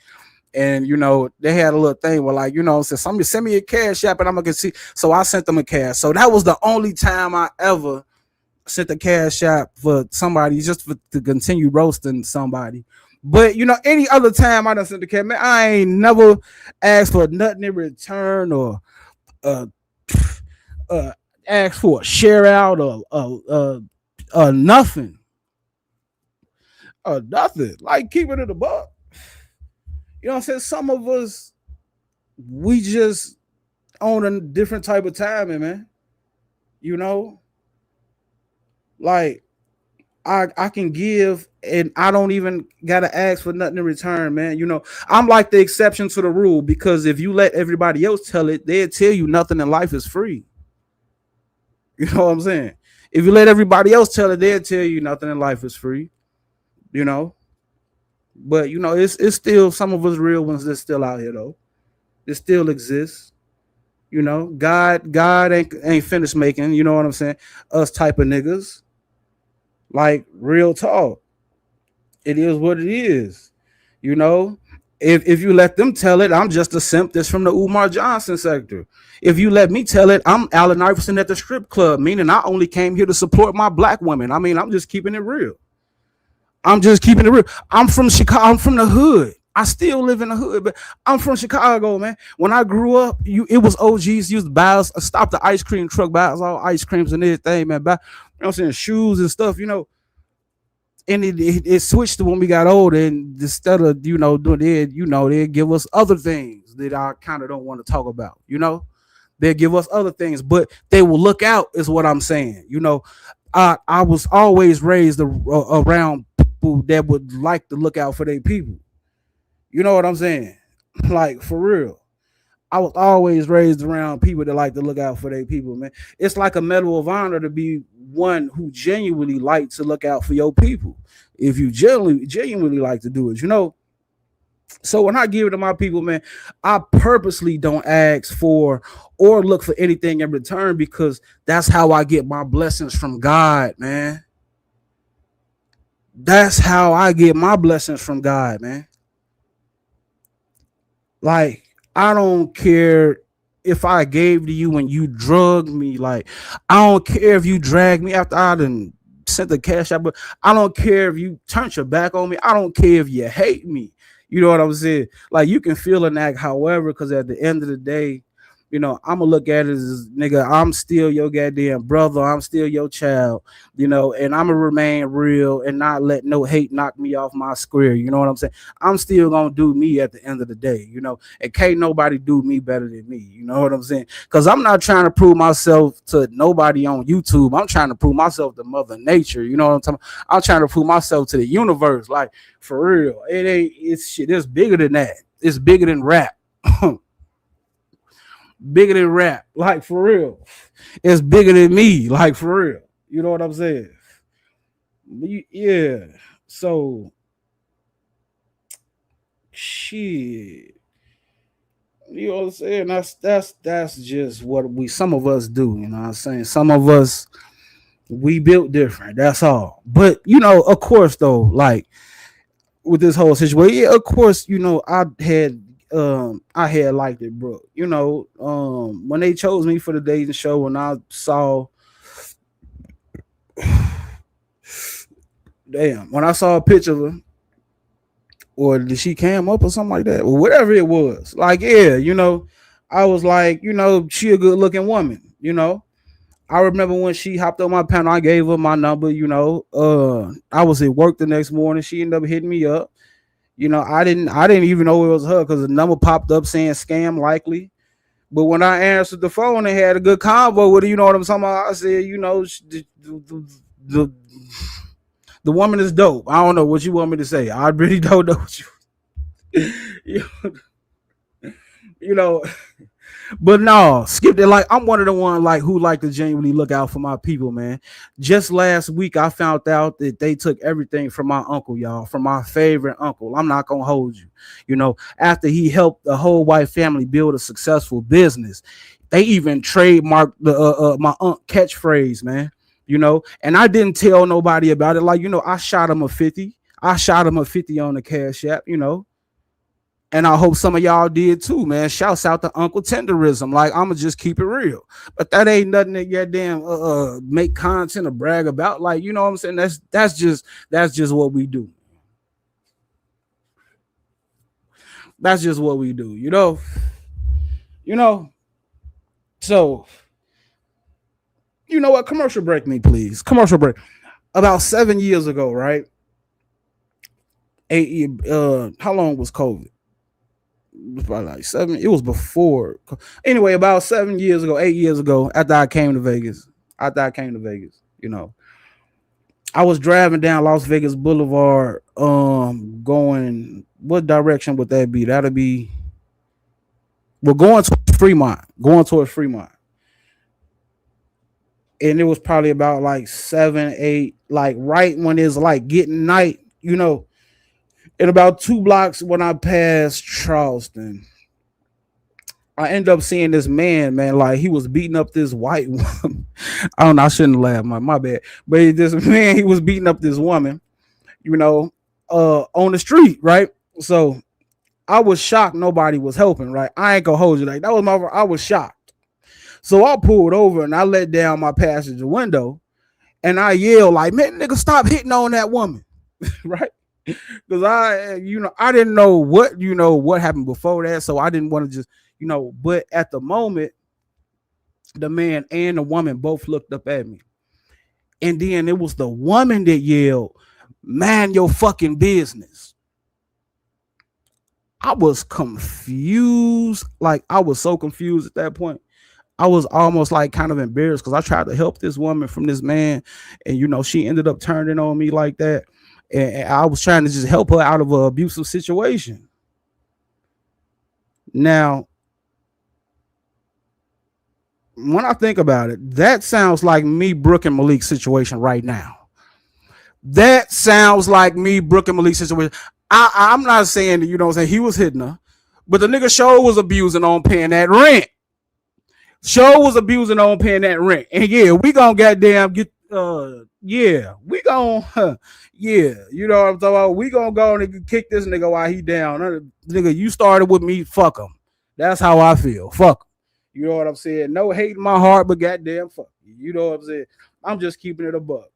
And you know, they had a little thing where, like, you know, said somebody send me a cash app and I'm gonna see. So I sent them a cash. So that was the only time I ever sent a cash app for somebody just to continue roasting somebody. But you know, any other time I done sent the cash, man, I ain't never asked for nothing in return or asked for a share out or nothing. Nothing. Like keeping it a buck. You know what I'm saying? Some of us, we just on a different type of timing, man. You know? Like, I can give and I don't even gotta ask for nothing in return, man. You know, I'm like the exception to the rule because if you let everybody else tell it, they'll tell you nothing in life is free. You know what I'm saying? If you let everybody else tell it, they'll tell you nothing in life is free. You know? But you know, it's still some of us real ones that's still out here though. It still exists. You know, God ain't finished making, you know what I'm saying? Us type of niggas. Like real talk. It is what it is. You know, if you let them tell it, I'm just a simp that's from the Umar Johnson sector. If you let me tell it, I'm Allen Iverson at the strip club, meaning I only came here to support my black women. I mean, I'm just keeping it real. I'm just keeping it real. I'm from Chicago. I'm from the hood. I still live in the hood, but I'm from Chicago, man. When I grew up, it was OGs used to buy us, stop the ice cream truck, buy us all ice creams and everything, man. Buy, you know what I'm saying, shoes and stuff, you know. And it switched to when we got older, and instead of, you know, doing it, you know, they give us other things that I kind of don't want to talk about, you know. They give us other things, but they will look out, is what I'm saying. You know, I was always raised around people that would like to look out for their people. You know what I'm saying? Like for real. I was always raised around people that like to look out for their people, man. It's like a medal of honor to be one who genuinely like to look out for your people. If you genuinely like to do it, you know. So when I give it to my people, man, I purposely don't ask for or look for anything in return because that's how I get my blessings from God, man. That's how I get my blessings from God, man. Like, I don't care if I gave to you when you drugged me. Like, I don't care if you dragged me after I done sent the cash out, but I don't care if you turned your back on me. I don't care if you hate me. You know what I'm saying? Like, you can feel and act however, because at the end of the day, you know, I'm gonna look at it as, nigga, I'm still your goddamn brother. I'm still your child, you know, and I'm gonna remain real and not let no hate knock me off my square. You know what I'm saying? I'm still gonna do me at the end of the day, you know, and can't nobody do me better than me. You know what I'm saying? Because I'm not trying to prove myself to nobody on YouTube. I'm trying to prove myself to Mother Nature. You know what I'm talking about? I'm trying to prove myself to the universe. Like, for real. It's shit. It's bigger than that. It's bigger than rap. Bigger than rap, like for real. It's bigger than me, like for real. You know what I'm saying? Yeah. So, shit. You know what I'm saying? That's just what some of us do. You know what I'm saying? Some of us, we built different. That's all. But you know, of course, though, like with this whole situation, yeah, of course, you know, I had liked it, bro. You know, when they chose me for the dating show, and I saw, when I saw a picture of her, or did she cam up or something like that, or whatever it was, like, yeah, you know, I was like, you know, she a good looking woman, you know. I remember when she hopped on my panel, I gave her my number, you know. I was at work the next morning. She ended up hitting me up. You know, I didn't even know it was her because the number popped up saying scam likely. But when I answered the phone and had a good convo with her, you know what I'm talking about? I said, you know, the, the woman is dope. I don't know what you want me to say. I really don't know what you, you know. But no, skip it. Like I'm one of the ones like who like to genuinely look out for my people, man. Just last week, I found out that they took everything from my uncle, y'all, from my favorite uncle. I'm not gonna hold you, you know. After he helped the whole white family build a successful business, they even trademarked the my aunt catchphrase, man. You know, and I didn't tell nobody about it. Like, you know, I shot him a 50. I shot him a 50 on the Cash App, you know. And I hope some of y'all did too, man. Shouts out to Uncle Tenderism. Like, I'ma just keep it real. But that ain't nothing that goddamn make content or brag about. Like, you know what I'm saying? That's just what we do. That's just what we do, you know. You know. So, you know what? Commercial break me, please. Commercial break. About 7 years ago, right? 8 how long was COVID? Probably like 7. It was before. Anyway, about 7 years ago, 8 years ago, after I came to Vegas, you know, I was driving down Las Vegas Boulevard, going, what direction would that be? That'd be, we're going towards Fremont. And it was probably about like 7, 8, like right when it's like getting night, you know. In about 2 blocks when I passed Charleston, I end up seeing this man, like he was beating up this white woman. I don't know, I shouldn't laugh, my bad. But this man, he was beating up this woman, you know, on the street, right? So I was shocked nobody was helping, right? I ain't gonna hold you, like that was I was shocked. So I pulled over and I let down my passenger window and I yelled like, man, nigga, stop hitting on that woman, right? Because I didn't know what happened before that, so I didn't want to just, you know. But at the moment, the man and the woman both looked up at me, and then it was the woman that yelled, "Man, your fucking business." I was confused, like I was so confused at that point. I was almost like kind of embarrassed because I tried to help this woman from this man, and you know she ended up turning on me like that. And I was trying to just help her out of an abusive situation. Now, when I think about it, that sounds like me, Brooke, and Malik's situation right now. That sounds like me, Brooke, and Malik's situation. I'm not saying that, you know what I'm saying, he was hitting her, but the nigga sure was abusing on paying that rent. Sure was abusing on paying that rent. And yeah, we gonna goddamn get yeah, we gonna yeah, you know what I'm talking about. We gonna go and kick this nigga while he down. Nigga, you started with me, fuck him. That's how I feel. Fuck him. You know what I'm saying? No hate in my heart, but goddamn fuck you. You know what I'm saying? I'm just keeping it a buck.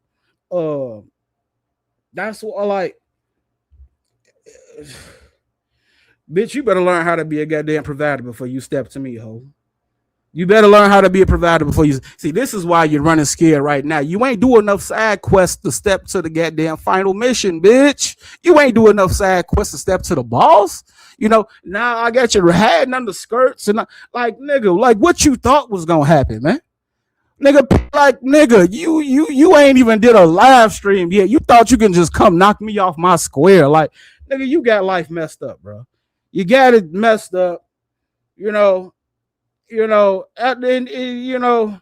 That's what I like. Bitch, you better learn how to be a goddamn provider before you step to me, ho. You better learn how to be a provider before you see. This is why you're running scared right now. You ain't doing enough side quests to step to the goddamn final mission, bitch. You ain't doing enough side quests to step to the boss. You know, now I got your head under skirts and like nigga, like what you thought was gonna happen, man. Nigga, like nigga, you ain't even did a live stream yet. You thought you can just come knock me off my square. Like, nigga, you got life messed up, bro. You got it messed up, you know. You know, and you know,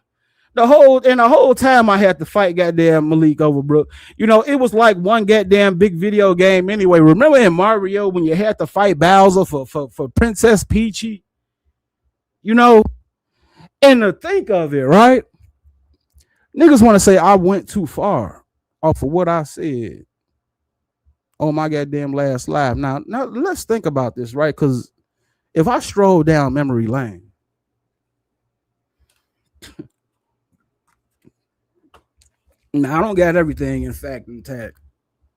the whole time I had to fight goddamn Malik over Brooke. You know, it was like one goddamn big video game anyway. Remember in Mario when you had to fight Bowser for Princess Peachy? You know, and to think of it, right? Niggas want to say I went too far off of what I said on my goddamn last live. Now let's think about this, right? Because if I stroll down memory lane, now I don't got everything in fact intact.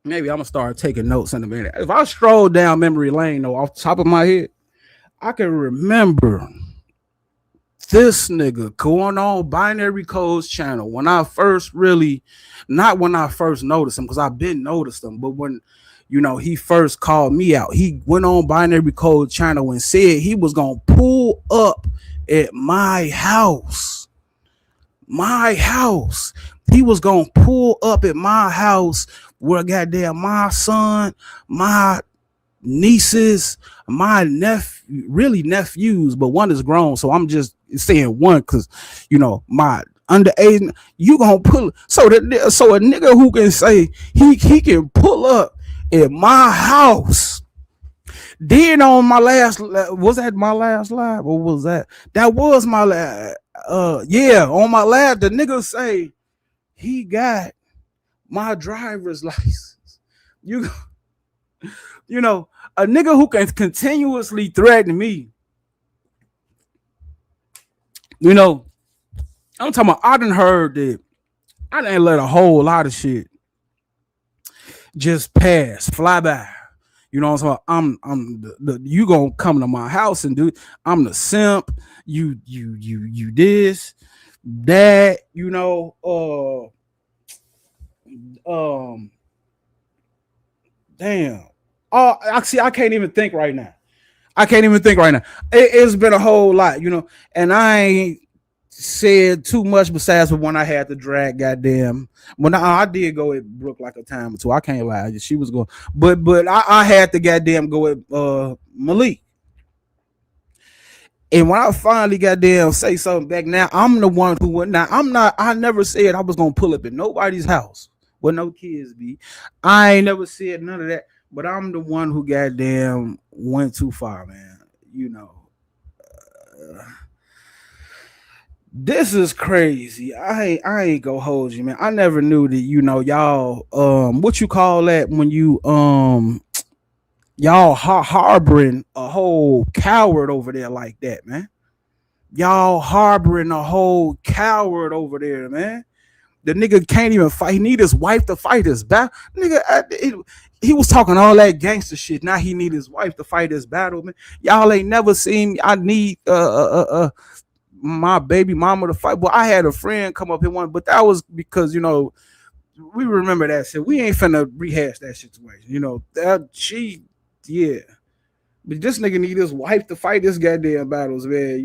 Maybe I'm gonna start taking notes in a minute. If I stroll down memory lane, though, off the top of my head, I can remember This nigga going on Binary Codes channel when I first really, not when I first noticed him, because I've been noticed him, but when he first called me out, he went on Binary Code channel and said he was gonna pull up at my house. My house. He was gonna pull up at my house where goddamn my son, my nieces, my nephews, but one is grown, so I'm just saying one because my underage. You gonna pull so a nigga who can say he can pull up at my house. Then on my last, was that my last live or was that was my last? Yeah, on my last, the nigga say he got my driver's license. You a nigga who can continuously threaten me. I'm talking about, I done heard that I didn't let a whole lot of shit just fly by. You know what I'm saying? I'm the you gonna come to my house and do. I'm the simp. You this, that. Damn. Oh, actually, I can't even think right now. It's been a whole lot, and I ain't said too much besides when I had to drag goddamn. When I did go at Brooke like a time or two. I can't lie. She was going, but I had to goddamn go at Malik. And when I finally goddamn say something back, now I'm the one who went. Now I never said I was gonna pull up at nobody's house where no kids be. I ain't never said none of that. But I'm the one who goddamn went too far, man. This is crazy. I ain't gonna hold you, man. I never knew that, y'all what you call that when you y'all harboring a whole coward over there like that, man. Y'all harboring a whole coward over there, man. The nigga can't even fight. He need his wife to fight his battle. Nigga, he was talking all that gangster shit. Now he need his wife to fight his battle, man. Y'all ain't never seen me. I need my baby mama to fight. Well, I had a friend come up here one, but that was because we remember that shit. We ain't finna rehash that situation. Yeah. But this nigga need his wife to fight this goddamn battles, man.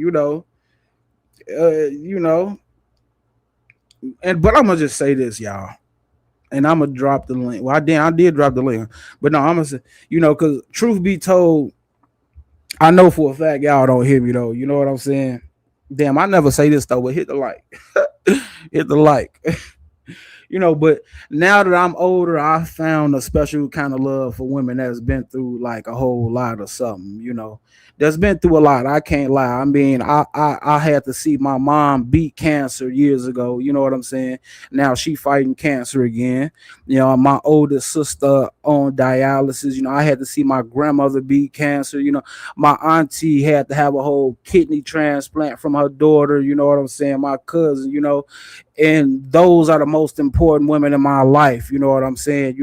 But I'm gonna just say this, y'all, and I'm gonna drop the link. Well, I did drop the link, but no, I'm gonna say, because truth be told, I know for a fact y'all don't hear me though. You know what I'm saying? Damn, I never say this though, but hit the like, hit the like. But now that I'm older, I found a special kind of love for women that's been through like a whole lot of something, that's been through a lot. I can't lie. I mean, I had to see my mom beat cancer years ago. You know what I'm saying? Now she fighting cancer again. My oldest sister on dialysis. I had to see my grandmother beat cancer. My auntie had to have a whole kidney transplant from her daughter. You know what I'm saying? My cousin, and those are the most important women in my life. You know what I'm saying?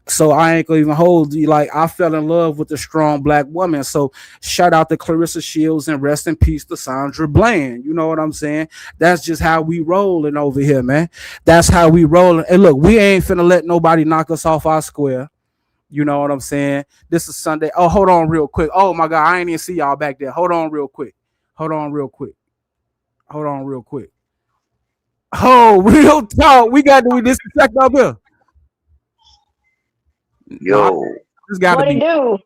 So I ain't gonna even hold you. Like, I fell in love with a strong black woman. So shout out to Clarissa Shields and rest in peace to Sandra Bland. You know what I'm saying? That's just how we rolling over here, man. That's how we rolling. And look, we ain't finna let nobody knock us off our square. You know what I'm saying? This is Sunday. Oh, hold on real quick. Oh my God, I ain't even see y'all back there. Hold on real quick. Oh, real talk. We got to do this check up here. Yo, this got to be. Do?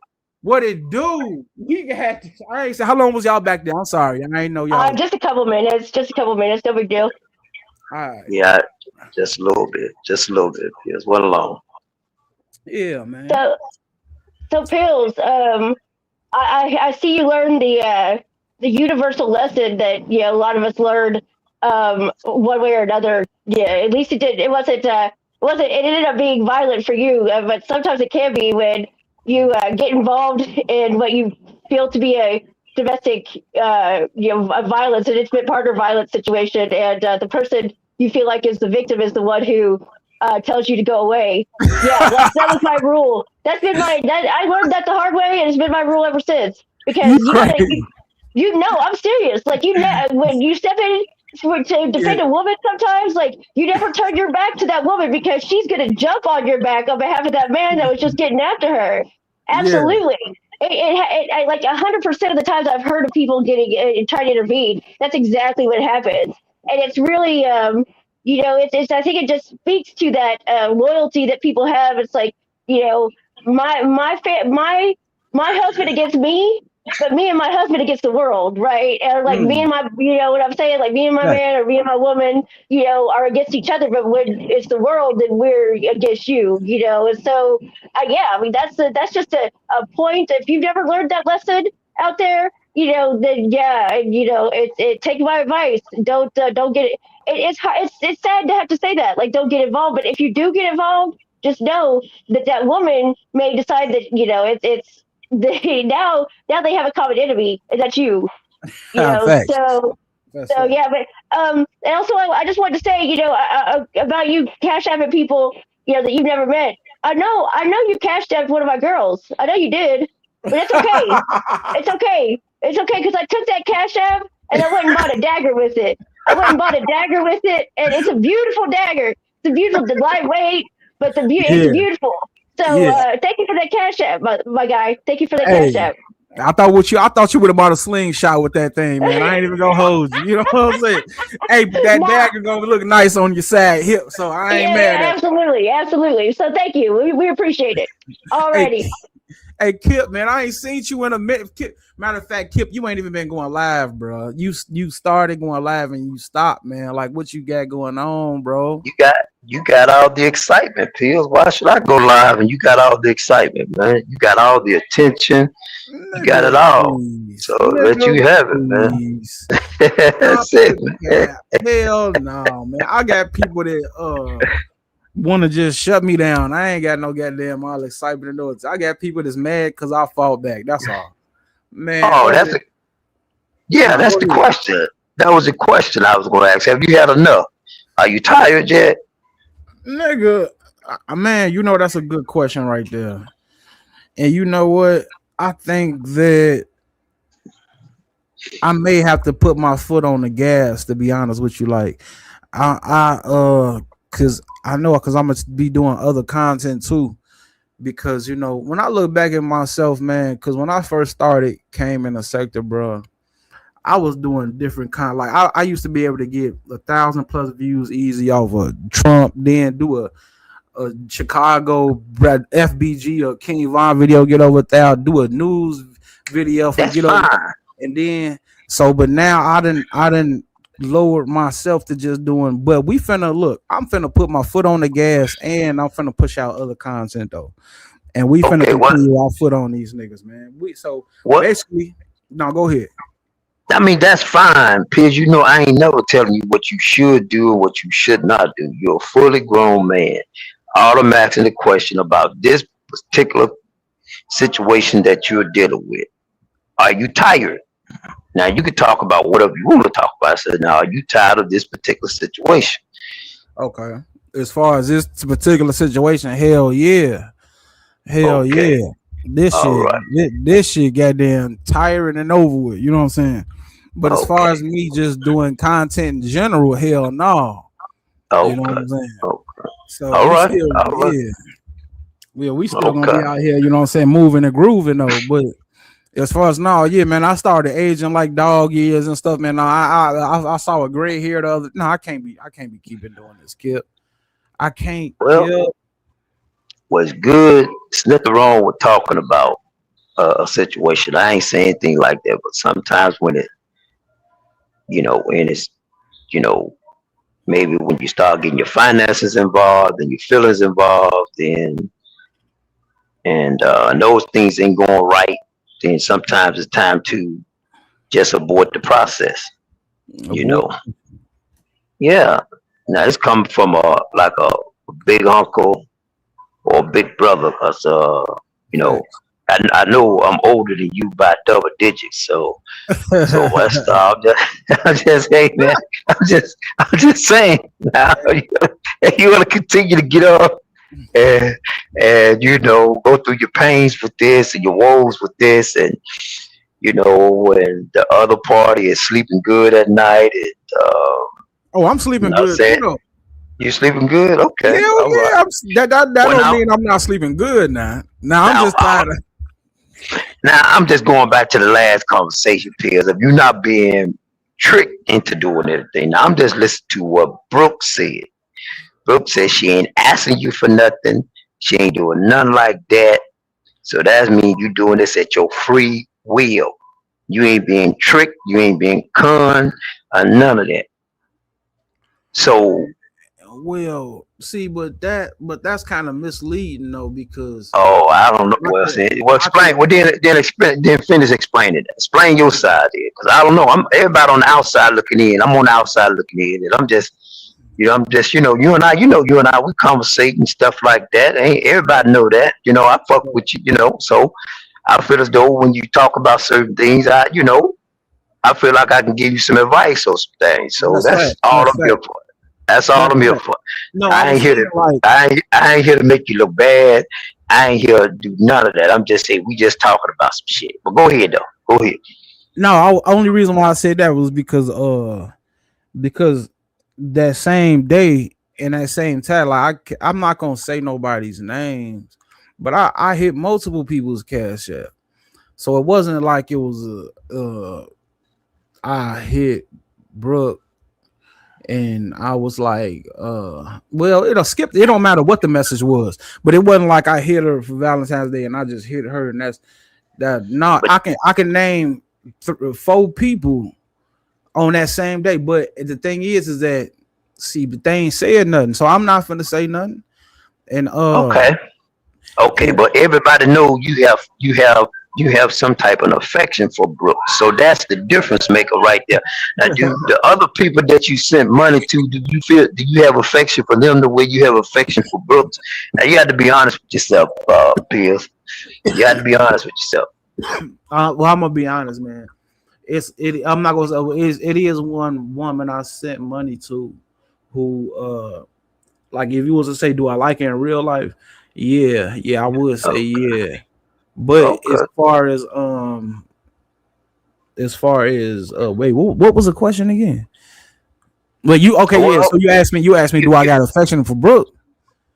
What it do? We had to. I ain't say, how long was y'all back there? I'm sorry, I ain't know y'all. Just a couple minutes. No big deal. All right. Yeah, just a little bit. Just one long. Yeah, man. So Pills. I see you learned the universal lesson that a lot of us learned one way or another. Yeah, at least it did. It wasn't. It ended up being violent for you, but sometimes it can be when you get involved in what you feel to be a domestic, violence, and intimate partner violence situation, and the person you feel like is the victim is the one who tells you to go away. Yeah, that was my rule. I learned that the hard way, and it's been my rule ever since. Because I'm serious. Like, when you step in to defend a woman, sometimes, like, you never turn your back to that woman because she's gonna jump on your back on behalf of that man that was just getting after her. Absolutely. Like 100% of the times I've heard of people trying to intervene, that's exactly what happens, and it's really, it's. I think it just speaks to that loyalty that people have. It's like, my husband against me, but me and my husband against the world, right? And like me and my, what I'm saying, like me and my man or me and my woman, are against each other, but when it's the world, then we're against you, And so, I mean, that's just a point. If you've never learned that lesson out there, then take my advice. Don't get it. It's hard. It's sad to have to say that. Like, don't get involved. But if you do get involved, just know that woman may decide that now they have a common enemy, and that's you. Facts. So yeah, but and also I just wanted to say, about you cash apping people, that you've never met. I know you cashed apped one of my girls. I know you did, but it's okay. It's okay. It's okay, because I took that cash app and I went and bought a dagger with it. And it's a beautiful dagger. It's a beautiful, lightweight, but it's beautiful. So thank you for that cash app, my guy. Thank you for that cash app. I thought you would have bought a slingshot with that thing, man. I ain't even gonna hold you. You know what I'm saying? Hey, but that dagger gonna look nice on your side hip, so I ain't mad at you. Absolutely. So thank you. We appreciate it. Alrighty. Hey, Kip, man, I ain't seen you in a minute. Matter of fact, Kip, you ain't even been going live, bro. You started going live and you stopped, man. Like, what you got going on, bro? You got all the excitement, Pills. Why should I go live? And you got all the excitement, man. You got all the attention. You got it all. So let you have it, man. That's it, man. Hell no, man. I got people that want to just shut me down. I ain't got no goddamn all excitement and notes. I got people that's mad because I fought back. That's all, man. Oh, that's the question. That was the question I was going to ask. Have you had enough? Are you tired yet? Nigga, man, that's a good question right there. And you know what? I think that I may have to put my foot on the gas, to be honest with you. Like, because I'm gonna be doing other content too. Because when I look back at myself, man, because when I first came in the sector, bro, I was doing different like I used to be able to get 1,000+ views easy off of Trump, then do a Chicago FBG or King Von video, get over 1,000, do a news video for get over, and then but now I didn't lower myself to just doing. But I'm finna put my foot on the gas, and I'm finna push out other content though, and we finna continue our foot on these niggas, man. Basically, no, go ahead. I mean, that's fine, because I ain't never telling you what you should do and what you should not do. You're a fully grown man. All I'm asking the question about this particular situation that you're dealing with. Are you tired? Now, you can talk about whatever you want to talk about. I said, now, are you tired of this particular situation? Okay. As far as this particular situation, hell yeah. Yeah. This shit goddamn tiring and over with. You know what I'm saying? But as far as me just doing content in general, hell no. You know what I'm saying? So all right. Yeah, we still gonna be out here, you know what I'm saying, moving and grooving though. But as far as man, I started aging like dog years and stuff, man. No, I saw a gray hair the other. No, I can't be keeping doing this, Kip. I can't. Well, what's good? There's nothing wrong with talking about a situation. I ain't saying anything like that, but sometimes when it, and it's, maybe when you start getting your finances involved and your feelings involved, and those things ain't going right, then sometimes it's time to just abort the process. Yeah. Now it's coming from a big uncle or big brother, because I know I'm older than you by double digits, so what's I'm just hey man, I'm just saying now you want to continue to get up and go through your pains with this and your woes with this, and you know, and the other party is sleeping good at night. And, Oh, I'm sleeping I good said, too, though. you sleeping good? Okay, Hell all right. yeah, that Well, don't mean I'm not sleeping good now. Now I'm now, just tired of. now I'm just going back to the last conversation, Piers. If you're not being tricked into doing anything, now I'm just listening to what Brooke said. Brooke said she ain't asking you for nothing. She ain't doing nothing like that. So that means you doing this at your free will. You ain't being tricked. You ain't being conned or none of that. So, Well, see, but that's kind of misleading though, because oh, I don't know. I Well, could, say, well, I could, explain. Well, then finish explaining that. Explain your side there, because I don't know. I'm everybody on the outside looking in. I'm on the outside looking in, and I'm just, you and I, you and I, we conversate and stuff like that. Ain't everybody know that? I fuck with you, So I feel as though when you talk about certain things, I feel like I can give you some advice or some things. So that's that's fact. all That's I'm here fact. for. That's all That's I'm here fact. for. No, I I ain't was here saying to like, I ain't here to make you look bad. I ain't here to do none of that. I'm just saying we just talking about some shit. But go ahead though. Go ahead. no. Only reason why I said that was because that same day and that same time, like I'm not gonna say nobody's names, but I hit multiple people's cash app, so it wasn't like it was I hit Brooke and I was like, well, it'll skip. It don't matter what the message was, but it wasn't like I hit her for Valentine's Day and I just hit her, and that's that. No, But I can name 4 people on that same day, but the thing is that see, but they ain't said nothing, so I'm not finna say nothing. And okay. Okay, and but everybody know you have some type of affection for Brooke. So that's the difference maker right there. Now, do the other people that you sent money to, do you have affection for them the way you have affection for Brooks? Now you have to be honest with yourself, Pierce. You have to be honest with yourself. well, I'm gonna be honest, man. I'm not gonna say it is one woman I sent money to, who like if you was to say, do I like her in real life? Yeah, I would say Oh, yeah. But okay. as far as wait, what was the question again? Well, you okay? Yeah. Well, So you asked me, do I got affection for Brooke?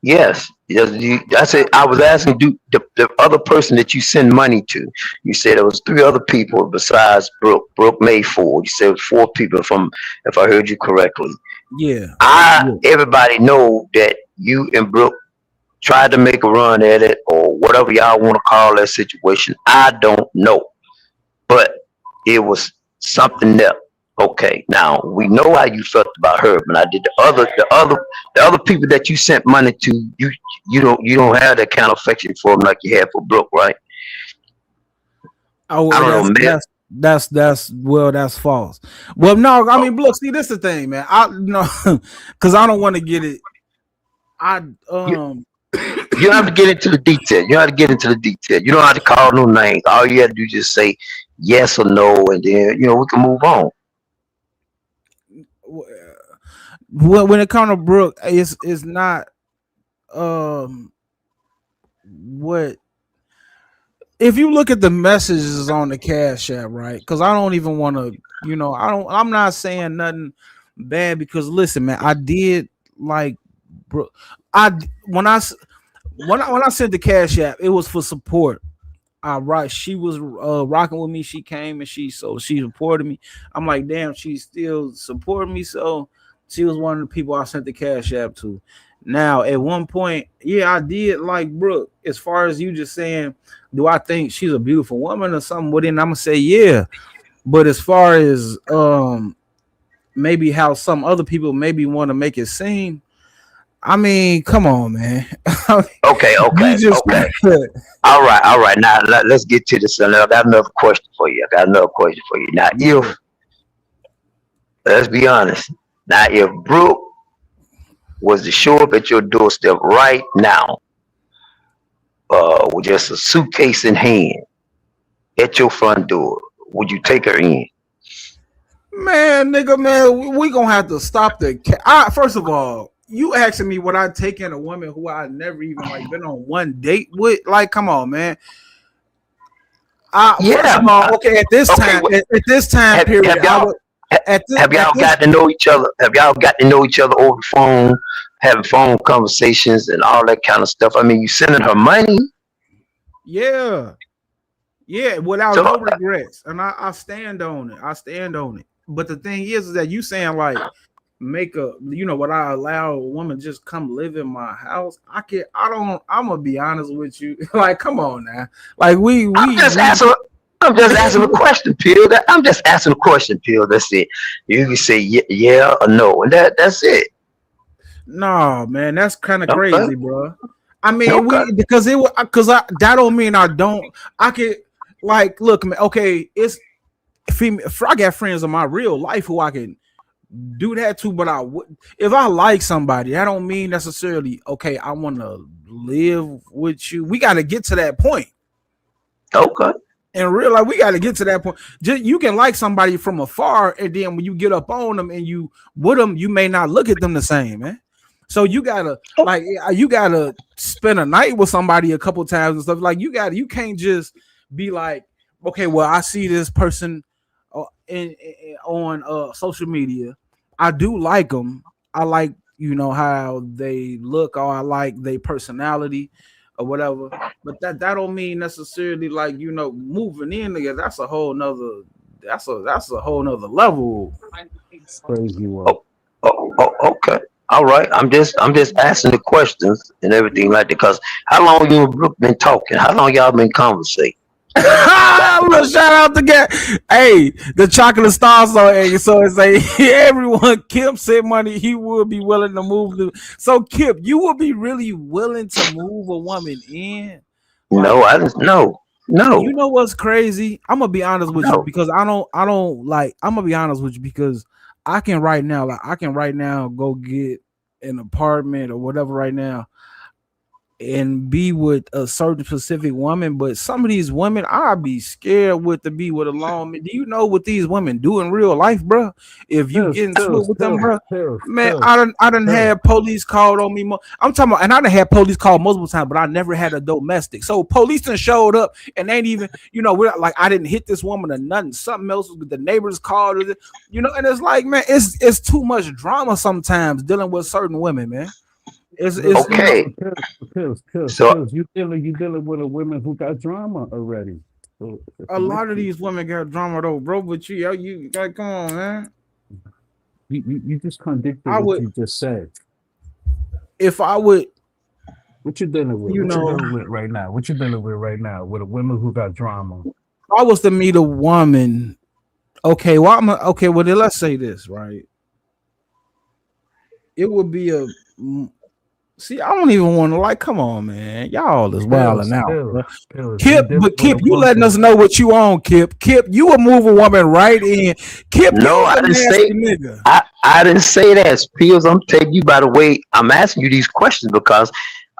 yes, yes. That's it. I was asking, do the other person that you send money to? You said there was 3 other people besides Brooke. Brooke made 4. You said it was 4 people, if I heard you correctly. Yeah, yeah. Everybody know that you and Brooke tried to make a run at it, or whatever y'all want to call that situation. I don't know, but it was something else. Okay, now we know how you felt about her, but I did the other people that you sent money to. You don't have that kind of affection for them like you had for Brooke, right? Oh, I well, don't know, man. that's false. Well, no, I mean, look, see, this is the thing, man. I no, because I don't want to get it. I You, you don't have to get into the detail. You don't have to get into the detail. You don't have to call no names. All you have to do is just say yes or no, and then we can move on. when it comes to Brooke, it's not um what if you look at the messages on the Cash App, right? Because I don't even want to, I'm not saying nothing bad because listen, man, I did like, bro, I when I when I sent the Cash App, it was for support. Right, she was rocking with me. She came and she supported me. I'm like, damn, she's still supporting me. So she was one of the people I sent the Cash App to. Now, at one point, yeah, I did like Brooke. As far as you just saying, do I think she's a beautiful woman or something? Well, then I'm gonna say yeah. But as far as maybe how some other people maybe want to make it seem, I mean, come on, man. Okay, You okay, just okay. All right, all right. Now let's get to this. I got another question for you. Now, if let's be honest. Now, if Brooke was to show up at your doorstep right now, with just a suitcase in hand at your front door, would you take her in? Man, nigga, man, we gonna have to stop the. First of all, you asking me would I take in a woman who I never even like been on one date with? Like, come on, man. First of all, okay, at this time period, have y'all got to know each other? Have y'all got to know each other over the phone, having phone conversations and all that kind of stuff? I mean, you sending her money? Yeah, without no regrets, and I stand on it. But the thing is that you saying like make a, would I allow a woman just come live in my house? I'm gonna be honest with you. Like, come on now. Like I'm just asking a question, Pill. I'm just asking a question, Pill. That's it. You can say yeah or no, and that's it. No, man, that's kind of crazy, bro. I mean, because that don't mean I don't. I could like look, man. Okay, it's female. I got friends in my real life who I can do that too, but I would if I like somebody. That don't mean necessarily okay. I want to live with you. We got to get to that point. Okay. In real life, we got to get to that point. Just you can like somebody from afar, and then when you get up on them and you with them, you may not look at them the same, man. So you gotta spend a night with somebody a couple times and stuff. Like you can't just be like, okay, well, I see this person on social media. I do like them. I like how they look, or I like their personality, or whatever. But that don't mean necessarily like moving in together. That's a whole nother. That's a whole nother level. Crazy world. Okay. All right. I'm just asking the questions and everything like that. Because how long you and Brooke been talking? How long y'all been conversating? I'm gonna shout out the guy. Hey, the chocolate stars on egg. So it's like everyone. Kip said money. He would be willing to move. So Kip, you would be really willing to move a woman in? No, I didn't. No. You know what's crazy? I'm gonna be honest with you because I don't like. I'm gonna be honest with you because I can right now go get an apartment or whatever right now and be with a certain specific woman, but some of these women I'd be scared to be with alone. Do you know what these women do in real life, bro? If you get into it with them, bro, man, I done had police called on me. I'm talking about, and I done had police called multiple times, but I never had a domestic. So police done showed up and ain't even, we're like, I didn't hit this woman or nothing. Something else with the neighbors called her, and it's like, man, it's too much drama sometimes dealing with certain women, man. It's okay. So you dealing with a woman who got drama already. So a lot of these women got drama though, bro. But you like, come on, man. You just contradicted what you just said. If I would, what you dealing with? What you dealing with right now? What you dealing with right now with a woman who got drama? If I was to meet a woman, okay. Well, well, then let's say this, right? It would be a. See, I don't even want to like. Come on, man, y'all is wilding out. Kip, you letting us know what you on, Kip. Kip, you would move a woman right in. Kip, no, I didn't say. Nigga. I didn't say that. Pills, I'm telling you. By the way, I'm asking you these questions because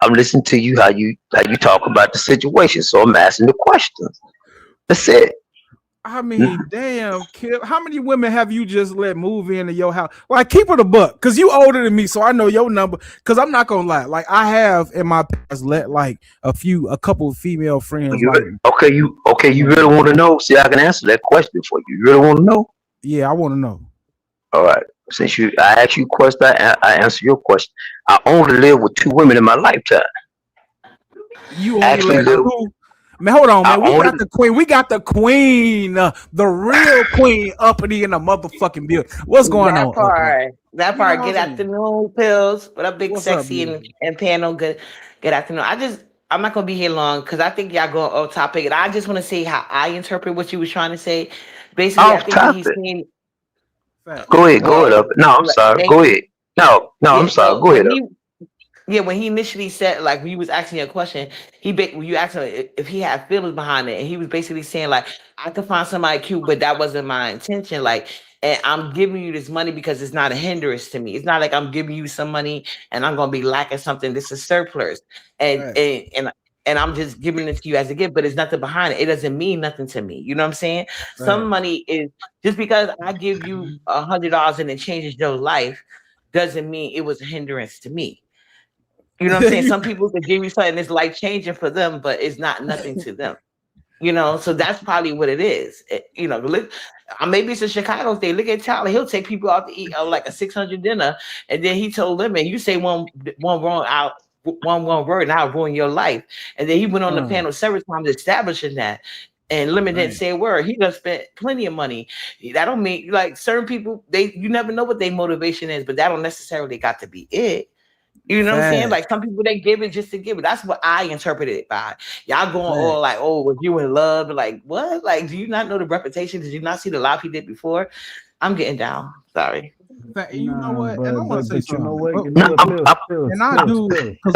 I'm listening to you how you talk about the situation. So I'm asking the questions. That's it. I mean, damn, Kip. How many women have you just let move into your house? Like, keep it a buck, because you older than me, so I know your number. Because I'm not gonna lie, like I have in my past let like a couple of female friends. You really want to know? See, I can answer that question for you. You really want to know? Yeah, I want to know. All right. Since I asked you a question, I answer your question. I only live with 2 women in my lifetime. You only live with 2? Man, hold on, man. We got the queen, the real queen uppity in the motherfucking building. What's going on? That part. Good afternoon, Pills. What up, Big Sexy and Panel? Good afternoon. I'm not gonna be here long because I think y'all going off topic, and I just want to say how I interpret what you was trying to say. Basically, I think he's saying. Go ahead. Up. No, I'm sorry. Go ahead. No, I'm sorry. Go ahead. When he initially said, like, when you was asking a question, you asked him if he had feelings behind it, and he was basically saying, like, I could find somebody cute, but that wasn't my intention. Like, and I'm giving you this money because it's not a hindrance to me. It's not like I'm giving you some money and I'm gonna be lacking something. This is surplus, and I'm just giving it to you as a gift, but it's nothing behind it. It doesn't mean nothing to me. You know what I'm saying? Right. Some money is just because I give you $100 and it changes your life doesn't mean it was a hindrance to me. You know what I'm saying? Some people can give you something that's life changing for them, but it's not nothing to them. You know, so that's probably what it is. You know, maybe it's a Chicago thing. Look at Tyler; he'll take people out to eat like a 600 dinner, and then he told Lemon, "You say one wrong word, and I'll ruin your life." And then he went on the panel several times establishing that. And Lemon didn't say a word. He done spent plenty of money. That don't mean like certain people. You never know what their motivation is, but that don't necessarily got to be it. You know what I'm saying? Like some people they give it just to give it. That's what I interpreted it by. Y'all going all like, oh, was you in love? Like what? Like, do you not know the reputation? Did you not see the live he did before? I'm getting down. Sorry. You know what? And I want to say something. And I do because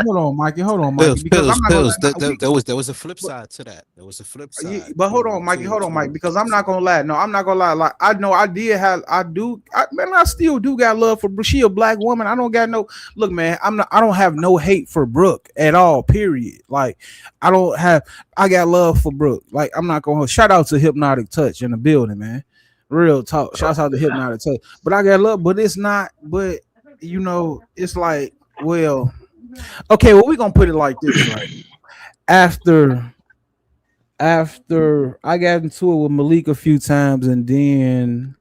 hold on, Mikey. Hold on, Mikey. Because I'm not gonna, there was a flip side to that. There was a flip side. But hold on, Mikey. Hold on, Mike. Because I'm not gonna lie. No, I'm not gonna lie. Like I know I did have. I still do got love for. She a black woman. I don't got no. Look, man. I don't have no hate for Brooke at all. Period. Like I don't have. I got love for Brooke. Like I'm not gonna. Shout out to Hypnotic Touch in the building, man. Real talk. Shouts out to Hypnotic Touch. But I got love. But it's not. But you know, it's like, well, okay. Well, we're gonna put it like this, right? After I got into it with Malik a few times, and then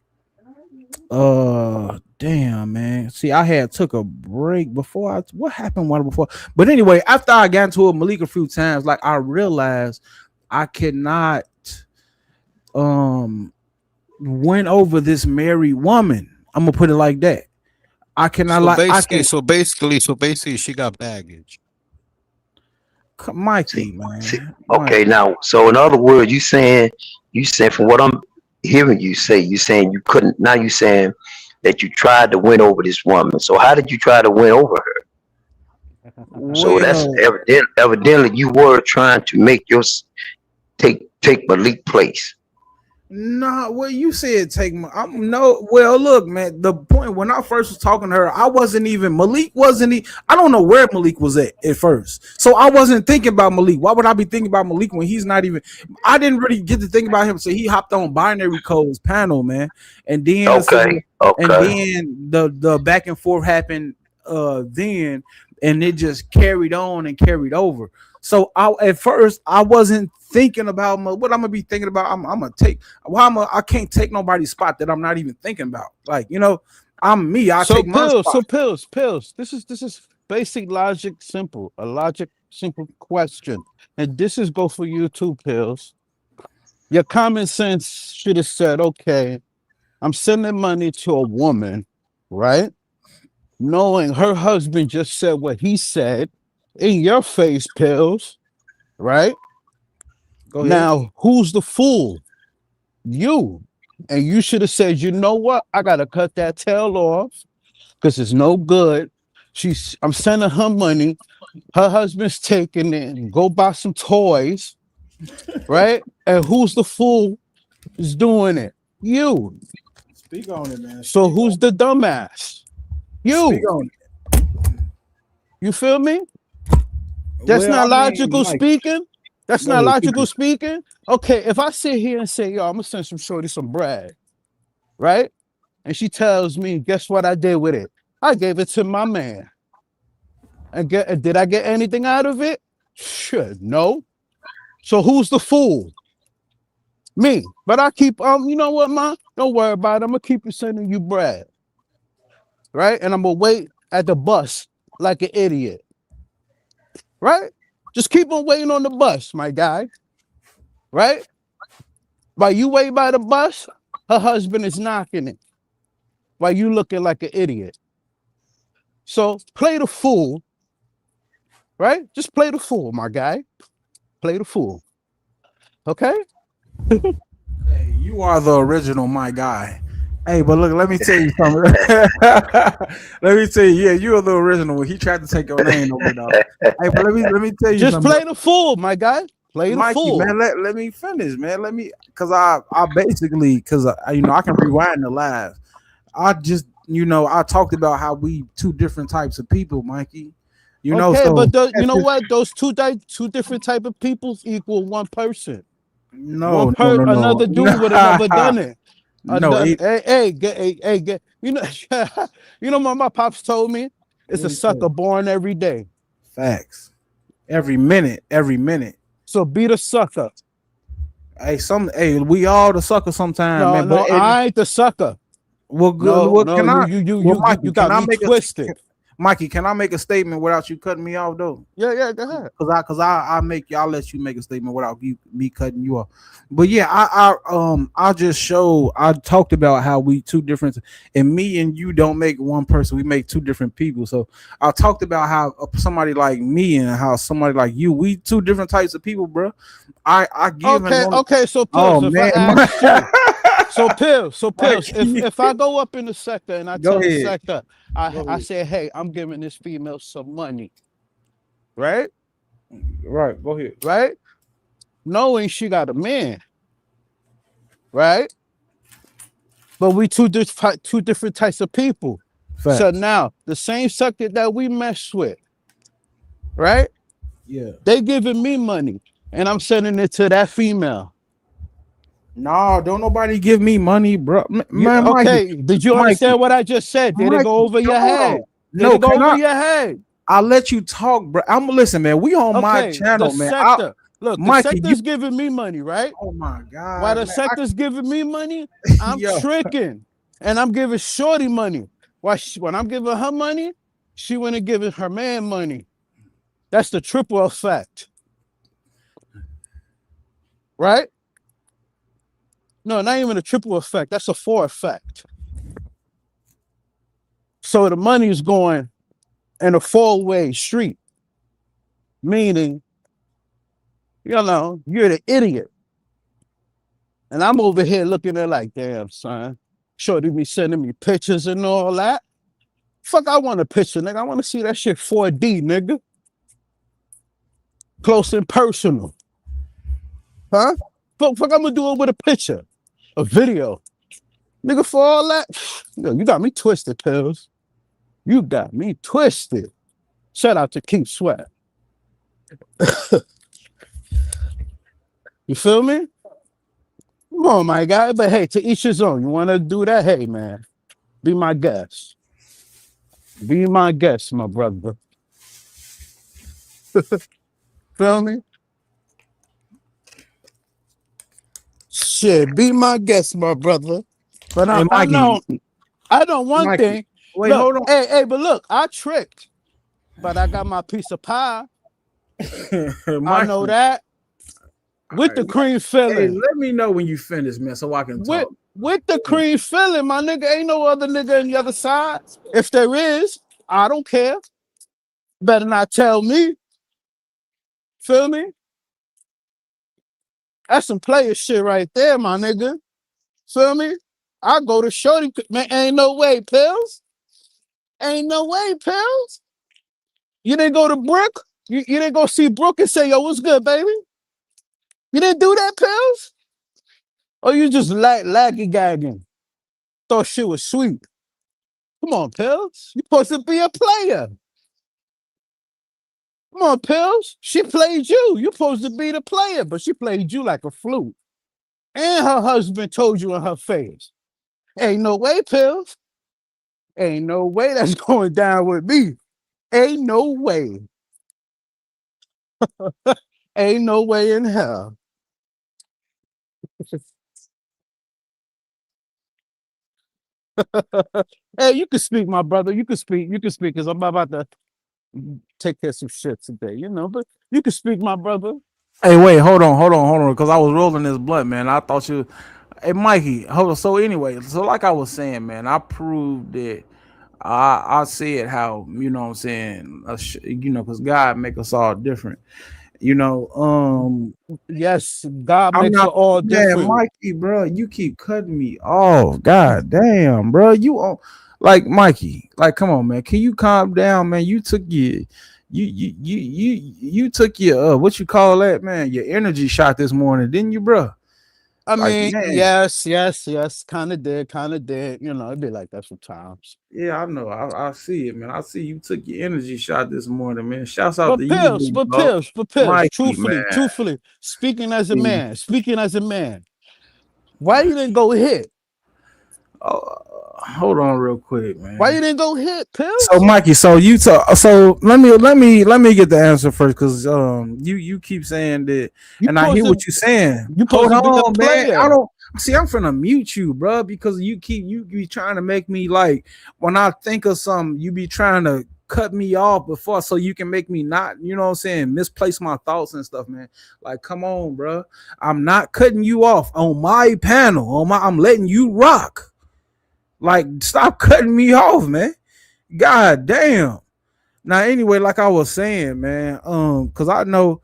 damn, man. See, I had took a break before what happened before. But anyway, after I got into it with Malik a few times, like I realized I could not win over this married woman. I'm gonna put it like that. I cannot so basically she got baggage. Mikey, man. Okay, now, so in other words, you saying from what I'm hearing you saying you couldn't. Now you saying that you tried to win over this woman. So how did you try to win over her? So that's evidently you were trying to make your take Malik's place. No, well, you said well, look, man, the point when I first was talking to her, Malik wasn't I don't know where Malik was at first. So I wasn't thinking about Malik. Why would I be thinking about Malik when he's not even, I didn't really get to think about him. So he hopped on Binary Code's panel, man. And then, and then the back and forth happened then, and it just carried on and carried over. So at first I wasn't thinking about what I'm gonna be thinking about. I can't take nobody's spot that I'm not even thinking about. Like, you know, I'm me. I take my spot. So pills. This is basic logic, simple question, and this is go for you too, Pills. Your common sense should have said, okay, I'm sending money to a woman, right? Knowing her husband just said what he said in your face, Pills, right? Now, who's the fool? You. And you should have said, you know what? I gotta cut that tail off because it's no good. I'm sending her money. Her husband's taking it and go buy some toys, right? And who's the fool is doing it? You. Speak on it, man. So who's the dumbass? You. Speak on it. You feel me? That's not logical speaking. That's not logical speaking. Okay, if I sit here and say, yo, I'm gonna send some shorty some bread, right? And she tells me, guess what I did with it? I gave it to my man. And did I get anything out of it? Sure, no. So who's the fool? Me. But I keep you know what, ma? Don't worry about it. I'm gonna keep sending you bread. Right? And I'm gonna wait at the bus like an idiot. Right? Just keep on waiting on the bus, my guy. Right? While you wait by the bus, her husband is knocking it. While you looking like an idiot. So play the fool. Right? Just play the fool, my guy. Play the fool. Okay? Hey, you are the original, my guy. Hey, but look, let me tell you something. Let me tell you, yeah, you are the original. He tried to take your name over, dog. Hey, but let me tell you just something. Play the fool, my guy. Play the Mikey, fool, man. Let me finish, man. Because I basically, because you know, I can rewind the live. I just, you know, I talked about how we two different types of people, Mikey. You know, okay, so but you know what? Those two different type of people equal one person. No, another dude would have never done it. No, hey, you know, you know what my pops told me? It's a sucker born every day. Facts. Every minute. So be the sucker. Hey, we all the sucker sometimes, No, man. no, But I ain't the sucker. well, good. No, Well, no, can I? you Mikey, got can I me make twisted. Mikey, can I make a statement without you cutting me off though? Yeah, go ahead. Cause I'll let you make a statement without me cutting you off. But yeah, I talked about how we two different, and me and you don't make one person, we make two different people. So I talked about how somebody like me and how somebody like you, we two different types of people, bro. I give Okay. So Pills, if I ask you, so Pills, if I go up in the sector and I tell the sector, I say, hey, I'm giving this female some money, right? Right, go ahead. Right? Knowing she got a man, right? But we two different types of people. Facts. So now the same sector that we mess with, right? Yeah. They giving me money and I'm sending it to that female. No, don't nobody give me money, bro. Man, okay, Mikey, did you understand what I just said? Did it go over your head? Did it go over your head? I'll let you talk, bro. I'm listen, man. We on my channel, the man. Sector. Look, Mikey, the sector's giving me money, right? Oh my God. While the sector's giving me money, I'm tricking. And I'm giving Shorty money. When I'm giving her money, she went and giving her man money. That's the triple effect. Right? No, not even a triple effect. That's a 4 effect. So the money is going in a 4-way street. Meaning, you're the idiot. And I'm over here looking at like, damn, son. Shorty be sending me pictures and all that. Fuck, I want a picture, nigga. I want to see that shit 4D, nigga. Close and personal. Huh? Fuck, I'm gonna do it with a picture. A video. Nigga, for all that, you got me twisted, Pills. You got me twisted. Shout out to Keith Sweat. You feel me? Come on, my guy. But hey, to each his own. You want to do that? Hey, man. Be my guest. Be my guest, my brother. Feel me? Shit, be my guest, my brother. But I don't want Mikey, thing. Wait, look, hold on. Hey, but look, I tricked. But I got my piece of pie. I know that. With the cream filling. Hey, let me know when you finish, man, so I can talk. With the cream filling, my nigga, ain't no other nigga on the other side. If there is, I don't care. Better not tell me. Feel me? That's some player shit right there, my nigga. Feel me? I go to Shorty, man, ain't no way, Pills. Ain't no way, Pills. You didn't go to Brooke? You didn't go see Brooke and say, yo, what's good, baby? You didn't do that, Pills? Or you just laggy gagging? Thought shit was sweet. Come on, Pills. You supposed to be a player. Come on, Pills. She played you. You supposed to be the player, but she played you like a flute. And her husband told you in her face, ain't no way, Pills. Ain't no way that's going down with me. Ain't no way. Ain't no way in hell. Hey, you can speak, my brother. You can speak, because I'm about to take care of some shit today, but you can speak, my brother. Hey, wait, hold on, because I was rolling this blunt, man. I thought you. Hey, Mikey, hold on. So anyway, like I was saying, man, I proved that I said how, you know what I'm saying, because God make us all different. Yes, God makes us all different. Mikey, bro, you keep cutting me off. God damn, bro. You like Mikey, like, come on, man. Can you calm down, man? You took your you took your what you call that, man? Your energy shot this morning, didn't you, bro? I mean, yes, kind of did. It'd be like that sometimes. Yeah, I know. I see it, man. I see you took your energy shot this morning, man. Shouts out to you. But Pills, truthfully, speaking as a man, why you didn't go hit? Hold on real quick, man. Why you didn't go hit, Pills? So Mikey, so let me get the answer first, because you keep saying that, and I hear what you're saying. You Hold supposed to be the on, man. player. I don't see. I'm finna mute you, bro, because you be trying to make me, like, when I think of something, you be trying to cut me off before so you can make me not, you know what I'm saying, misplace my thoughts and stuff, man. Like, come on, bro. I'm not cutting you off on my panel. I'm letting you rock. Like, stop cutting me off, man. God damn. Now, anyway, like I was saying, man, because I know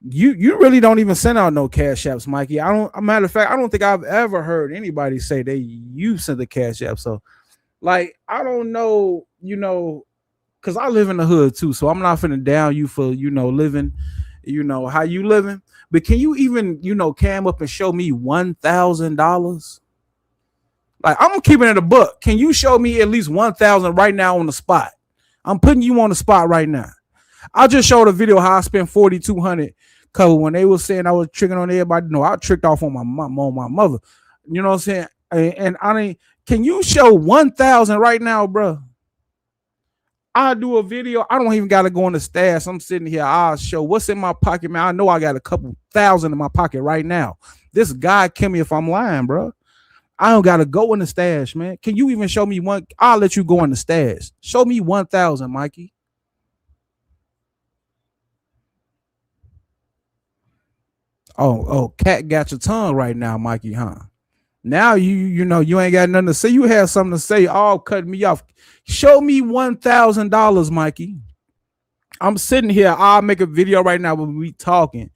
you really don't even send out no cash apps, Mikey. Matter of fact, I don't think I've ever heard anybody say you sent the cash app. So, like, I don't know, because I live in the hood too, so I'm not finna down you for, living, how you living. But can you even, cam up and show me $1,000? Like, I'm keeping it a buck. Can you show me at least 1,000 right now on the spot? I'm putting you on the spot right now. I just showed a video how I spent 4,200 cover when they were saying I was tricking on everybody. No, I tricked off on my mother. You know what I'm saying? And I mean, can you show 1,000 right now, bro? I'll do a video. I don't even got to go in the stash. I'm sitting here. I'll show what's in my pocket, man. I know I got a couple thousand in my pocket right now. This guy kill me if I'm lying, bro. I don't got to go in the stash, man. Can you even show me one? I'll let you go in the stash. Show me 1,000, Mikey. Oh, cat got your tongue right now, Mikey, huh? Now you know you ain't got nothing to say. You have something to say. All cut me off. Show me $1,000, Mikey. I'm sitting here. I'll make a video right now when we talking.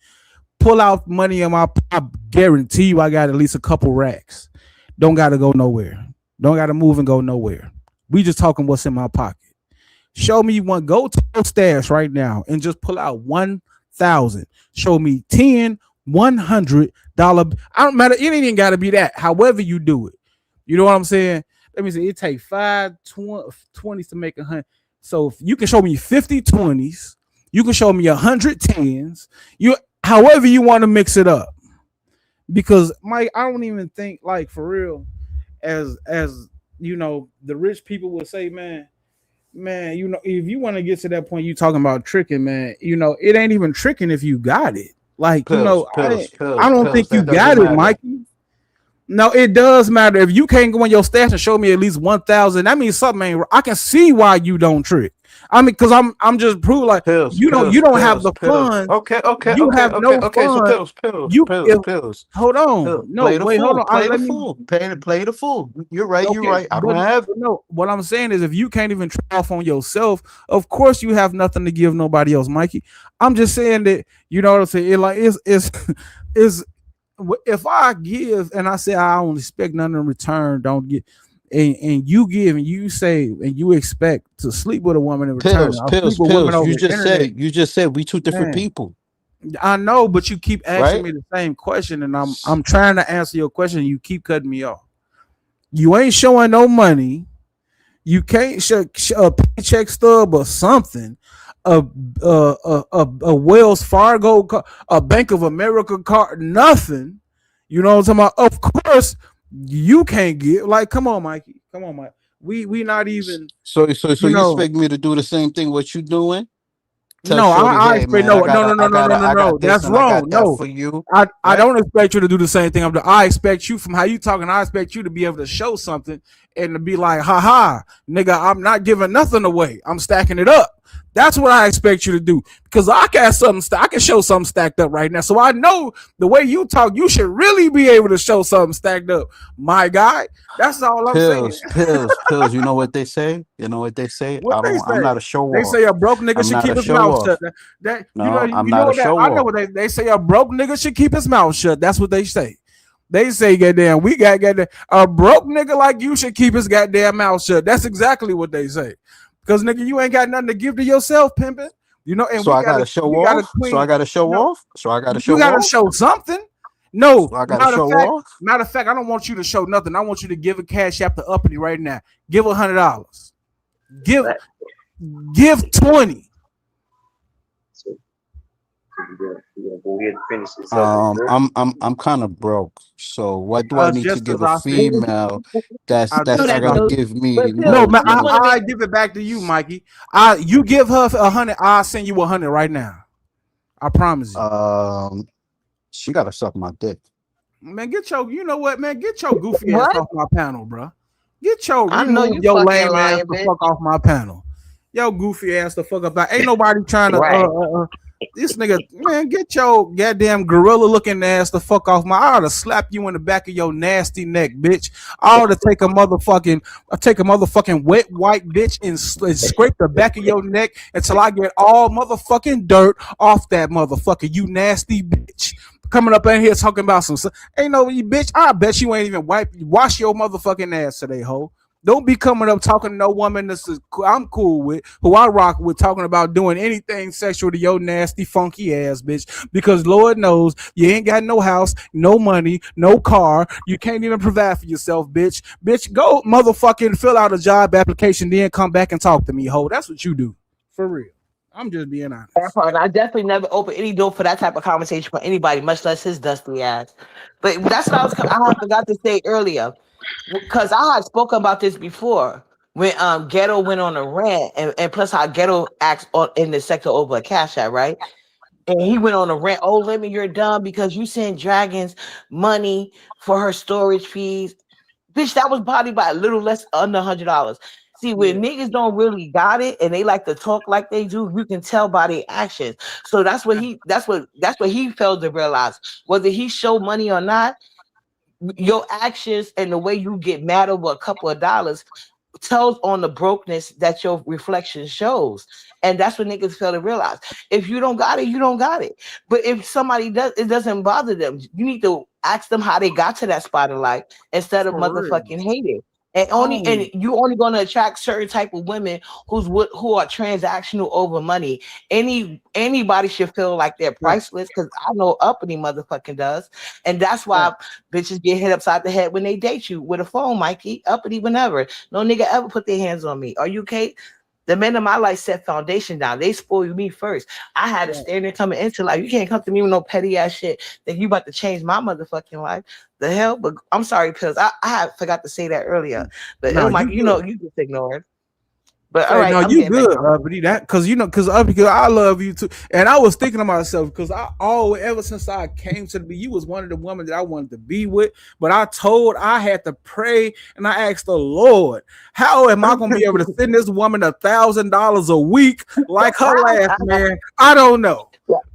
Pull out money in my. I guarantee you, I got at least a couple racks. Don't got to go nowhere. Don't got to move and go nowhere. We just talking what's in my pocket. Show me one. Go to your stash right now and just pull out 1,000. Show me 10, $100. I don't matter. It ain't even got to be that. However you do it. You know what I'm saying? Let me see. It take 5 20s to make 100. So if you can show me 50 20s, you can show me 100 10s. However you want to mix it up. Because Mike, I don't even think, like, for real, as the rich people would say, man, if you want to get to that point, you talking about tricking, man, it ain't even tricking if you got it. Like, I don't think you got it, Mikey. No, it does matter. If you can't go in your stash and show me at least 1,000, that means something ain't. I can see why you don't trick. I mean, because I'm just proving, like, you don't have the fun. Okay. You have no fun. So pills. Hold on. No, wait, hold on. Play the fool. You're right. You're right. I don't have. No, what I'm saying is, if you can't even try off on yourself, of course you have nothing to give nobody else, Mikey. I'm just saying that, you know what I'm saying? It's if I give and I say I don't expect nothing in return, don't get. And you give and you say and you expect to sleep with a woman in return. Pills. You just said we two different people. I know, but you keep asking me the same question, and I'm trying to answer your question. And you keep cutting me off. You ain't showing no money. You can't show a paycheck stub or something. A Wells Fargo card, a Bank of America card, nothing. You know what I'm talking about? Of course. You can't get, like, come on, Mikey. Come on, Mike. We not even. So you expect me to do the same thing what you doing? No, I expect no. That's wrong. No, for you. I don't expect you to do the same thing. I expect you, from how you talking, I expect you to be able to show something and to be like, ha, nigga, I'm not giving nothing away. I'm stacking it up. That's what I expect you to do, because I got something. I can show something stacked up right now. So I know the way you talk, you should really be able to show something stacked up, my guy. That's all I'm saying. Pills. You know what they say? I'm not a show off. They say a broke nigga should keep his mouth shut. I'm not a show off. I know what they say. A broke nigga should keep his mouth shut. That's what they say. They say, goddamn, we got a broke nigga like you should keep his goddamn mouth shut. That's exactly what they say. Because, nigga, you ain't got nothing to give to yourself, pimping. And so I gotta show off. So I gotta show off. You gotta show something. No, so I gotta show off. Matter of fact, I don't want you to show nothing. I want you to give a cash app to Uppity right now. Give $100. Give 20. We're gonna go ahead and finish this up. I'm kind of broke. So what do I need to Just give as a I said, female that's just No, not as that's I, gonna no. give me But no Pills, no man, I just want to I make give it back to you, Mikey. You give her 100, I'll send you 100 right now. I promise you. She gotta suck my dick. Man, you know what, man? Get your goofy ass what? off my panel, bro. I know Remove you your fucking lame ass lying, the bitch. fuck off my panel. Yo, goofy ass the fuck up. Ain't nobody trying to, Right. this nigga, man, get your goddamn gorilla looking ass the fuck off my. I ought to slap you in the back of your nasty neck, bitch. I ought to take a motherfucking wet white bitch and scrape the back of your neck until I get all motherfucking dirt off that motherfucker, you nasty bitch. Coming up in here talking about ain't no you bitch. I bet you ain't even wash your motherfucking ass today, ho. Don't be coming up talking to no woman I'm cool with, who I rock with, talking about doing anything sexual to your nasty, funky ass, bitch. Because Lord knows you ain't got no house, no money, no car. You can't even provide for yourself, bitch. Bitch, go motherfucking fill out a job application, then come back and talk to me, ho. That's what you do. For real. I'm just being honest. That part, I definitely never open any door for that type of conversation for anybody, much less his dusty ass. But that's what I forgot to say earlier, because I had spoken about this before when Ghetto went on a rant, and plus how Ghetto acts in the sector over a Cash App, right? And he went on a rant. Oh, Lemmy, you're dumb because you send Dragons money for her storage fees. Bitch, that was probably by a little less under $100. See, when niggas don't really got it and they like to talk like they do, you can tell by their actions. So that's what he failed to realize. Whether he showed money or not, your actions and the way you get mad over a couple of dollars tells on the brokenness that your reflection shows. And that's what niggas fail to realize. If you don't got it, you don't got it. But if somebody does, it doesn't bother them. You need to ask them how they got to that spot in life instead of motherfucking hating. And you only gonna attract certain type of women who are transactional over money. Anybody should feel like they're priceless, because I know uppity motherfucking does. And that's why bitches get hit upside the head when they date you with a phone, Mikey. Uppity whenever. No nigga ever put their hands on me. Are you okay? The men of my life set foundation down. They spoiled me first. I had a standard coming into life. You can't come to me with no petty ass shit that you about to change my motherfucking life. The hell? But I'm sorry, Pills. I forgot to say that earlier. But Mike, you just ignored. But all right, no, you good, Uppity. Because I love you too. And I was thinking to myself, because ever since I came to you was one of the women that I wanted to be with. But I had to pray and I asked the Lord, how am I going to be able to send this woman $1,000 a week like her last man? I don't know.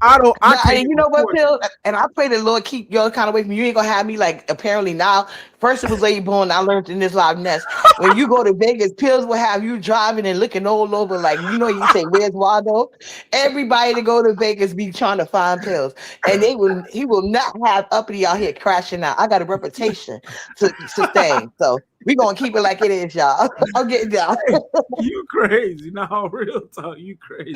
And you know what, Pill? And I pray the Lord keep your kind of way from you. You ain't gonna have me like apparently now. First it was Lady Born. I learned in this live nest. When you go to Vegas, Pills will have you driving and looking all over, like you say, where's Waldo? Everybody to go to Vegas be trying to find Pills, and he will not have uppity out here crashing out. I got a reputation to sustain, so we gonna keep it like it is, y'all. I'm getting down. You crazy. No, real talk. You crazy.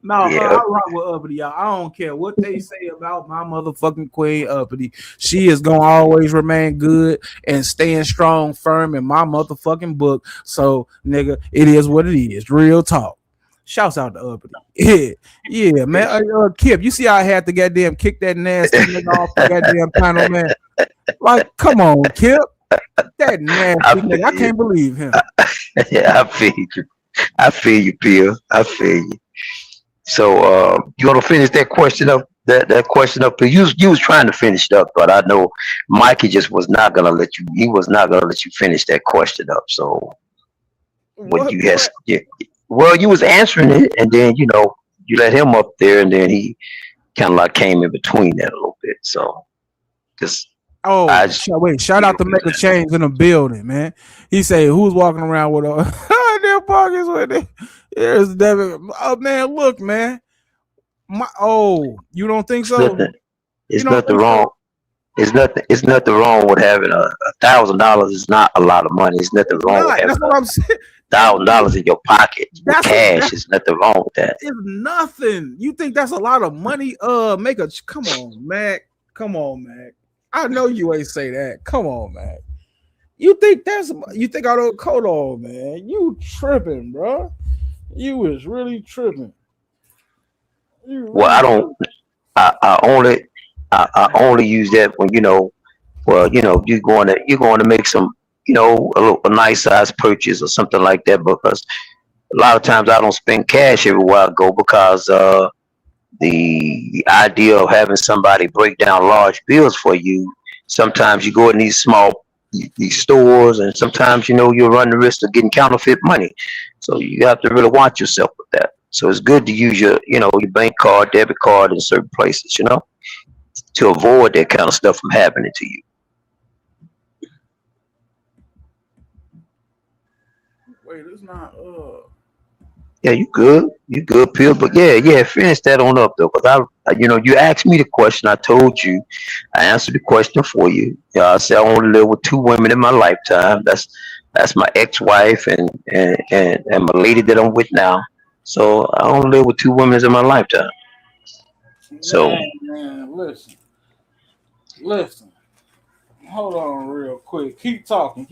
No, I rock with uppity, y'all. I don't care what they say about my motherfucking queen uppity. She is gonna always remain good and staying strong, firm in my motherfucking book. So, nigga, it is what it is. Real talk. Shouts out to uppity. Yeah, man. Kip, you see how I had to goddamn kick that nasty nigga off the goddamn panel, man? Like, come on, Kip. That nasty nigga. I can't believe him. Yeah, I feel you, Bill. I feel you. So you want to finish that question up? That question up. You was trying to finish it up, but I know Mikey just was not gonna let you. He was not gonna let you finish that question up. So what you had? Well, you was answering it, and then you let him up there, and then he kind of like came in between that a little bit. So just. Shout out to Make a Change in the building, man. He said, who's walking around with their pockets with it? Here's Devin. Oh, man, look, man. You don't think so? It's nothing wrong. It's nothing wrong with having $1,000 is not a lot of money. It's nothing wrong with having that's what I'm saying. $1,000 in your pocket with cash. There's nothing wrong with that. It's nothing. You think that's a lot of money? Come on, Mac. Come on, Mac. I know you ain't say that. Come on, man. You think I don't coat on, man? You tripping, bro? You is really tripping. Well, I only use that when well, you're going to make some, a nice size purchase or something like that, because a lot of times I don't spend cash everywhere I go, because the idea of having somebody break down large bills for you, sometimes you go in these stores, and sometimes you'll run the risk of getting counterfeit money. So you have to really watch yourself with that. So it's good to use your bank card, debit card in certain places, to avoid that kind of stuff from happening to you. Wait, it's not. Yeah, you good, Pill. But yeah, finish that on up though, because you asked me the question. I told you, I answered the question for you. I said I only live with 2 women in my lifetime. That's my ex-wife and my lady that I'm with now. So I only live with 2 women in my lifetime. So man, listen. Hold on, real quick. Keep talking.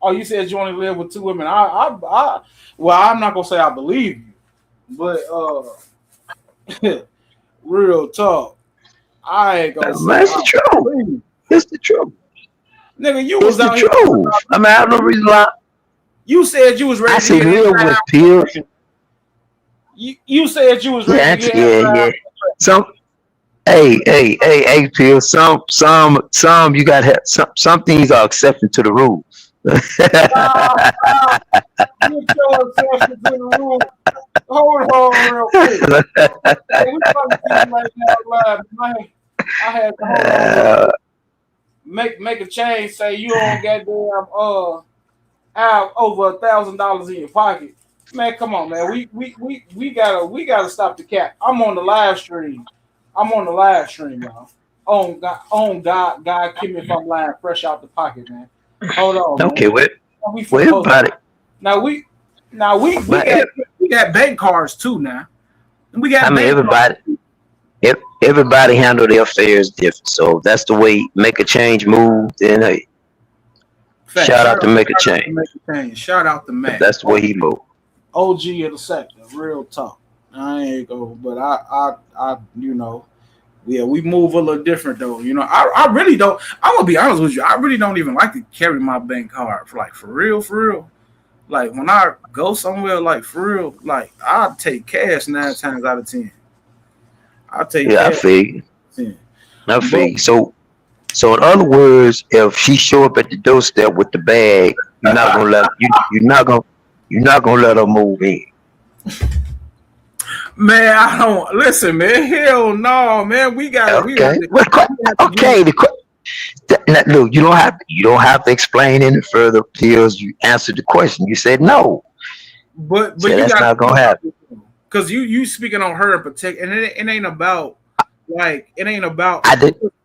Oh, you said you only live with 2 women. Well, I'm not gonna say I believe you, but real talk. I ain't gonna say that's the truth. It's the truth. Nigga, you was out here. I mean, I have no reason why. You said you was ready. I said live with pills. You said you was ready. Yeah. Hey, Phil. Some you got some things are exception to the rule. Hold on, real quick. Hey, I had to make a change. Say you don't goddamn have over $1,000 in your pocket. Man, come on, man. We gotta stop the cap. I'm on the live stream. Y'all. On God, keep me if I'm lying, fresh out the pocket, man. Hold on. Okay, man. wait about it. Now we got bank cards too now. And we got everybody handle their affairs different. So that's the way Make a Change move. Then hey, shout out to Make a Change. Shout out to Mac. That's the way he moved. OG of the sector, real talk. I ain't go, but I we move a little different though. I really don't. I'm gonna be honest with you. I really don't even like to carry my bank card for real. Like when I go somewhere, like for real, like I take cash 9 times out of 10. I take cash. I feel you. So in other words, if she show up at the doorstep with the bag, you're not gonna let her move in. Man, I don't listen, man. Hell no, man. We got okay. Look, you don't have to explain any further till you answered the question. You said no, but that's not gonna happen. Because you speaking on her in particular, and it ain't about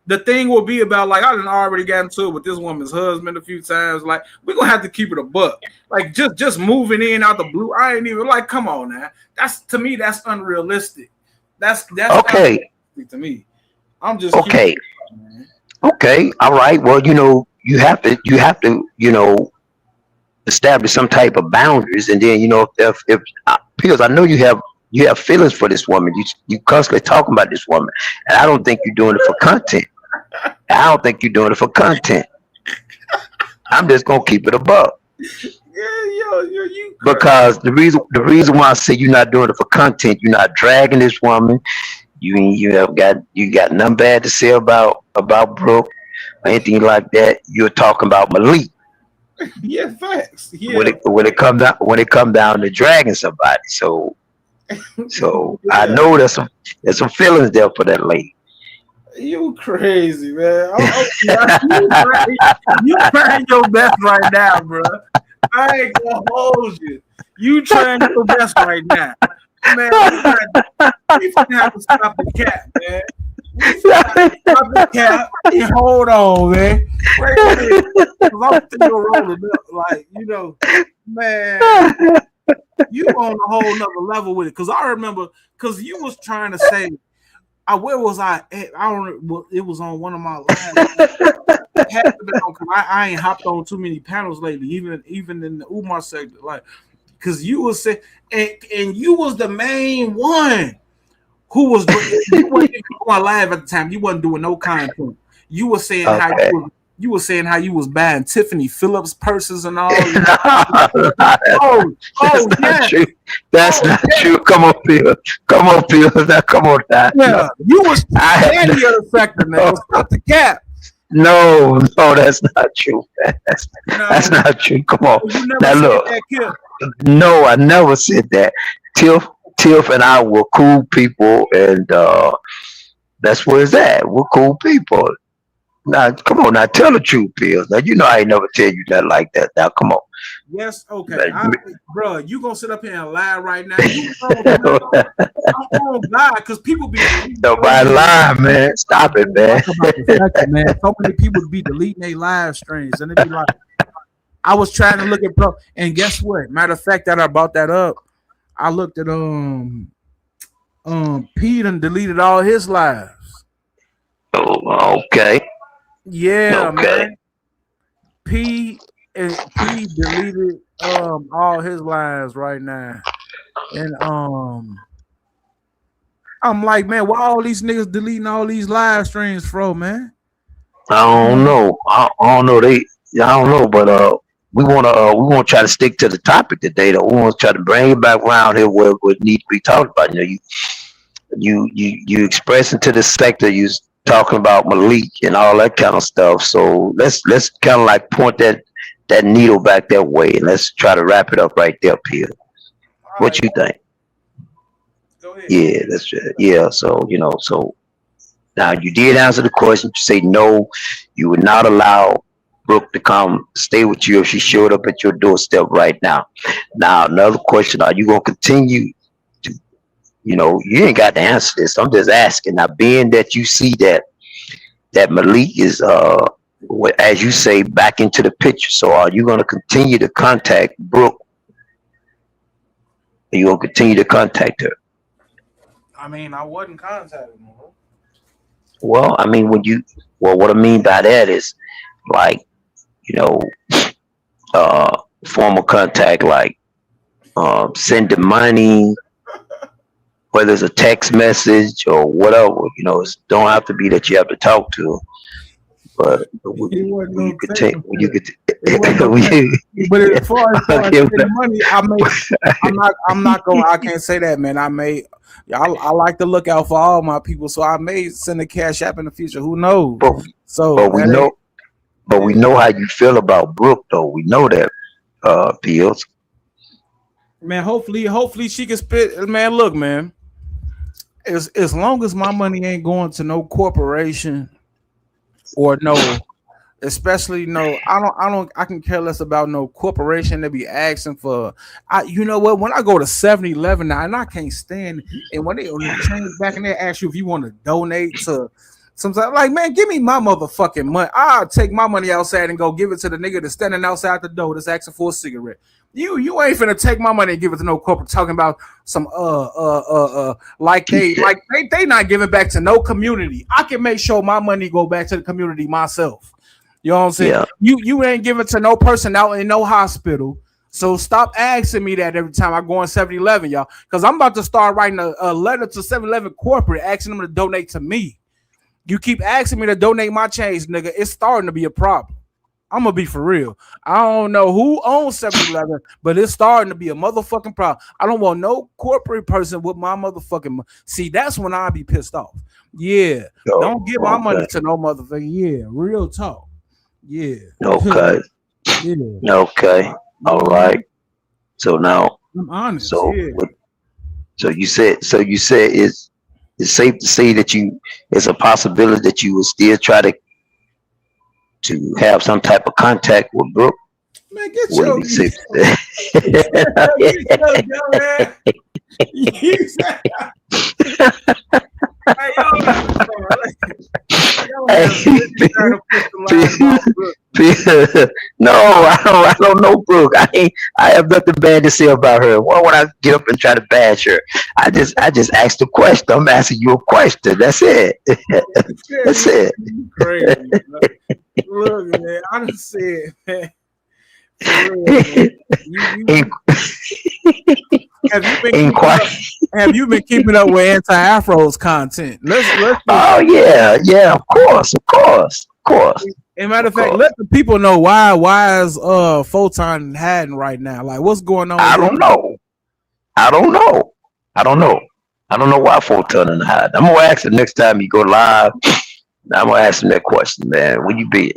the thing will be about like I done already got into it with this woman's husband a few times. Like we're gonna have to keep it a buck. Like just moving in out the blue. I ain't even like, come on now. That's to me, that's unrealistic. That's okay to me. I'm just okay. Okay, all right. Well, you have to establish some type of boundaries, and then if because I know you have feelings for this woman. You constantly talking about this woman, and I don't think you're doing it for content. I'm just gonna keep it above. Because the reason why I say you're not doing it for content, you're not dragging this woman. You got nothing bad to say about Brooke or anything like that. You're talking about Malik. Yeah, facts. Yeah. When it come down to dragging somebody, so yeah. I know there's some feelings there for that lady. You crazy, man. You trying your best right now, bro. I ain't gonna hold you. You trying your best right now. Man, we have to stop the cap, man. Stop the cap. Hold on, man. Wait a minute. I'm still rolling up. Like, man, you on a whole nother level with it. Because I remember, because you was trying to say, where was I at? I don't know. It was on one of my lives. I ain't hopped on too many panels lately, even in the Umar sector. Like, because you was saying, and you was the main one who was you weren't even going live at the time. You wasn't doing no content. You were saying how you were saying how you was buying Tiffany Phillips purses and all. That's not true. That's not true. Come on, Phil. Come on, Phil. Now, come on, now. Yeah, you was standing the sector now. Stop the cap. No, that's not true. That's not true. Come on. Now look. No, I never said that. Tiff and I were cool people, and that's where it's at. We're cool people. Now, come on, now tell the truth, Pills. Now, you know I ain't never tell you that like that. Now, come on. Yes, okay. Bro, you gonna sit up here and lie right now? I'm lie because people be nobody lying, man. Stop it, man. Man. So many people be deleting their live streams, and they be like, I was trying to look at bro, and guess what? Matter of fact, that I brought that up. I looked at Pete and deleted all his lives. Oh, okay. Yeah, okay. Man. P deleted all his lives right now. And I'm like, man, why all these niggas deleting all these live streams from, man? I don't know. I don't know. I don't know, but we wanna try to stick to the topic today though. We wanna try to bring it back around here where it needs to be talked about. You know, you expressing to the sector, you talking about Malik and all that kind of stuff. So let's kind of like point that needle back that way, and let's try to wrap it up right there, Peter. What you think? Go ahead. Yeah, yeah. So so now you did answer the question. You say no, you would not allow Brooke to come stay with you if she showed up at your doorstep right now. Now another question: are you gonna continue? You ain't got to answer this. I'm just asking. Now, being that you see that Malik is, as you say, back into the picture. So, are you going to continue to contact Brooke? Are you going to continue to contact her? I mean, I wasn't contacting her. Well, I mean, what I mean by that is, like, formal contact, like sending money. Whether it's a text message or whatever, it don't have to be that you have to talk to. But you could take. But as far as the money, I'm not going. I can't say that, man. I like to look out for all my people, so I may send a cash app in the future. Who knows? But we know how you feel about Brooke, though. We know that, Pills. Man, hopefully she can spit. Man, look, man. As long as my money ain't going to no corporation or especially I can care less about no corporation that be asking for. You know what? When I go to 7-Eleven now, and I can't stand it, and when they change back and they ask you if you want to donate to sometimes, like, man, give me my motherfucking money. I'll take my money outside and go give it to the nigga that's standing outside the door that's asking for a cigarette. You ain't finna take my money and give it to no corporate talking about some like they not giving back to no community. I can make sure my money go back to the community myself. You know what I'm saying? Yeah. You ain't giving to no person out in no hospital. So stop asking me that every time I go on 7-Eleven, y'all. Because I'm about to start writing a letter to 7-Eleven corporate asking them to donate to me. You keep asking me to donate my change, nigga. It's starting to be a problem. I'm gonna be for real. I don't know who owns 7-Eleven, but it's starting to be a motherfucking problem. I don't want no corporate person with my motherfucking money. See, that's when I be pissed off. Yeah, don't give my money to no motherfucker. Yeah, real talk. Yeah. Okay. Yeah. Okay. All right. So now, I'm honest. So you said it's safe to say that it's a possibility that you will still try to have some type of contact with Brooke. Man, get your No, I don't know Brooke. I have nothing bad to say about her. Why would I get up and try to bash her? I just asked a question. I'm asking you a question. That's it. That's it. Crazy, look, man, I done said, man, For real, man. In- Have you been keeping inquire. up? Have you been keeping up with Anti-Afro's content? Let's Oh yeah, of course. as a matter of fact, let the people know why is Photon hiding right now? Like, what's going on? I don't know. I don't know why Photon and hide. I'm gonna ask him next time you go live. I'm gonna ask him that question, man. Where you been?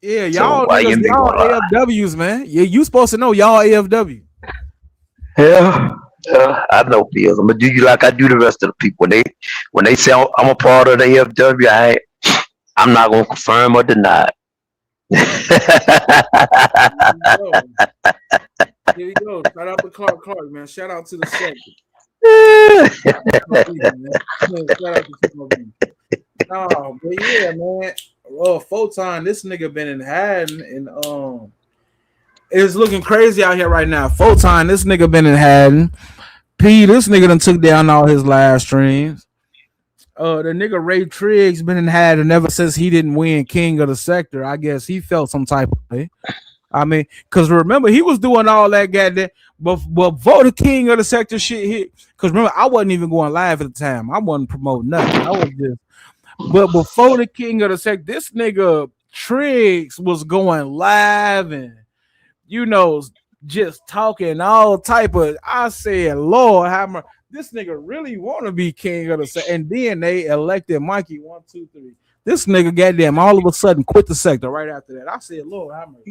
Yeah, So y'all why you niggas, been y'all going live? AFWs, man. Yeah, you supposed to know y'all AFW. Yeah, I know, Bills. I'm gonna do you like I do the rest of the people. When they say I'm a part of the AFW, I'm not gonna confirm or deny. Here you go. Shout out to Clark, man. Shout out to the sector. Shout out to TMOB. Oh, but yeah, man. Photon, this nigga been in hiding, and it's looking crazy out here right now. Photon, this nigga been in hiding. P, this nigga done took down all his live streams. The nigga Ray Triggs been in hiding ever since he didn't win King of the Sector. I guess he felt some type of way. I mean, because remember, he was doing all that goddamn, but vote King of the Sector shit hit. Because remember, I wasn't even going live at the time. I wasn't promoting nothing. I was just, but before the King of the Sector, this nigga Triggs was going live and, you know, just talking all type of. I said, Lord, how much this nigga really want to be King of the Sector. And then they elected Mikey 1, 2, 3. This nigga goddamn all of a sudden quit the sector right after that. I said, Lord, how much?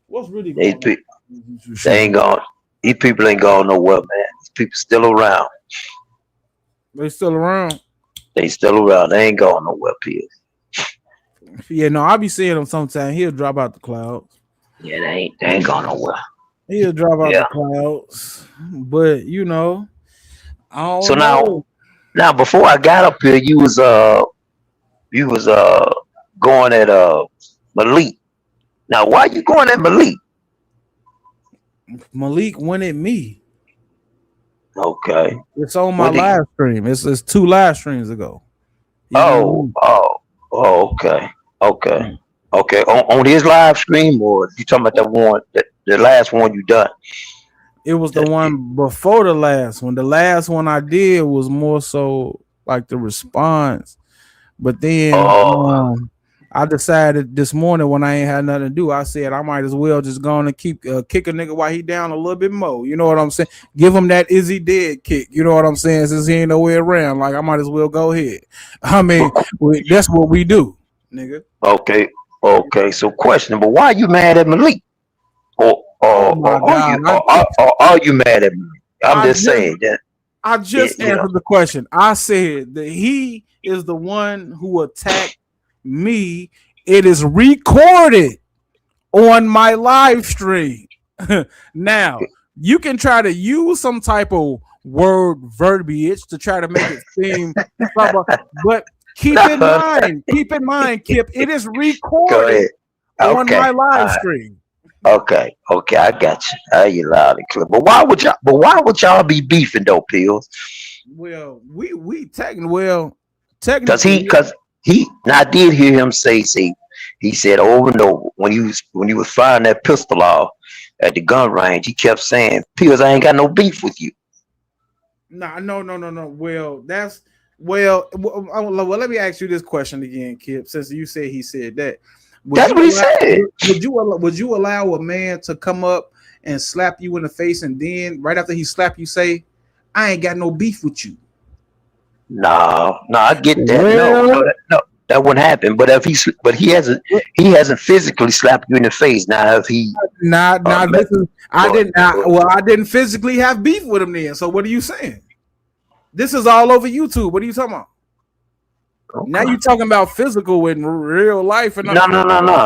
What's really going on? They ain't gone. These people ain't going nowhere, man. These people still around. They still around. They still around. They ain't going nowhere, Piers. Yeah, no, I be seeing him sometimes. He'll drop out the clouds. Yeah, they ain't going nowhere. He'll drop out the clouds. But you know, I don't so know. now before I got up here, you was going at Malik. Now why you going at Malik? Malik went at me. Okay. It's on my live stream. It's 2 live streams ago. Okay. On his live stream, or you talking about the one the last one you done? It was the one before the last one. The last one I did was more so like the response. But then I decided this morning when I ain't had nothing to do, I said I might as well just go on and keep kick a nigga while he down a little bit more. You know what I'm saying? Give him that is he dead kick. You know what I'm saying? Since he ain't nowhere around, like I might as well go ahead. I mean, that's what we do, nigga. Okay. So questionable. Why are you mad at Malik? Or are you mad at Malik? I'm just saying that. I just answered the question. I said that he is the one who attacked me. It is recorded on my live stream. Now you can try to use some type of word verbiage to try to make it seem but keep in mind, Kip, it is recorded on my live stream. Okay, I got you. I hear you loud and clear. But why would y'all be beefing though, Pills? Well, we technically because I did hear him say he said over and over when he was firing that pistol off at the gun range, he kept saying, Pills, I ain't got no beef with you. No. Well, let me ask you this question again, Kip, since you said he said that. That's what he said. Would you allow a man to come up and slap you in the face and then right after he slap you say, I ain't got no beef with you? No, I get that. No, that wouldn't happen. But he hasn't physically slapped you in the face. Now if he I didn't physically have beef with him then. So what are you saying? This is all over YouTube. What are you talking about? Okay. Now you talking about physical in real life? And no.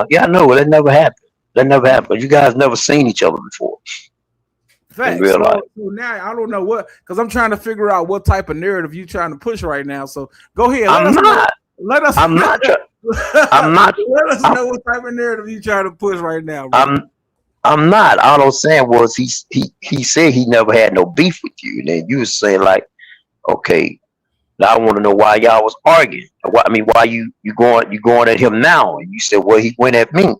Yeah, I know that never happened. You guys never seen each other before. Facts. In real life. So now I don't know what, because I'm trying to figure out what type of narrative you trying to push right now. So go ahead. Let us know what type of narrative you trying to push right now. Bro. I'm not. All I'm saying was he said he never had no beef with you, and then you was saying like, okay. Now I want to know why y'all was arguing. Why you going at him now? And you said, well, he went at me.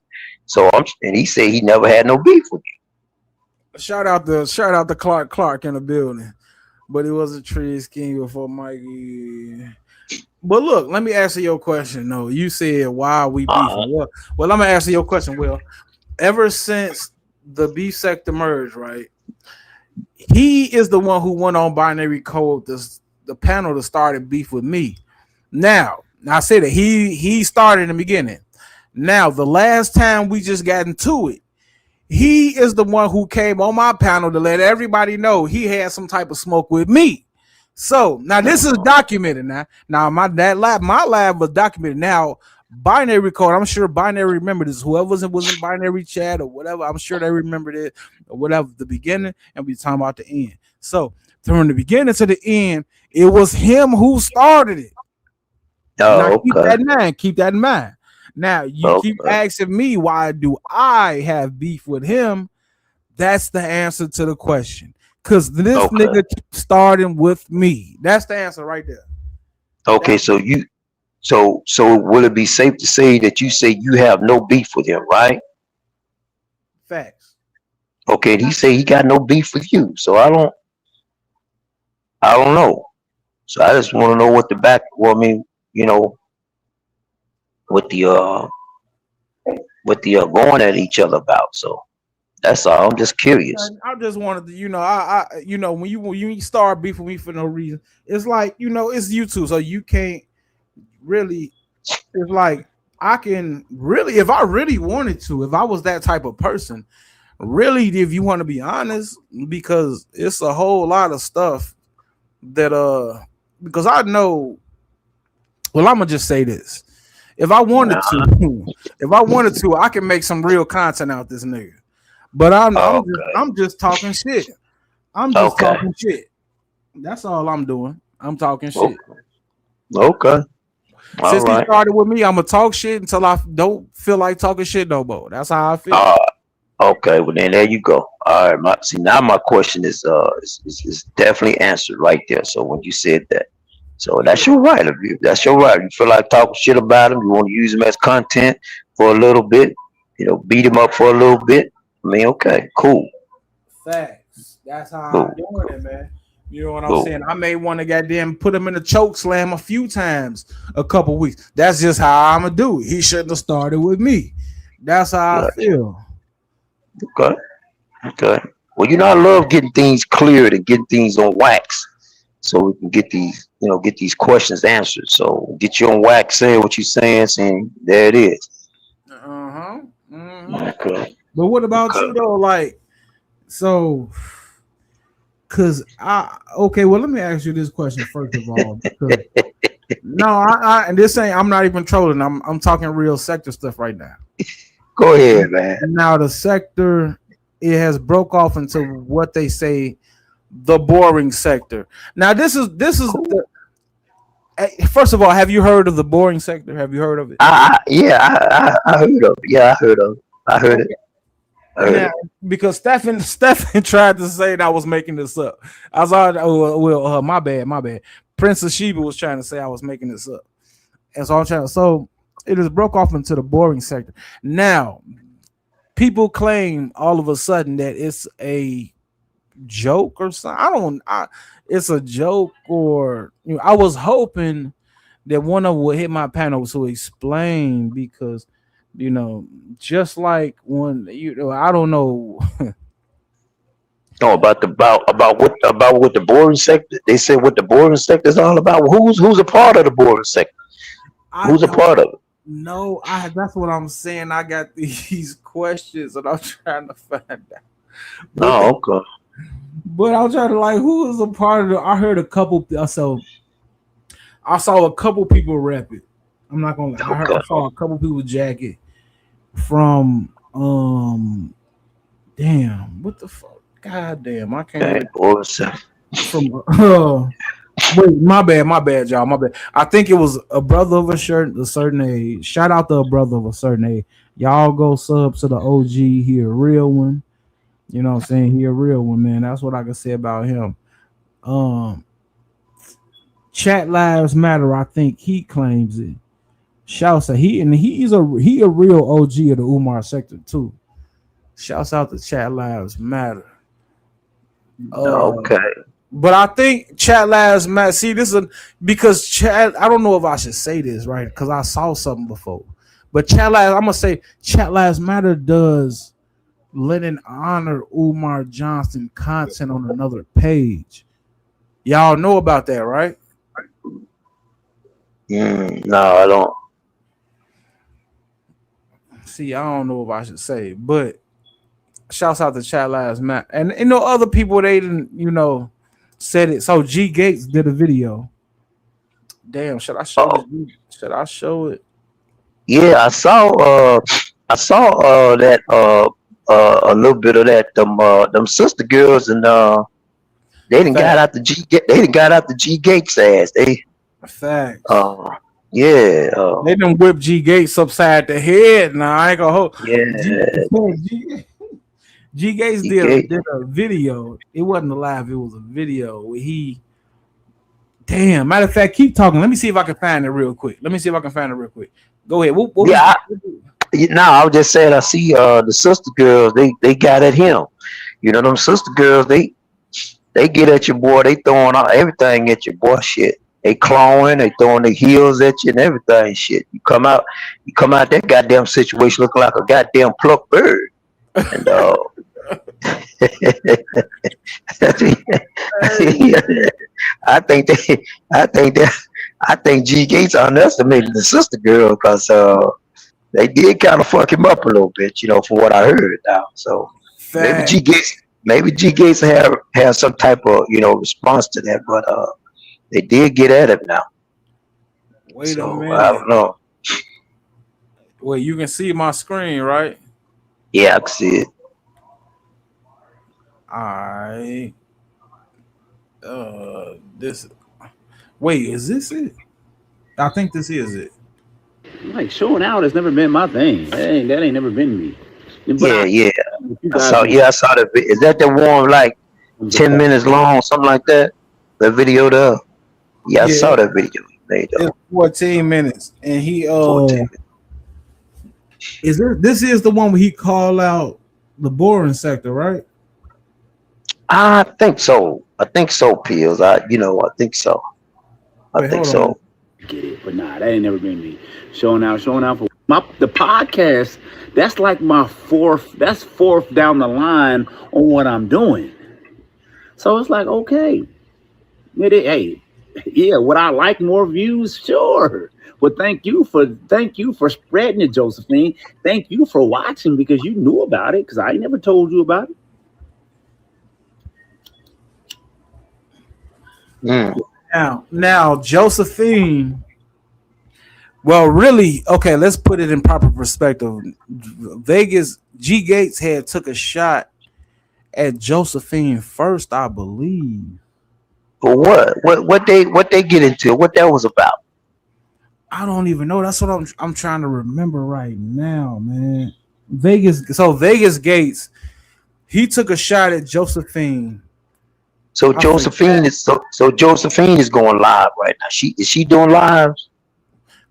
So and he said he never had no beef with you. Shout out to Clark in the building, but it was a Trees King before Mikey. But look, let me answer your question. No, you said why are we beefing? Well, I'm gonna answer your question. Well, ever since the beef sector merged, right? He is the one who went on Binary Code, the panel that started beef with me. Now I said that he started in the beginning. Now the last time we just got into it, he is the one who came on my panel to let everybody know he had some type of smoke with me. So now this is documented. Now my lab was documented. Now Binary Code, I'm sure Binary remembered this. Whoever was in Binary Chat or whatever, I'm sure they remembered it or whatever, the beginning, and we talking about the end. So from the beginning to the end, it was him who started it. Now, keep that in mind. Now you keep asking me why do I have beef with him? That's the answer to the question. Because this nigga starting with me. That's the answer right there. Okay, so will it be safe to say that you say you have no beef with him, right? Facts. Okay, he say he got no beef with you. So I don't know. So I just want to know what the back. Well, I mean, you know, what the going at each other about. So that's all. I'm just curious. I just wanted to, I when you start beefing me for no reason, it's like, it's YouTube, so you can't really. It's like I can really, if I really wanted to, if I was that type of person, really, if you want to be honest, because it's a whole lot of stuff that because I know. Well, I'm gonna just say this. If I wanted to, I can make some real content out this nigga. But I'm just talking shit. I'm just talking shit. That's all I'm doing. I'm talking shit. Okay. Since he started with me, I'm gonna talk shit until I don't feel like talking shit no more. That's how I feel. Okay. Well, then there you go. All right. Now my question is definitely answered right there. So when you said that. So that's your right of you. That's your right. You feel like talking shit about him. You want to use him as content for a little bit. Beat him up for a little bit. I mean, okay, cool. Facts. That's how I'm doing it, man. You know what I'm saying? I may want to goddamn put him in a choke slam a few times a couple weeks. That's just how I'm gonna do it. He shouldn't have started with me. That's how I feel. Okay. Well, I love getting things cleared and getting things on wax, so we can get these questions answered. So get you on wax, saying what you're saying there it is. Okay. But what about you though? Like, so, well, let me ask you this question first of all. And this ain't. I'm not even trolling. I'm talking real sector stuff right now. Go ahead, man. Now the sector, it has broke off into what they say the boring sector. Now this is first of all, have you heard of the boring sector? Have you heard of it? I heard of it. Yeah, I heard it. Because Stephen tried to say that I was making this up. I was my bad. Prince of Sheba was trying to say I was making this up. And so I'm trying to, so it has broke off into the boring sector. Now, people claim all of a sudden that it's a joke or something. It's a joke, or I was hoping that one of them would hit my panel to explain, because just like when I don't know. No, about what the boring sector. They said what the boring sector is all about. Who's a part of the boring sector? Who's a part of it? No, that's what I'm saying. I got these questions and I'm trying to find out. Okay. But I'm trying to who is a part of it? I heard a couple. So I saw a couple people rap it. I'm not gonna lie. I saw a couple people jack it from damn, what the fuck? God damn, I can't. From wait, my bad, y'all. My bad. I think it was a brother of a certain age. Shout out to a brother of a certain age. Y'all go sub to the OG. He a real one. You know what I'm saying? He a real one, man. That's what I can say about him. Chat Lives Matter, I think he claims it. Shouts out he's a real OG of the Umar sector too. Shouts out to Chat Lives Matter. Okay. But I think Chat Lives Matter. See, this is because Chat. I don't know if I should say this right because I saw something before. But Chat Lives, I'm gonna say Chat Lives Matter does let and honor Umar Johnson content on another page. Y'all know about that, right? No, I don't. See, I don't know if I should say, but shouts out to Chat Lives Matter. And other people they didn't, said it. So G Gates did a video. Damn, should I show this? Should I show it? Yeah, I saw that a little bit of that them sister girls and they didn't got out the G Gates ass. They Facts. Yeah. They done whip G Gates upside the head. Now I ain't gonna hold. Yeah. G Gates did a video. It wasn't a live. It was a video where he. Damn. Matter of fact, keep talking. Let me see if I can find it real quick. Go ahead. I was just saying. I see the sister girls. They got at him. Them sister girls. They get at your boy. They throwing out everything at your boy. Shit. They clawing. They throwing their heels at you and everything. Shit. You come out that goddamn situation looking like a goddamn plucked bird. And I think G Gates underestimated the sister girl because they did kind of fuck him up a little bit, from what I heard now. So maybe G Gates have some type of response to that, but they did get at him now. Wait a minute. I don't know. Wait, you can see my screen, right? Yeah, I can see it. Alright. Wait, is this it? I think this is it. Like showing out has never been my thing. That ain't never been me. But I saw that. Is that the one like 10 minutes long, something like that? The video there. Yeah, I saw that video he made. It's 14 minutes, and he This is the one where he called out the boring sector, right? I think so, Pills. I think so. I think so. Get it, but nah, that ain't never been me. Showing out for the podcast. That's like my fourth down the line on what I'm doing. So it's like, okay, hey, yeah, would I like more views? Sure. But thank you for spreading it, Josephine. Thank you for watching because you knew about it because I never told you about it. Now, Josephine. Well, really, okay. Let's put it in proper perspective. G Gates had took a shot at Josephine first, I believe. But what they get into? What that was about? I don't even know. That's what I'm trying to remember right now, man. Vegas Gates, he took a shot at Josephine. So Josephine is going live right now. Is she doing lives?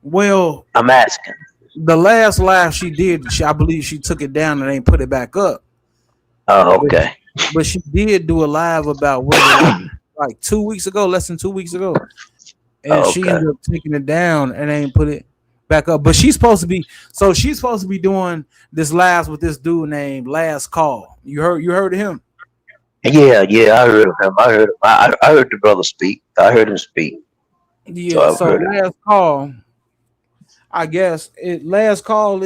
Well, I'm asking. The last live she did, I believe she took it down and ain't put it back up. Oh, okay. But she did do a live about like 2 weeks ago, less than 2 weeks ago. And she ended up taking it down and ain't put it back up. But she's supposed to be doing this live with this dude named Last Call. You heard of him? Yeah, I heard of him. I heard the brother speak. I heard him speak. Yeah, so Last Call. I guess Last Call.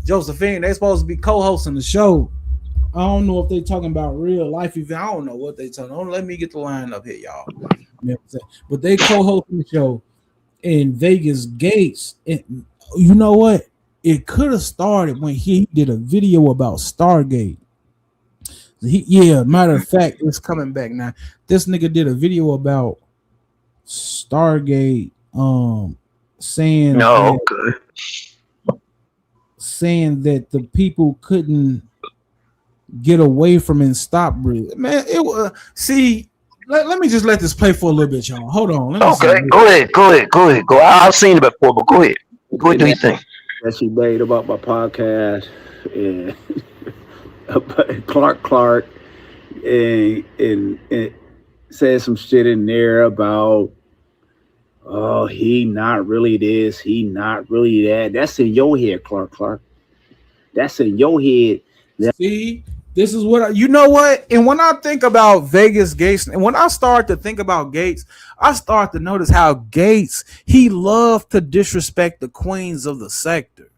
Josephine. They supposed to be co-hosting the show. I don't know if they talking about real life event. I don't know what they talking. Don't let me get the line up here, y'all. You know what I'm saying? But they co-hosting the show in Vegas Gates. And you know what? It could have started when he did a video about Stargate. Matter of fact, it's coming back now. This nigga did a video about Stargate, saying that the people couldn't get away from and stop breathing. Man, it was let me just let this play for a little bit, y'all. Hold on. Let me see. Okay, go ahead. I've seen it before, but go ahead. Go ahead, do your thing. That she made about my podcast and Clark and said some shit in there about he not really this, he not really that. That's in your head, Clark. That's in your head. See, this is what you know what? And when I think about Vegas Gates, and when I start to think about Gates, I start to notice how Gates, he loved to disrespect the queens of the sector.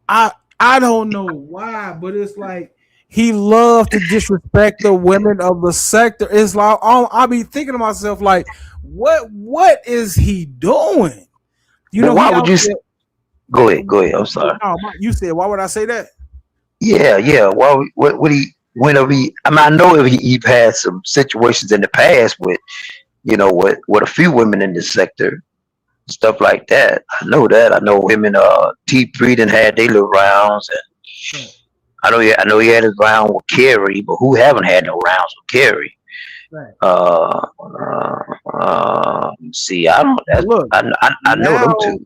I don't know why, but it's like he loved to disrespect the women of the sector. It's like I'll be thinking to myself, like, what is he doing? You know, why would you go ahead? I'm sorry. No, you said, why would I say that? Yeah. Well, what he whenever he, I mean, I know he's had some situations in the past with, with a few women in this sector, stuff like that. I know that. I know him and T3 done had their little rounds, and I know he had his round with Carrie, but who haven't had no rounds with Carrie? Right. See, I don't. Look, I know them two.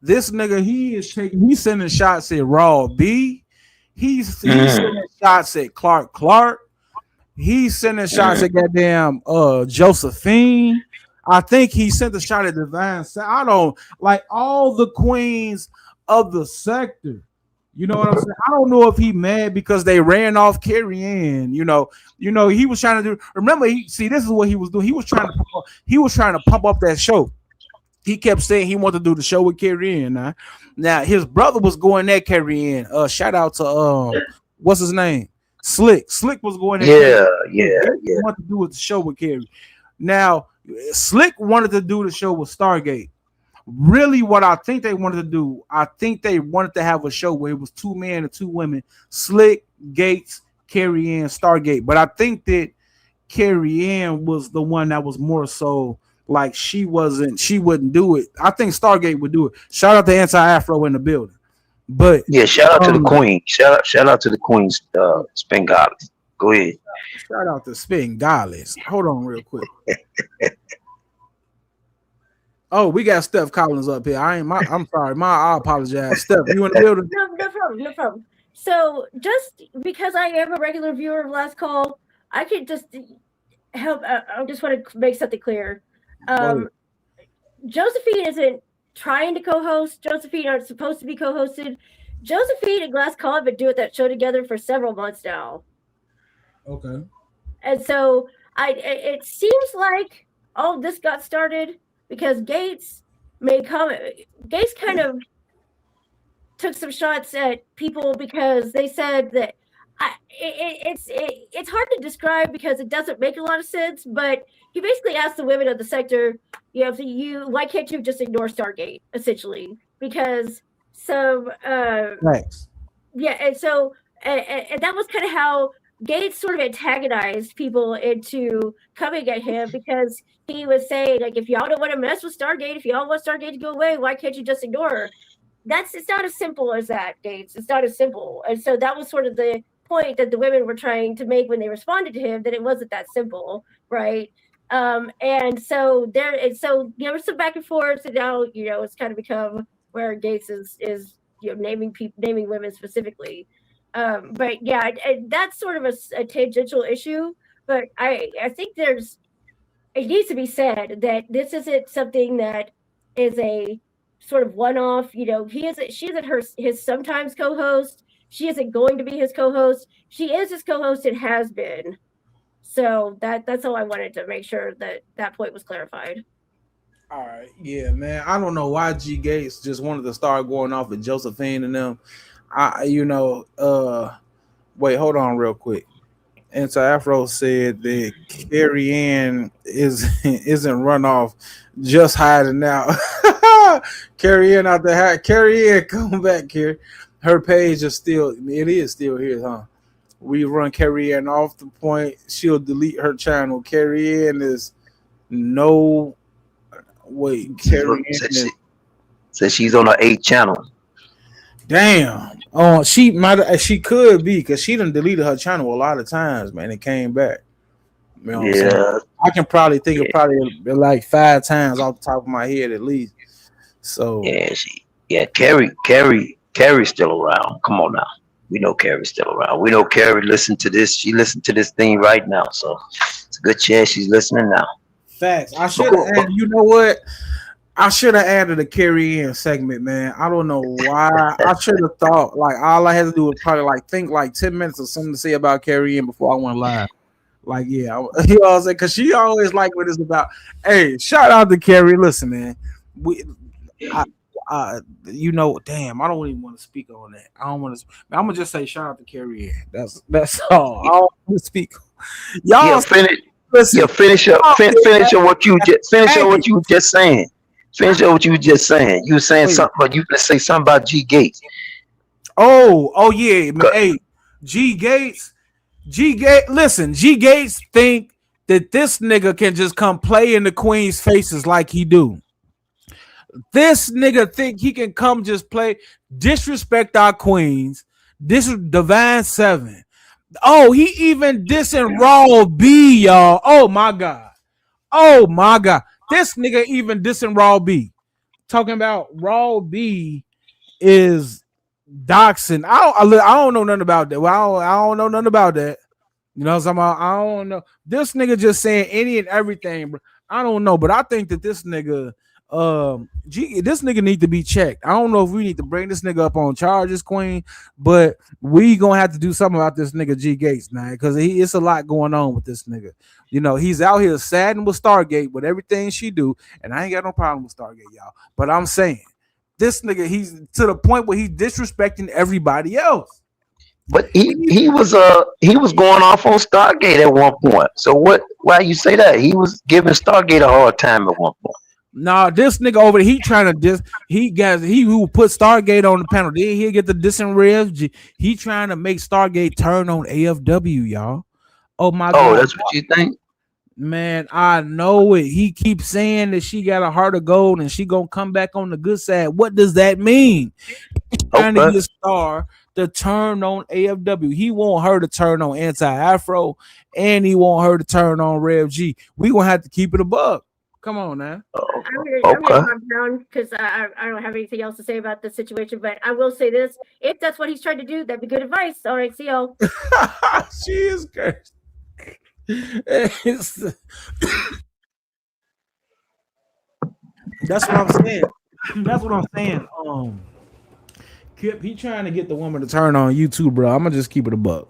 This nigga, he's sending shots at Raw B. He's sending shots at Clark. He's sending shots at goddamn Josephine. I think he sent a shot at Divine. I don't like all the queens of the sector. You know what I'm saying? I don't know if he mad because they ran off Carrie Ann. You know, he was trying to do. Remember, this is what he was doing. He was trying to pump up that show. He kept saying he wanted to do the show with Carrie Ann. Now his brother was going at Carrie Ann. Shout out to what's his name? Slick. Slick was going at yeah. He wanted to do the show with Carrie. Now Slick wanted to do the show with Stargate. Really, what I think they wanted to do, I think they wanted to have a show where it was 2 men and 2 women, Slick, Gates, Carrie Ann, Stargate. But I think that Carrie Ann was the one that was more so like she wouldn't do it. I think Stargate would do it. Shout out to Anti-Afro in the building. But yeah, shout out to the Queen. Shout out to the Queen's Spengales. Go ahead. Shout out to Spengales. Hold on real quick. Oh, we got Steph Collins up here. I'm sorry. I apologize. Steph, you in the building? No problem. So just because I am a regular viewer of Last Call, I could just help. I just want to make something clear. Josephine isn't trying to co-host. Josephine aren't supposed to be co-hosted. Josephine and Last Call have been doing that show together for several months now. Okay. And so it seems like all this got started because Gates made comment. Gates kind of took some shots at people because they said that it's hard to describe because it doesn't make a lot of sense. But he basically asked the women of the sector, why can't you just ignore Stargate essentially? Because some thanks. Yeah, and so and that was kind of how Gates sort of antagonized people into coming at him because he was saying, like, if y'all don't want to mess with Stargate, if y'all want Stargate to go away, why can't you just ignore her? It's not as simple as that, Gates. It's not as simple. And so that was sort of the point that the women were trying to make when they responded to him, that it wasn't that simple, right? And so there was some back and forth, and now it's kind of become where Gates is naming women specifically. But yeah, that's sort of a tangential issue. But I think it needs to be said that this isn't something that is a sort of one-off. She isn't his sometimes co-host. She isn't going to be his co-host. She is his co-host and has been. So that's all I wanted to make sure that point was clarified. All right, yeah, man. I don't know why G Gates just wanted to start going off with Josephine and them. Wait, hold on real quick. Anti-Afro said that Carrie Ann isn't runoff, just hiding out. Carrie Ann out there. Carrie Ann, come back here. Her page is still here, huh? We run Carrie Ann off the point. She'll delete her channel. Carrie Ann is no. Wait, Carrie Ann says she's on her 8th channel. Damn. She could be because she done deleted her channel a lot of times, man. It came back. You know what I'm saying? I can probably think of probably like 5 times off the top of my head at least. So Carrie's still around. Come on now. We know Carrie's still around. We know Carrie listened to this. She listened to this thing right now. So it's a good chance she's listening now. Facts. I should have added, you know what? I should have added a Carrie in segment, man. I don't know why. I should have thought like all I had to do was probably like think like 10 minutes of something to say about Carrie in before I went live. Like, yeah, you know what I'm saying? Because she always like what it's about. Hey, shout out to Carrie. Listen, man. You know, damn, I don't even want to speak on that. I don't want to. I'm gonna just say shout out to Carrie Ann. That's all. I don't want to speak. Y'all finish. Listen, finish up what you just saying. Finish up what you were just saying. You were saying something, but you can say something about G Gates. Oh yeah, man. Hey, G Gates. Listen, G Gates think that this nigga can just come play in the Queen's faces like he do. This nigga think he can come just play, disrespect our queens. This is Divine 7. Oh, he even dissing Raw B, y'all. Oh my god. This nigga even dissing Raw B. Talking about Raw B is doxing. I don't know nothing about that. Well, I don't know nothing about that. You know what I'm talking about? I don't know. This nigga just saying any and everything, bro. I don't know, but I think that this nigga this nigga need to be checked. I don't know if we need to bring this nigga up on charges, Queen, but we gonna have to do something about this nigga G Gates, man, because it's a lot going on with this nigga. You know, he's out here saddened with Stargate with everything she do, and I ain't got no problem with Stargate, y'all. But I'm saying this nigga, he's to the point where he's disrespecting everybody else. But he was going off on Stargate at one point. So why you say that? He was giving Stargate a hard time at one point. Nah, this nigga over there, he trying to he who put Stargate on the panel. Then he'll get the dissing Rev G. He trying to make Stargate turn on AFW, y'all. Oh my god. Oh, that's what you think? Man, I know it. He keeps saying that she got a heart of gold and she gonna come back on the good side. What does that mean? He's trying to get Star to turn on AFW. He want her to turn on Anti-Afro, and he want her to turn on Rev G. We gonna have to keep it above. Come on now. I'm gonna calm down because I don't have anything else to say about the situation, but I will say this: if that's what he's trying to do, that'd be good advice. All right, see y'all. She is cursed. That's what I'm saying. That's what I'm saying. Kip, he trying to get the woman to turn on you too, bro. I'm gonna just keep it a buck.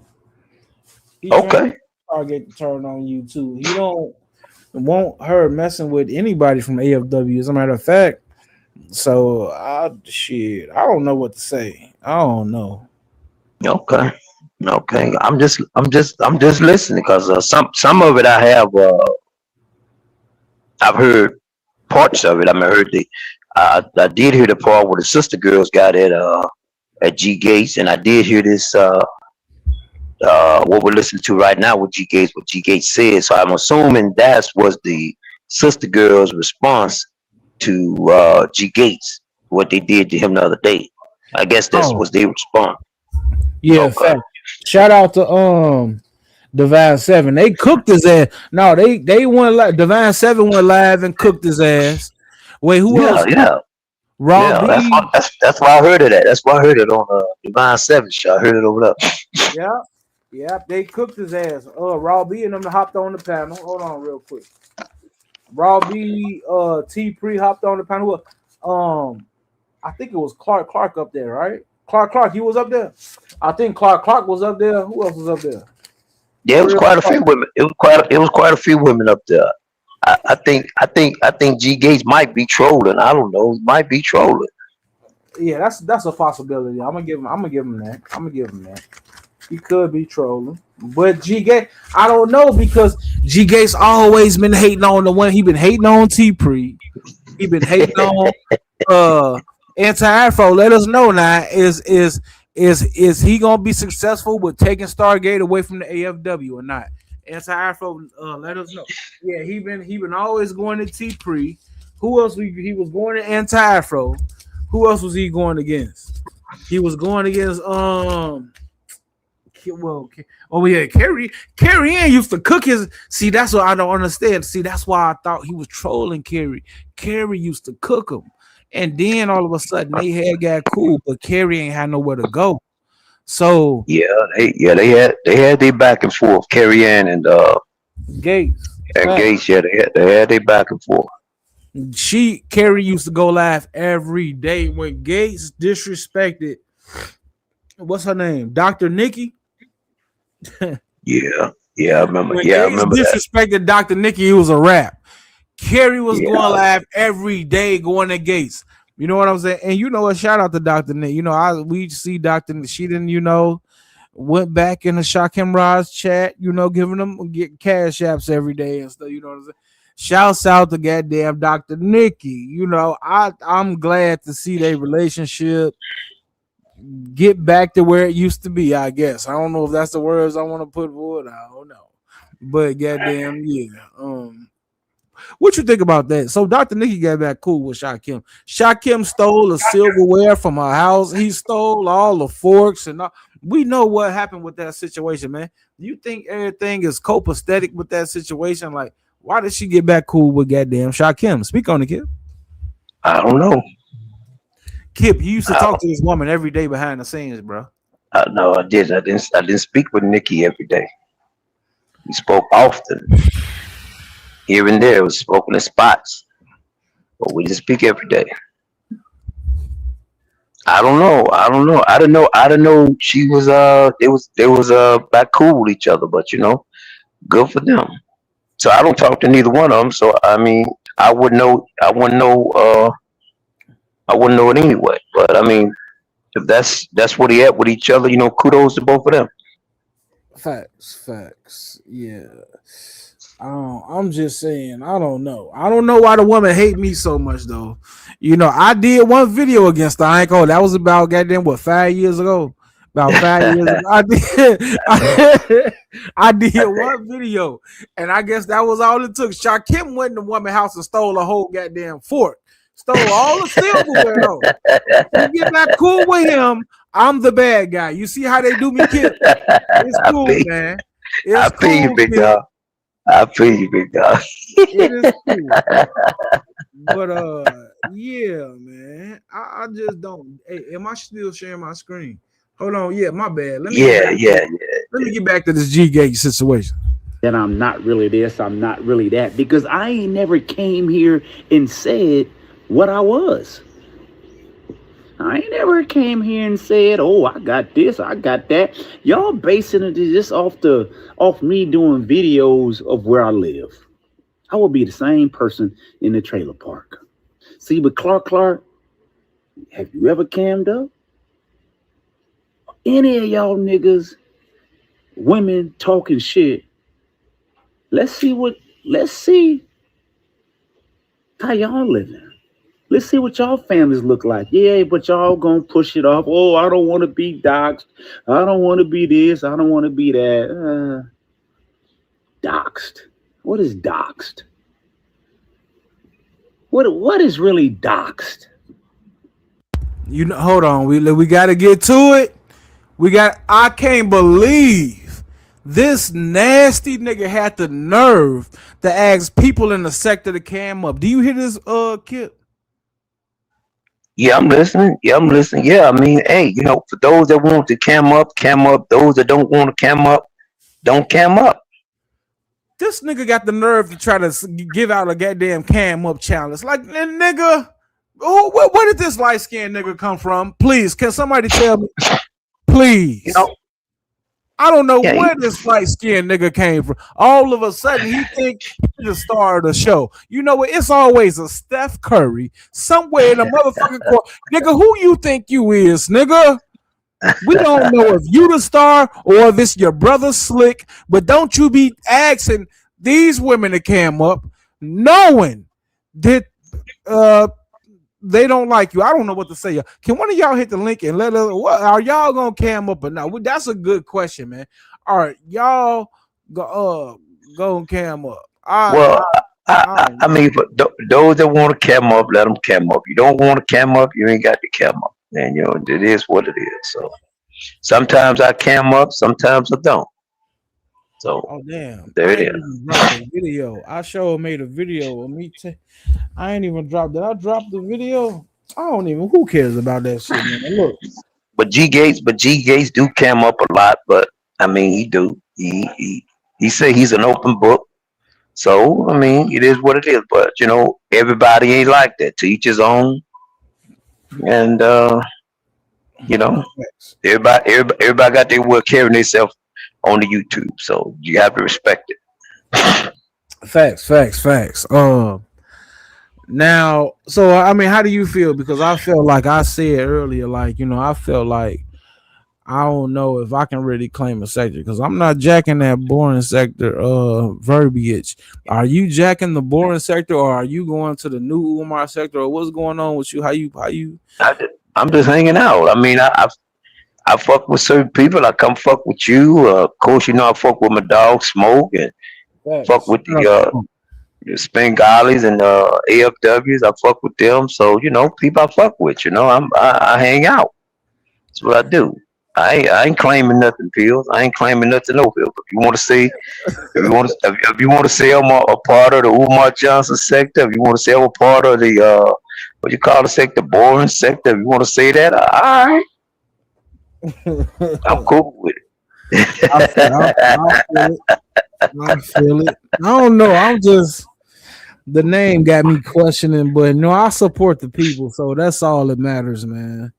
Okay. Target to turn on you too. He don't want her messing with anybody from AFW, as a matter of fact. So I don't know what to say. I don't know. Okay. I'm just listening because some of it I have I've heard parts of it. I mean, I did hear the part where the sister girls got at G Gates, and I did hear this what we're listening to right now with G Gates, what G Gates said. So I'm assuming that was the sister girls' response to G Gates, what they did to him the other day. I guess that's was their response. Yeah, okay. Shout out to Divine 7. They cooked his ass. No, they went live. Divine 7 went live and cooked his ass. Wait, who else? Yeah. Raw B. That's why I heard of that. That's why I heard it on Divine 7 show. I heard it over there. Yeah, they cooked his ass. Raw B and them hopped on the panel. Hold on real quick. Raw B, T Pre hopped on the panel. I think it was Clark up there, right? Clark, he was up there. I think Clark was up there. Who else was up there? Yeah, it was quite a few women. It was quite a few women up there. I think G Gates might be trolling. I don't know. He might be trolling. Yeah, that's a possibility. I'm gonna give him that. He could be trolling. But G Gates, I don't know, because G Gates always been hating on the one. He been hating on T Pre. He been hating on Anti-Afro. Let us know now. Is he gonna be successful with taking Stargate away from the AFW or not? Anti-Afro, let us know. Yeah, he been always going to T Pre. Who else? He was going to Anti-Afro. Who else was he going against? He was going against Carrie Ann used to cook his. See, that's what I don't understand. See, that's why I thought he was trolling Carrie. Carrie used to cook him, and then all of a sudden they had got cool, but Carrie ain't had nowhere to go. So they had their back and forth. Carrie Ann and Gates. Gates, they had their back and forth. Carrie used to go live every day when Gates disrespected. What's her name? Dr. Nikki. Yeah, I remember. When I remember disrespected that. Dr. Nikki, it was a rap. Carrie was going live every day, going to Gates. You know what I'm saying? And you know what? Shout out to Dr. Nick. You know, we see Dr. She didn't, went back in the Shakim Raj chat, giving them cash apps every day and stuff. You know what I'm saying? Shouts out to goddamn Dr. Nikki. I'm glad to see their relationship get back to where it used to be, I guess. I don't know if that's the words I want to put forward. I don't know. But goddamn, yeah. What you think about that? So Dr. Nikki got back cool with Shakim. Shakim stole the silverware from her house. He stole all the forks and all. We know what happened with that situation, man. Do you think everything is copacetic with that situation? Like, why did she get back cool with goddamn Shakim? Speak on it, Kip. I don't know. Kip, you used to talk to this woman every day behind the scenes, bro. No, I didn't. I didn't speak with Nikki every day. We spoke often. Here and there, it was spoken in spots, but we didn't speak every day. I don't know. I don't know. She was they was back cool with each other, but good for them. So I don't talk to neither one of them. So I mean, I wouldn't know it anyway. But I mean, if that's where they at with each other, kudos to both of them. Facts. Yeah. I'm just saying, I don't know. I don't know why the woman hate me so much though. I did one video against her. I ain't gonna. That was about goddamn 5 years ago. About 5 years ago. I did one video, and I guess that was all it took. Shakim went in the woman's house and stole a whole goddamn fork. Stole all the silverware though. You get back cool with him, I'm the bad guy. You see how they do me, kid? It's cool, man. I feel you, big dog. I feel you, big dog. It is cool. But yeah, man. I just don't. Hey, am I still sharing my screen? Hold on. Yeah, my bad. Let me get back to this G-Gate situation. That I'm not really this, I'm not really that, because I ain't never came here and said what I was. I ain't never came here and said, "Oh, I got this, I got that." Y'all basing it just off me doing videos of where I live. I will be the same person in the trailer park. See, but Clark, have you ever cammed up? Any of y'all niggas, women talking shit? Let's see how y'all living. Let's see what y'all families look like. Yeah, but y'all gonna push it off. Oh, I don't want to be doxxed. I don't want to be this. I don't want to be that. Doxxed. What is doxxed? What is really doxxed? Hold on. We got to get to it. I can't believe this nasty nigga had the nerve to ask people in the sector to cam up. Do you hear this, Kip? Yeah, I'm listening. Yeah, I mean, hey, for those that want to cam up. Those that don't want to cam up, don't cam up. This nigga got the nerve to try to give out a goddamn cam up challenge. Like, nigga, where did this light skinned nigga come from? Please, can somebody tell me? Please. I don't know where this light skinned nigga came from. All of a sudden, he thinks he's the star of the show. You know what? It's always a Steph Curry somewhere in the motherfucking court. Nigga, who you think you is, nigga? We don't know if you the star or if it's your brother Slick, but don't you be asking these women to cam up knowing that they don't like you. I don't know what to say. Can one of y'all hit the link and let us? What are y'all gonna cam up or not? Well, that's a good question, man. All right, y'all go and cam up. I mean, for those that want to cam up, let them cam up. You don't want to cam up, you ain't got to cam up. And it is what it is. So Sometimes I cam up, sometimes I don't. So Oh damn! there I it ain't is. even dropped the video. I sure made a video of me. I ain't even dropped. Did I drop the video? I don't even. Who cares about that shit, man? Look, But G Gates do cam up a lot. But I mean, he do. He say he's an open book. So I mean, it is what it is. But you know, everybody ain't like that. To each his own. And you know, everybody got their way of carrying themselves on the YouTube. So you have to respect it. facts. Now, so I mean, how do you feel? Because I felt like I said earlier, like I felt like I don't know if I can really claim a sector because I'm not jacking that boring sector verbiage. Are you jacking the boring sector, or are you going to the new Umar sector, or what's going on with you? How you? I'm just hanging out. I mean, I fuck with certain people. I come fuck with you. Of course, you know I fuck with my dog Smoke and fuck with the Spengalis and AFWs. I fuck with them. So you know, people I fuck with. You know, I hang out. That's what I do. I ain't claiming nothing, Pills. I ain't claiming nothing, no Pills. If you want to say, if you want to say I'm a part of the Umar Johnson sector, if you want to say I'm a part of the what you call the sector, boring sector, if you want to say that, all right, I'm cool with it. I feel it. I don't know. I'm just the name got me questioning, but no, I support the people, so that's all that matters, man.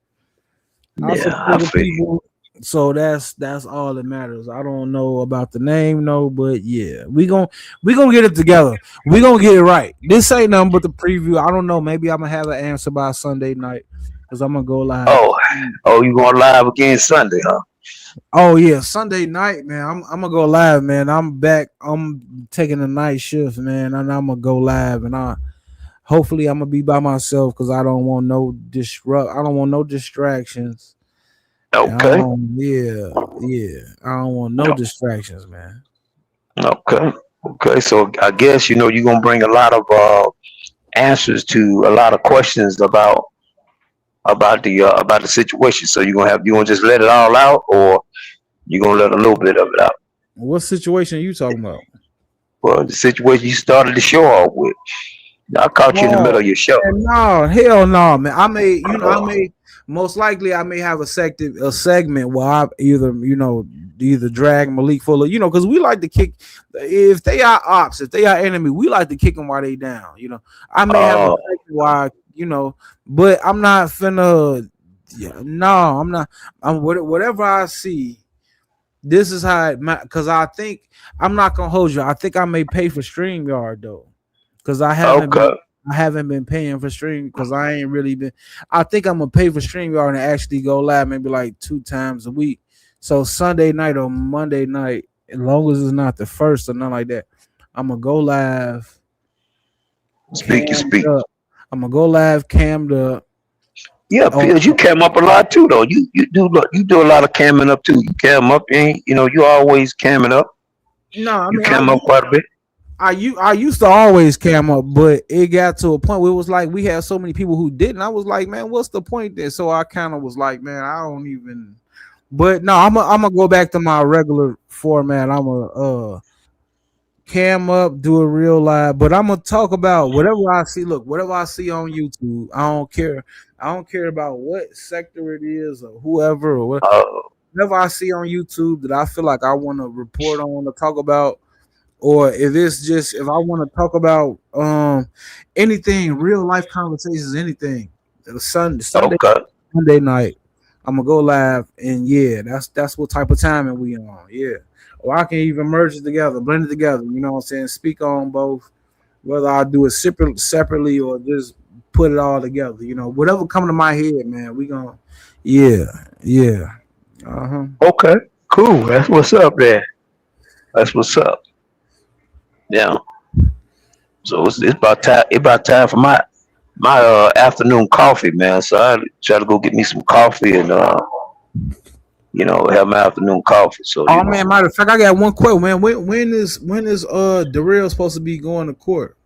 I support the people, so that's all that matters. I don't know about the name, no, but yeah, we gonna get it together. We gonna get it right. This ain't nothing but the preview. I don't know. Maybe I'm gonna have an answer by Sunday night because I'm gonna go live. Oh, you going live again Sunday, huh? Oh yeah, Sunday night, man. I'm gonna go live, man. I'm back. I'm taking a night shift, man, and I'm gonna go live, and hopefully I'm gonna be by myself because I don't want no distractions. Okay. Yeah. I don't want no distractions, man. Okay. So I guess you're gonna bring a lot of answers to a lot of questions about the situation. So you gonna just let it all out, or you gonna let a little bit of it out? What situation are you talking about? Well, the situation you started the show off with. I caught you in the middle of your show. No, hell no, man. I may most likely I may have a segment where I either drag Malik Fuller, because we like to kick if they are ops, if they are enemy, we like to kick them while they down. I may have a segment where but I'm not finna. No, I'm not. Whatever I see. This is how because I think I'm not gonna hold you. I think I may pay for StreamYard though. Because I haven't been paying for stream because I ain't really been. I think I'm gonna pay for StreamYard and actually go live maybe like 2 times a week. So Sunday night or Monday night, as long as it's not the first or nothing like that, I'm gonna go live. Speak. I'm gonna go live cammed up. Yeah, Pills, you cam up a lot too, though. You do a lot of camming up too. You cam up, you always camming up. No, I mean, you cam up quite a bit. I used to always cam up, but it got to a point where it was like we had so many people who didn't. I was like, man, what's the point there? So I kind of was like, man, I don't even. But no, I'm gonna go back to my regular format. I'm gonna cam up, do a real live, but I'm gonna talk about whatever I see. Look, whatever I see on YouTube, I don't care. I don't care about what sector it is or whoever or whatever I see on YouTube that I feel like I want to report on to talk about. Or if I want to talk about anything, real life conversations, anything, Sunday Monday night, I'm gonna go live, and yeah, that's what type of timing we on, yeah. Or I can even merge it together, blend it together. You know what I'm saying? Speak on both, whether I do it separately or just put it all together. Whatever come to my head, man. We gonna, yeah. Okay, cool. That's what's up there. That's what's up. Yeah. So it's about time. It's about time for my afternoon coffee, man. So I try to go get me some coffee and have my afternoon coffee. So man, matter of fact, I got one question, man. When is Darrell supposed to be going to court?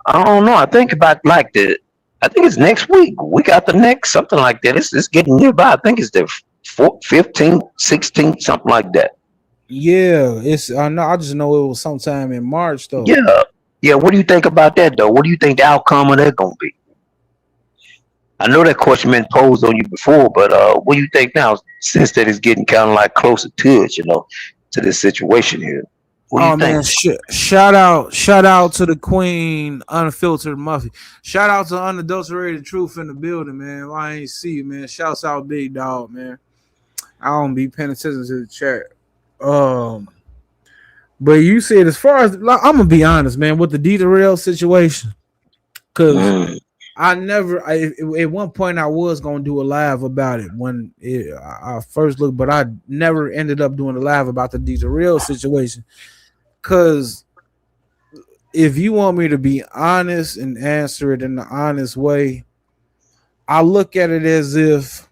I don't know. I think about I think it's next week. We got the next something like that. It's getting nearby. I think it's the 15, 16, something like that. Yeah, it's I know. I just know it was sometime in March though. Yeah. Yeah. What do you think about that though? What do you think the outcome of that gonna be? I know that question been posed on you before, but what do you think now? Since that it's getting kind of like closer to it, to this situation here. What do you Oh man, think? shout out to the Queen, Unfiltered Muffy. Shout out to Unadulterated Truth in the building, man. I ain't see you, man. Shouts out Big Dog, man. I don't be paying attention to the chat. But you said as far as like, I'm gonna be honest, man, with the D Rail situation, because at one point I was gonna do a live about it when I first looked, but I never ended up doing a live about the D Rail situation. Because if you want me to be honest and answer it in the honest way, I look at it as if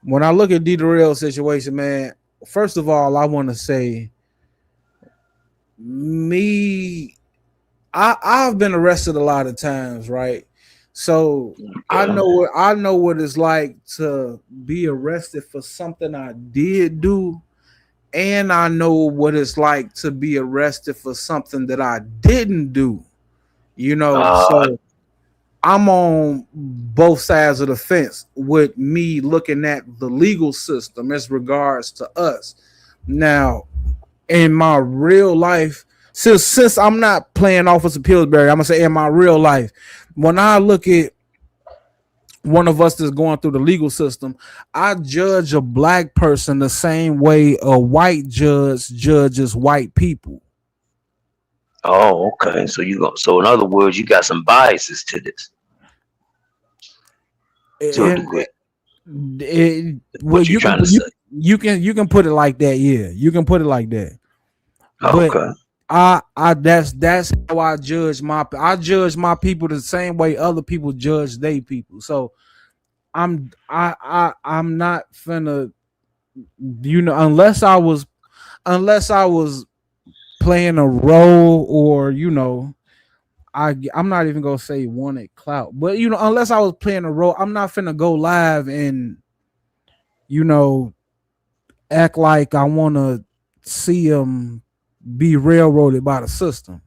when I look at D Rail situation, man, first of all, I want to say I've been arrested a lot of times, right? So I know what it's like to be arrested for something I did do, and I know what it's like to be arrested for something that I didn't do. So I'm on both sides of the fence with me looking at the legal system as regards to us. Now, in my real life, since I'm not playing Officer Pillsbury, I'm gonna say in my real life, when I look at one of us that's going through the legal system, I judge a black person the same way a white judge judges white people. Oh, okay. So so in other words, you got some biases to this. To a degree. What you trying to say? You can put it like that, yeah. You can put it like that. Okay. But that's how I judge my people the same way other people judge they people. So I'm not finna, unless I was playing a role, or I'm not even gonna say wanted clout, but unless I was playing a role, I'm not finna go live and act like I want to see them be railroaded by the system.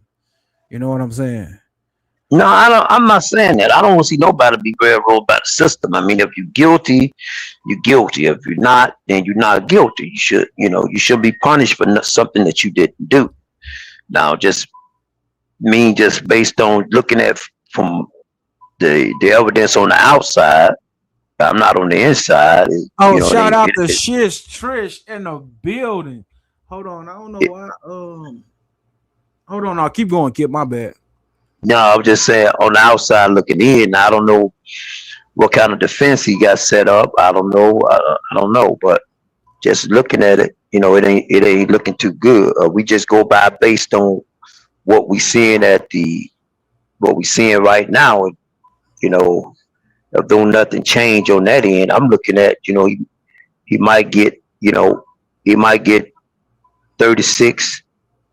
You know what I'm saying? No, I'm not saying that. I don't want to see nobody be railroaded by the system. I mean, if you're guilty, you're guilty. If you're not, then you're not guilty. You should be punished for something that you didn't do. Now, just based on looking at from the evidence on the outside, I'm not on the inside. Shout out to Shish Trish in the building. Hold on, I don't know why. Hold on, I'll keep going, Kip. My bad. No, I was just saying on the outside looking in. I don't know what kind of defense he got set up. I don't know. I don't know, but just looking at it, it ain't looking too good. We just go by based on what we seeing right now. If don't nothing change on that end, I'm looking at he might get 36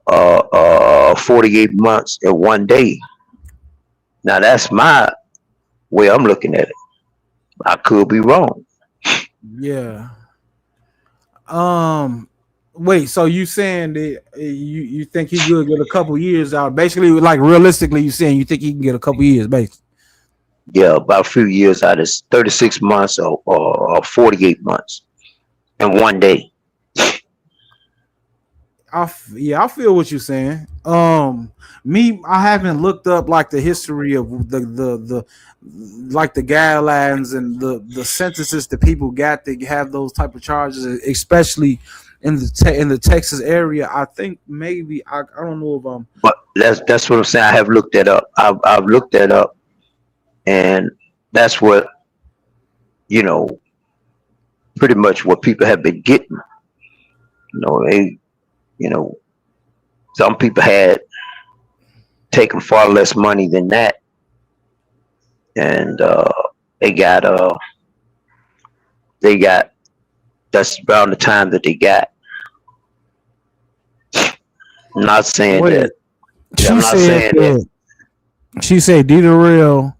48 months in one day. Now that's my way I'm looking at it. I could be wrong. Yeah. Wait, so you saying that you think he could get a couple years out? Basically, like realistically, you saying you think he can get a couple years, basically? Yeah, about a few years out of 36 months or 48 months in one day. I feel what you're saying. I haven't looked up like the history of the like the guidelines and the sentences that people got to have those type of charges, especially in the Texas area. I think maybe I don't know if But that's what I'm saying. I have looked that up. I've looked that up, and that's what pretty much what people have been getting. Some people had taken far less money than that, and they got that's around the time that they got. I'm not saying that. I'm not saying that. She said D. Real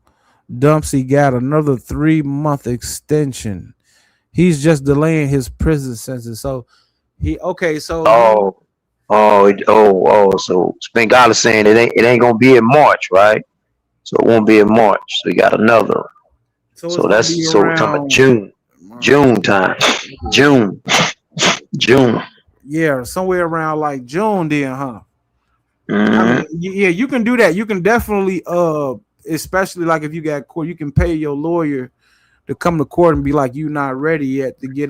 Dumpsy got another 3-month extension. He's just delaying his prison sentence. So he okay. So So Spengala's saying it ain't gonna be in March, right? So it won't be in March. So you got another one. so So we're talking about June time. June. Yeah, somewhere around like June, then, huh? Mm-hmm. I mean, yeah, you can do that. You can definitely, especially like if you got court, you can pay your lawyer to come to court and be like, "You not ready yet to get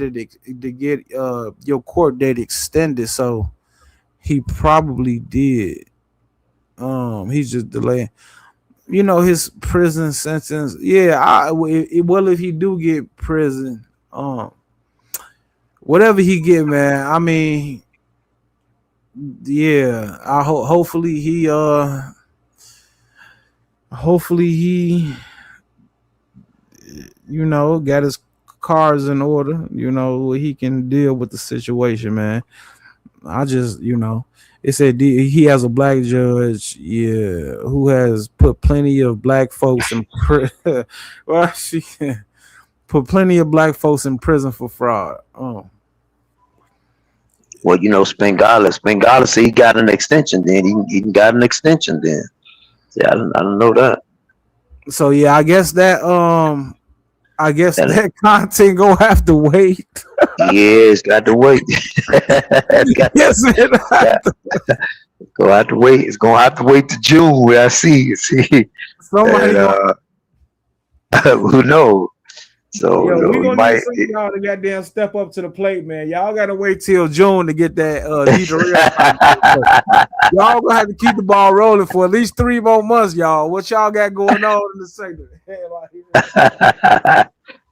your court date extended." So he probably did. He's just delaying. His prison sentence. Yeah, well, if he do get prison, whatever he get, man. I mean, yeah. Hopefully he got his cars in order. Where he can deal with the situation, man. I just, it said he has a black judge, who has put plenty of black folks in prison. Well, she put plenty of black folks in prison for fraud. Well, Spengala said he got an extension. Then he got an extension. Then, I don't know that. So yeah, I guess that content gonna have to wait. Yeah, it's got to wait. Yes, Gonna have to wait. It's gonna have to wait to June where I see. Somebody who knows? So we gonna need some of y'all to goddamn step up to the plate, man. Y'all gotta wait till June to get that y'all gonna have to keep the ball rolling for at least 3 more months, y'all. What y'all got going on in the segment?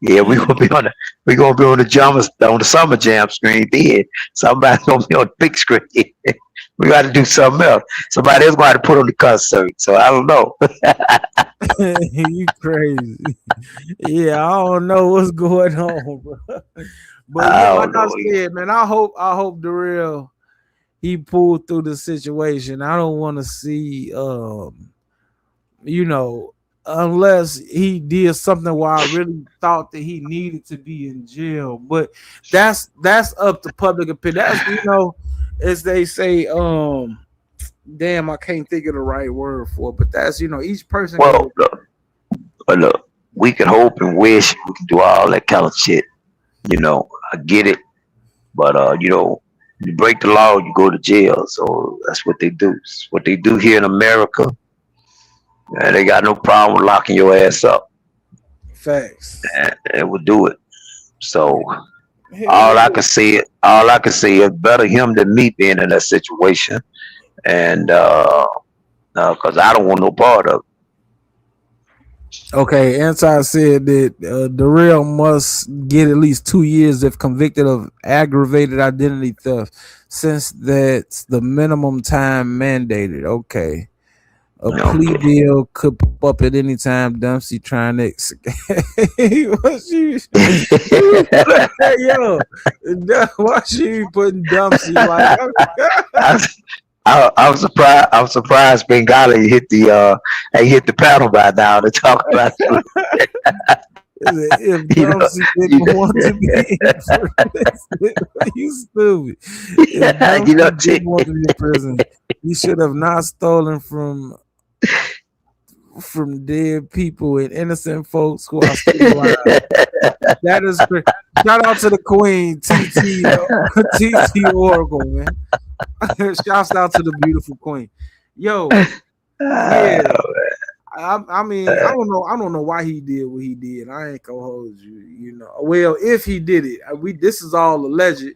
Yeah, we're gonna be on the summer jam screen. Then somebody's gonna be on the big screen. We got to do something else. Somebody else got to put on the concert. So I don't know. You crazy? Yeah, I don't know what's going on, bro. But yeah, like I said, man, I hope Darrell he pulled through the situation. I don't want to see, unless he did something where I really thought that he needed to be in jail. But that's up to public opinion. That's, as they say, damn, I can't think of the right word for it, but that's, each person. Well, look, we can hope and wish we can do all that kind of shit. I get it, but you break the law, you go to jail. So that's what they do. It's what they do here in America. And they got no problem with locking your ass up. Facts. And will do it. So all I can say is better him than me being in that situation. And because I don't want no part of it. Okay, Anti said that Darrell must get at least 2 years if convicted of aggravated identity theft, since that's the minimum time mandated. Okay. A plea deal could pop up at any time. Dempsey trying to why she putting Dempsey like? I'm surprised Bengali hit the panel by now to talk about it. If Dempsey didn't want to be in prison, you stupid. If Dempsey didn't want to be in prison, he should have not stolen from dead people and innocent folks who are still alive. That is great. Shout out to the Queen, TT Oracle, man. Shouts out to the beautiful Queen. Yo, yeah. I mean, I don't know why he did what he did. I ain't gonna hold you, Well, if he did it, this is all alleged,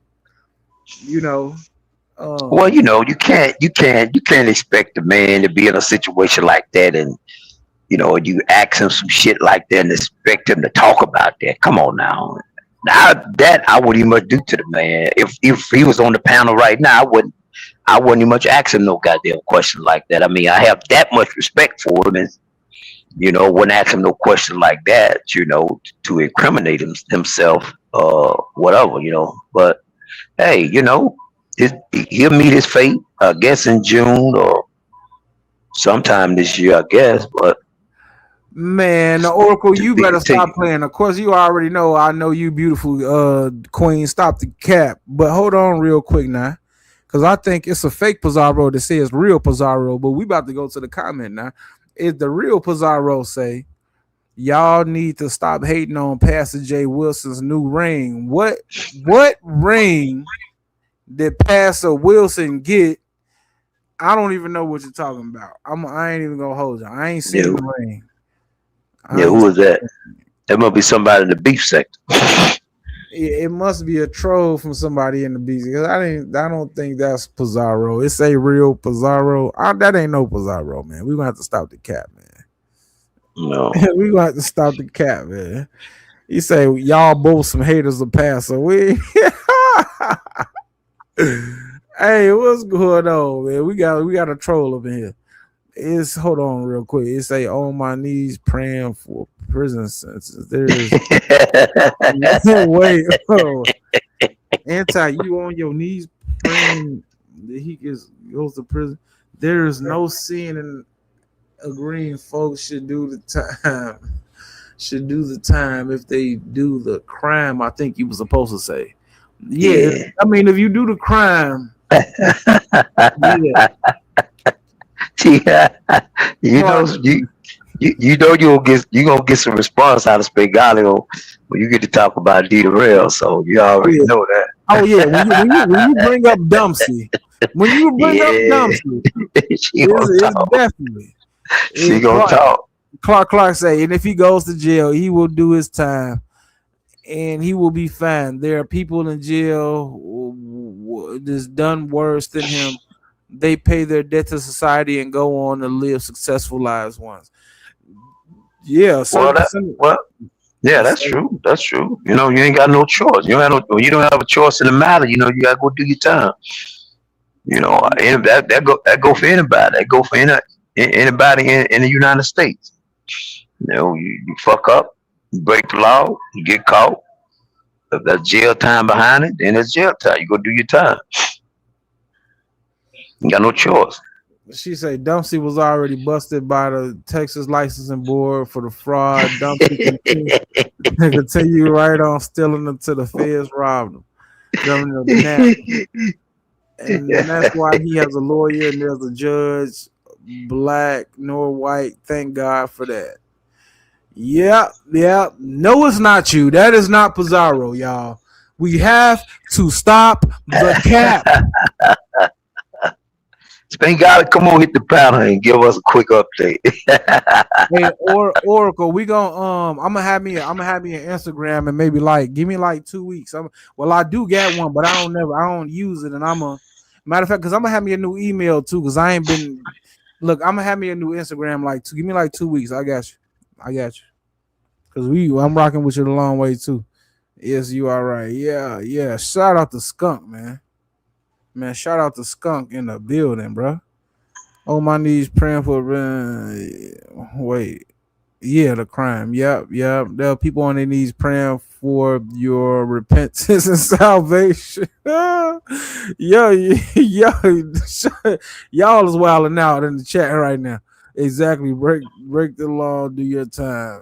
Well, you can't expect a man to be in a situation like that, and you ask him some shit like that and expect him to talk about that. Come on now. Now that I wouldn't even much do to the man. If he was on the panel right now, I wouldn't even much ask him no goddamn question like that. I mean, I have that much respect for him, and wouldn't ask him no question like that, to incriminate himself, whatever, But hey, he'll meet his fate, I guess, in June or sometime this year, I guess. But Man, the Oracle, you better Continue. stop playing. Of course, you already know. I know you, beautiful queen. Stop the cap. But hold on, real quick now, because I think it's a fake Pizarro that says real Pizarro. But we about to go to the comment now. Is the real Pizarro say y'all need to stop hating on Pastor Jay Wilson's new ring? What ring did Pastor Wilson get? I don't even know what you're talking about. I ain't even gonna hold you. I ain't seen the ring. Yeah, who was that? That must be somebody in the beef sector. It must be a troll from somebody in the beef. Because I don't think that's Pizarro. It's a real Pizarro. That ain't no Pizarro, man. We're gonna have to stop the cap, man. No. We're gonna have to stop the cap, man. You say y'all both some haters of Pastor. Hey, what's going on, man? We got a troll up in here. Hold on real quick. It say on my knees praying for prison sentences. There's wait, you on your knees praying that he goes to prison. There is no sin in agreeing folks should do the time if they do the crime. I think you were supposed to say. Yeah. I mean, if you do the crime, yeah. Yeah, you know you're gonna get some response out of Spigalo when you get to talk about Dita Rail, so you already know that. Oh yeah, when you bring up Dumpsy, she gonna talk. Clark say, and if he goes to jail, he will do his time, and he will be fine. There are people in jail that's done worse than him. They pay their debt to society and go on to live successful lives once. Yeah. So that's true. That's true. You know, you ain't got no choice. You don't have a choice in the matter. You know, you gotta go do your time. You know, that go for anybody. That go for anybody in the United States. You know, you fuck up, you break the law, you get caught. If there's jail time behind it, then it's jail time. You go do your time. You got no choice. She say Dumpsy was already busted by the Texas Licensing Board for the fraud. Dumpsy continue right on stealing them till the feds robbed him. And that's why he has a lawyer and there's a judge, black nor white. Thank God for that. Yeah. No, it's not you. That is not Pizarro, y'all. We have to stop the cap. Spain gotta come on, hit the panel and give us a quick update. Hey, Oracle, we gonna I'm gonna have me an Instagram and maybe give me 2 weeks. I do get one, but I don't use it, and matter of fact, because I'm gonna have me a new email too, because I ain't been. Look, I'm gonna have me a new Instagram. Give me 2 weeks. I got you. Because I'm rocking with you the long way too. Yes, you are right. Yeah. Shout out to Skunk, man. Man, shout out to Skunk in the building, bro. On my knees praying for the crime. Yep. There are people on their knees praying for your repentance and salvation. Y'all is wilding out in the chat right now. Exactly. Break the law, do your time.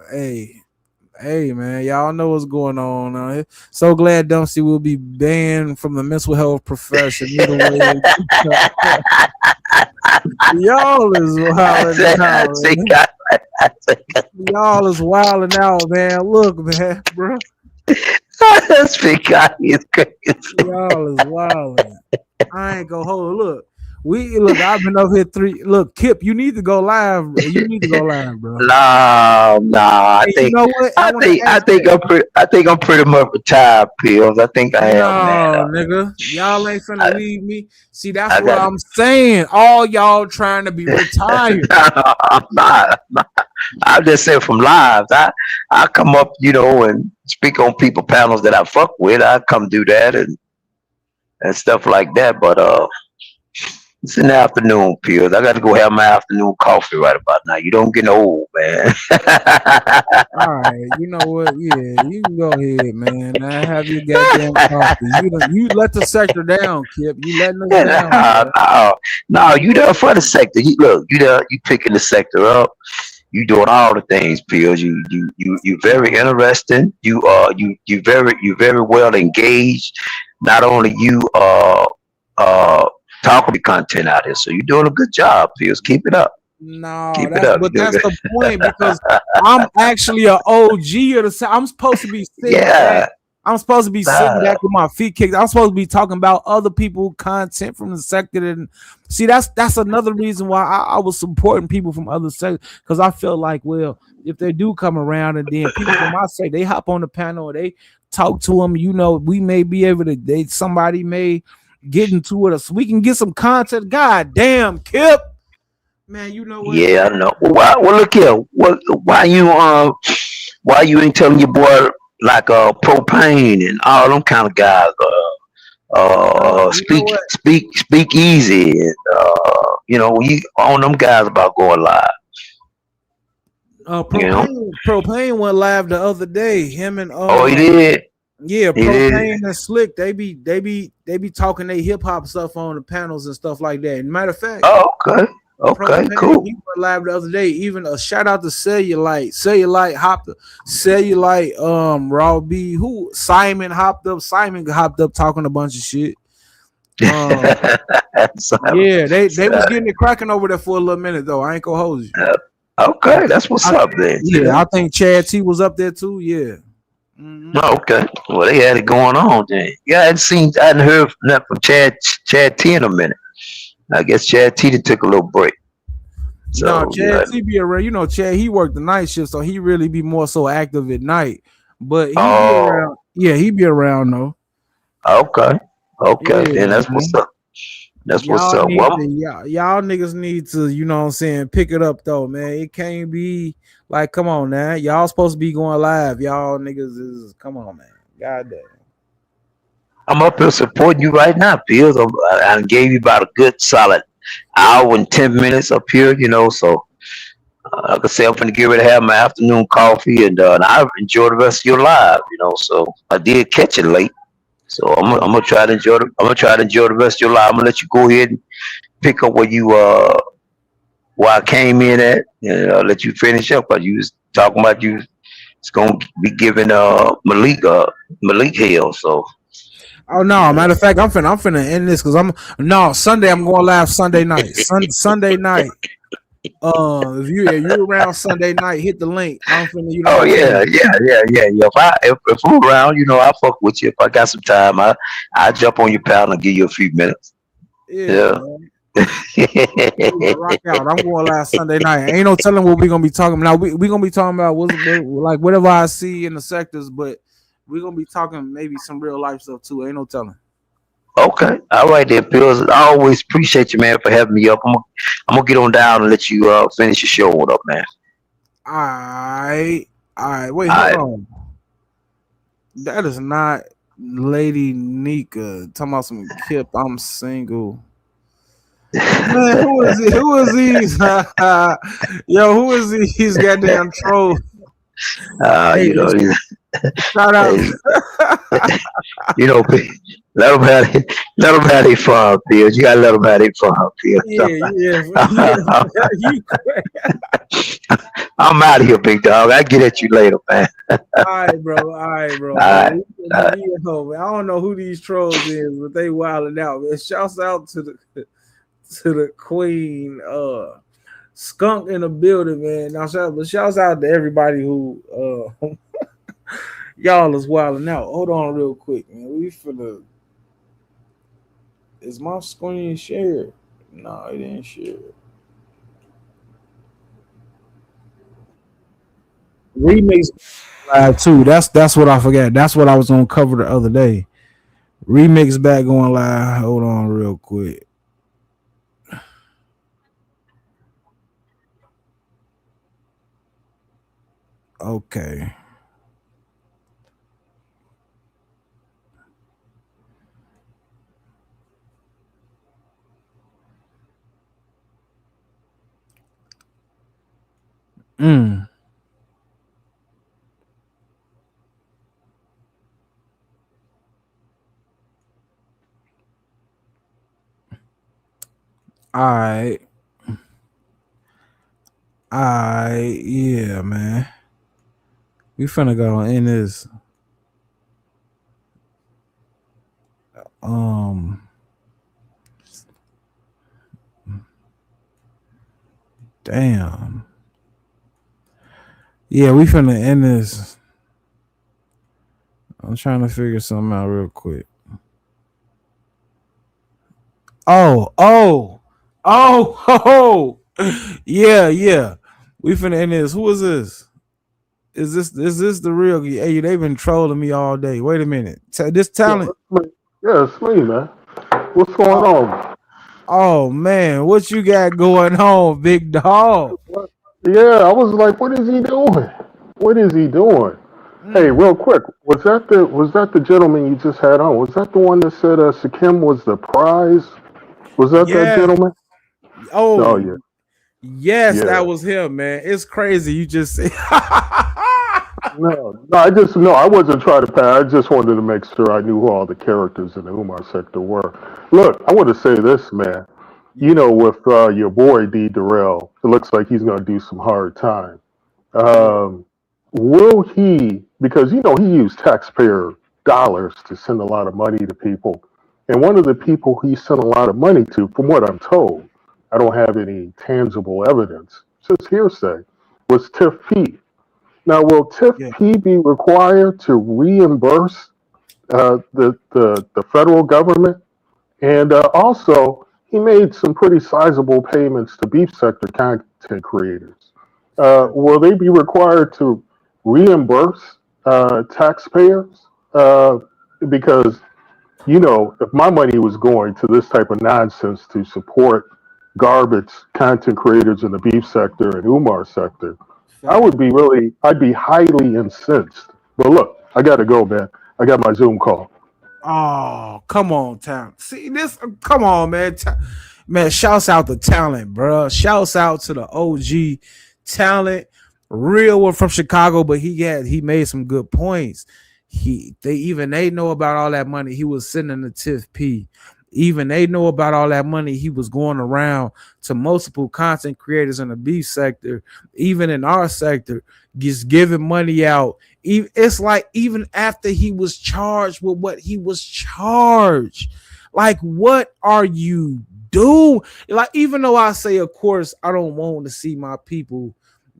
Hey, man, y'all know what's going on. So glad Dumpsy will be banned from the mental health profession. Y'all is wilding out. Y'all is wilding out, man. Look, man, bro. That's because he's crazy. Y'all is wilding. I ain't gonna hold. Look. I've been up here 3. Look, Kip, you need to go live. Bro. You need to go live, bro. Nah. I think. You know what? I think I'm pretty much retired, Pills. I think I am. No, nigga, y'all ain't finna leave me. See, that's what I'm saying. All y'all trying to be retired. I'm not. I'm just saying from lives. I come up, and speak on people panels that I fuck with. I come do that and stuff like that. But it's in the afternoon, Pills. I got to go have my afternoon coffee right about now. You don't get old, man. All right, you know what? Yeah, you can go ahead, man. I have your goddamn coffee. You let the sector down, Kip. You letting us down. No, you there for the sector. You picking the sector up. You doing all the things, Pills. You very interesting. You very well engaged. Not only you uh talking content out here, so you're doing a good job, Pills. Keep it up. No, Keep it up. You're doing that's good. the point because I'm actually an OG of the set. I'm supposed to be sitting back. Yeah. I'm supposed to be sitting Nah. back with my feet kicked. I'm supposed to be talking about other people content from the sector. And see, that's another reason why I was supporting people from other sectors, because I feel like, well, if they do come around and then people from my sector, they hop on the panel or they talk to them, we may be able to, somebody may get into it, so we can get some content. God damn, Kip. Man, you know what? Yeah, I know. Well, look here. Why you ain't telling your boy like Propane and all them kind of guys speak easy and you on them guys about going live. Propane went live the other day. Him and he did. Yeah, He Propane did. and Slick. They be talking their hip hop stuff on the panels and stuff like that. And matter of fact, Okay, Propane, cool. he went live the other day. Even a shout out to Cellulite hopped up. Cellulite, Raw B, Simon hopped up talking a bunch of shit. Yeah, they was getting it cracking over there for a little minute though. I ain't gonna hold you. Okay, that's what's up then. Yeah, I think Chad T was up there too. Yeah. Mm-hmm. Okay. Well, they had it going on then. Yeah, I hadn't heard nothing from Chad T in a minute. I guess Chad T took a little break. So, no, Chad T be around. Chad, he worked the night shift, so he really be more so active at night. But he be around. Yeah, he be around though. Okay. Yeah, then that's what's up. That's y'all what's up. Y'all niggas need to, you know what I'm saying, pick it up though, man. It can't be like, come on now. Y'all supposed to be going live. Y'all niggas is, come on, man. God damn. I'm up here supporting you right now, Pills. I gave you about a good solid hour and 10 minutes up here, so like I say, I'm finna get ready to have my afternoon coffee and I enjoy the rest of your live, so I did catch it late. So I'm gonna try to enjoy the rest of your life. I'm gonna let you go ahead and pick up where I came in at, and I'll let you finish up. But you was talking about it's gonna be giving Malik hell. So. Oh no! Matter of fact, I'm finna end this because Sunday. I'm going live Sunday night. Sunday night. If you around Sunday night, hit the link. I'm finna, Oh yeah. If I'm around, I fuck with you. If I got some time, I jump on your panel and give you a few minutes. Yeah. Rock out. I'm going live Sunday night. Ain't no telling what we gonna be talking about. Now we gonna be talking about like whatever I see in the sectors, but we gonna be talking maybe some real life stuff too. Ain't no telling. Okay, all right there, Pills. I always appreciate you, man, for having me up. I'm gonna get on down and let you finish your show up, man. All right. Wait, hold on. That is not Lady Nika talking about some Kip. I'm single. Man, who is he? Who is these? Yo, who is these goddamn trolls? Shout out. Let them have their fun, Pills. You gotta let them have their fun, Pills. Yeah. I'm out of here, big dog. I'll get at you later, man. All right, bro. I don't know who these trolls is, but they wilding out, man. Shouts out to the queen, skunk in the building, man. Now, shouts out to everybody who y'all is wilding out. Hold on, real quick, man. We finna. Is my screen shared? No, it ain't shared. Remix live too. That's what I forgot. That's what I was gonna cover the other day. Remix back going live. Hold on, real quick. Okay. All right. Yeah, man. We finna go in this. Damn. Yeah, we finna end this. I'm trying to figure something out real quick. Oh. Yeah. We finna end this. Who is this? Is this the real? Hey, they've been trolling me all day. Wait a minute. This talent. Yeah, it's me, man. What's going on? Oh man, what you got going on, big dog? Yeah, I was like, what is he doing? What is he doing? Hey, real quick, was that the gentleman you just had on? Was that the one that said Sakim was the prize? Was that gentleman? Oh yeah. yes, Yeah. that was him, man. It's crazy. You just say No, I wasn't trying to I just wanted to make sure I knew who all the characters in the Umar sector were. Look, I want to say this, man. You know, with your boy D. Durrell, it looks like he's going to do some hard time. Will he, because, he used taxpayer dollars to send a lot of money to people. And one of the people he sent a lot of money to, from what I'm told, I don't have any tangible evidence, just hearsay, was Tiff P. Now, will Tiff P be required to reimburse the federal government? And also, he made some pretty sizable payments to beef sector content creators. Will they be required to reimburse taxpayers? Because, if my money was going to this type of nonsense to support garbage content creators in the beef sector and Umar sector, I'd be highly incensed. But look, I got to go, man. I got my Zoom call. oh, come on, talent. See this? Come on, man. Man, shouts out to talent, bro. Shouts out to the OG talent, real one from Chicago, but he made some good points. They know about all that money he was sending to Tiff P. Even they know about all that money he was going around to multiple content creators in the beef sector, even in our sector, just giving money out. It's like even after he was charged with what he was charged, like what are you doing? Like, even though I say, of course, I don't want to see my people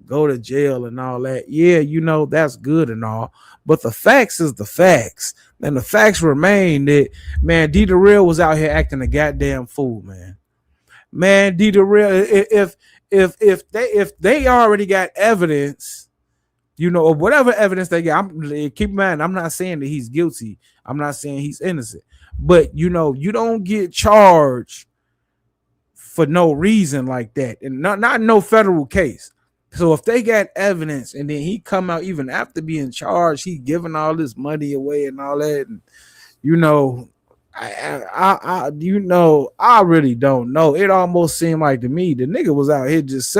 go to jail and all that. Yeah, that's good and all, but the facts is the facts. And the facts remain that, man, D. Durrell was out here acting a goddamn fool, man. Man, D. Durrell, if they already got evidence, or whatever evidence they got, keep in mind, I'm not saying that he's guilty. I'm not saying he's innocent. But, you don't get charged for no reason like that. And not no federal case. So if they got evidence and then he come out even after being charged, he giving all this money away and all that, and I really don't know. It almost seemed like to me the nigga was out here just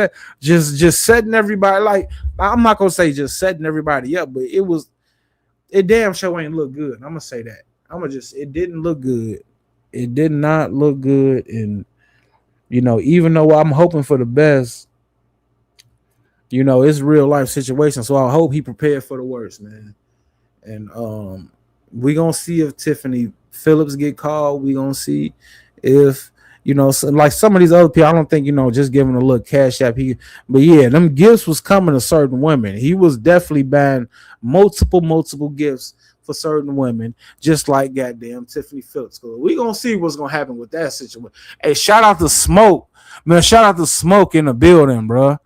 setting everybody, like, I'm not gonna say just setting everybody up, but it damn sure ain't look good. I'm gonna say that. It didn't look good. It did not look good, and even though I'm hoping for the best. It's real life situation. So I hope he prepared for the worst, man. And we gonna see if Tiffany Phillips get called. We gonna see if like some of these other people. I don't think just giving a little cash app. But yeah, them gifts was coming to certain women. He was definitely buying multiple gifts for certain women, just like goddamn Tiffany Phillips. So we gonna see what's gonna happen with that situation. Hey, shout out to Smoke, man. Shout out to Smoke in the building, bro.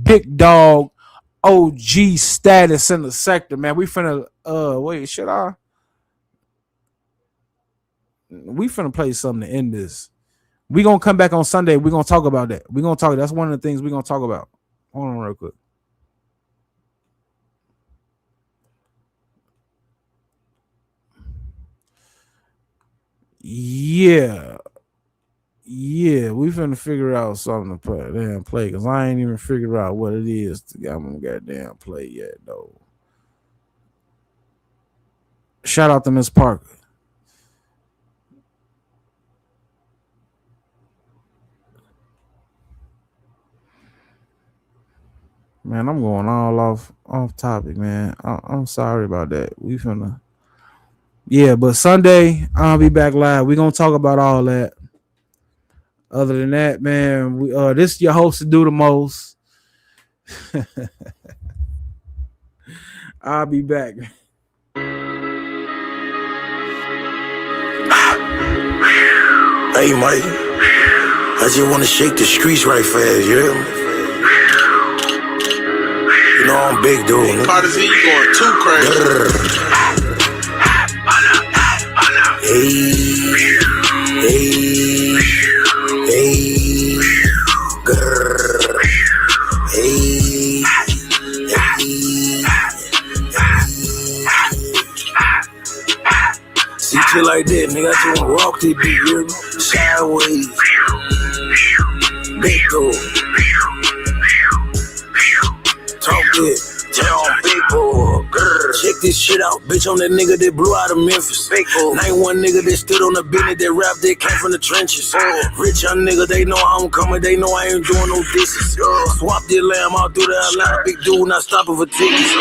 Big dog OG status in the sector, man. We finna wait, should I? We finna play something to end this. We gonna come back on Sunday. We gonna talk about that. We gonna talk. That's one of the things we gonna talk about. Hold on real quick. Yeah, we finna figure out something to play because I ain't even figured out what it is to goddamn play yet, though. Shout out to Miss Parker. Man, I'm going all off topic, man. I'm sorry about that. We finna. Yeah, but Sunday I'll be back live. We're gonna talk about all that. Other than that, man, we this is your host to do the most. I'll be back. Hey, Mike, I just want to shake the streets right fast, yeah? You know I'm big, dude. Carter Z, you going too crazy. See shit like that, nigga. I just wanna walk this beat, you hear me? Sideways. Big dude. Talk good. Tell big boy. Check this shit out, bitch. On that nigga that blew out of Memphis. Name one nigga that stood on the business that rap that came from the trenches. Rich young nigga, they know how I'm coming. They know I ain't doing no disses. Swap the lamb out through the Atlanta. Big dude not stopping for tickets.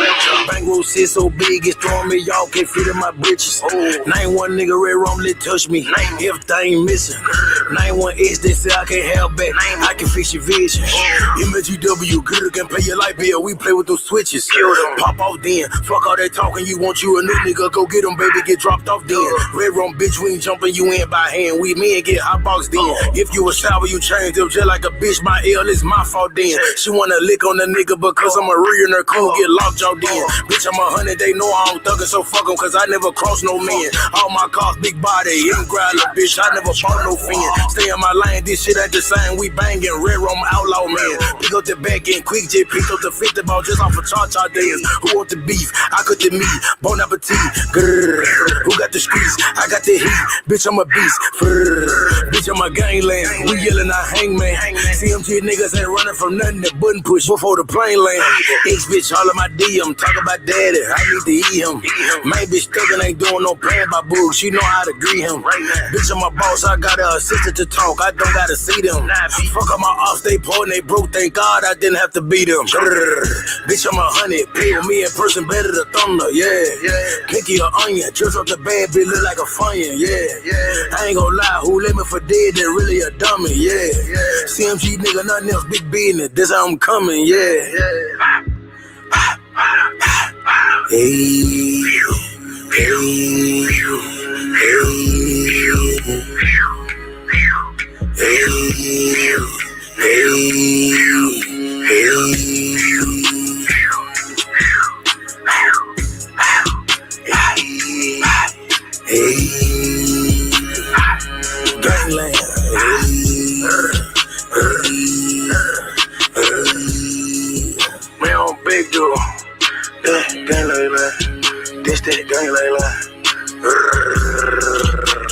Bankroll sit so big, it's throwing me. Y'all can't fit in my britches. Name one nigga Red Rum that touch me. If they ain't missing. Name one X that say I can't have back. I can fix your vision. MGW, good can pay your light bill. We play with those switches. Pop off then. Fuck all that talking. You want you a new nigga? Go get him, baby. Get dropped off then. Red Rum, bitch, we ain't jumping you in by hand. We men get hot box then. If you a sour, you change up just like a bitch. My L is my fault then. She wanna lick on the nigga because I'm a real in her cool. Get locked y'all then. Bitch, I'm 100. They know I'm thugging, so fuck them because I never cross no man. All my cars, big body, him growler, bitch. I never bought no fin. Stay in my lane. This shit ain't the same. We banging Red Rum outlaw man. Pick up the back end quick, J. Pick up the 50 ball just off of cha-cha dance. Who want the beef? I cook the meat. Bon appetit. Grrr. Who got the streets? I got the heat. Bitch, I'm a beast. Grrr. Bitch, I'm a gangland. We yelling out hangman. CMG niggas ain't running from nothing that button push before the plane land. Ex bitch all in my DM. Talk about daddy. I need to eat him. Main bitch thuggin' ain't doing no plan by boo. She know how to greet him. Bitch, I'm a boss. I got an assistant to talk. I don't gotta see them. Fuck on my off. They poor and they broke. Thank God I didn't have to beat them. Grrr. Bitch, I'm 100. Pay with me in person better than thunder. Yeah. Pinky or onion. Just off the bed, bitch look like a funyun. Yeah. I ain't gon' lie. Who let me for dead? They really a dummy. Yeah. CMG nigga, nothing else. Big business. This how I'm coming. Yeah. Hey. Gangland. Man, I'm big dude. Gang like that. This that gang like that.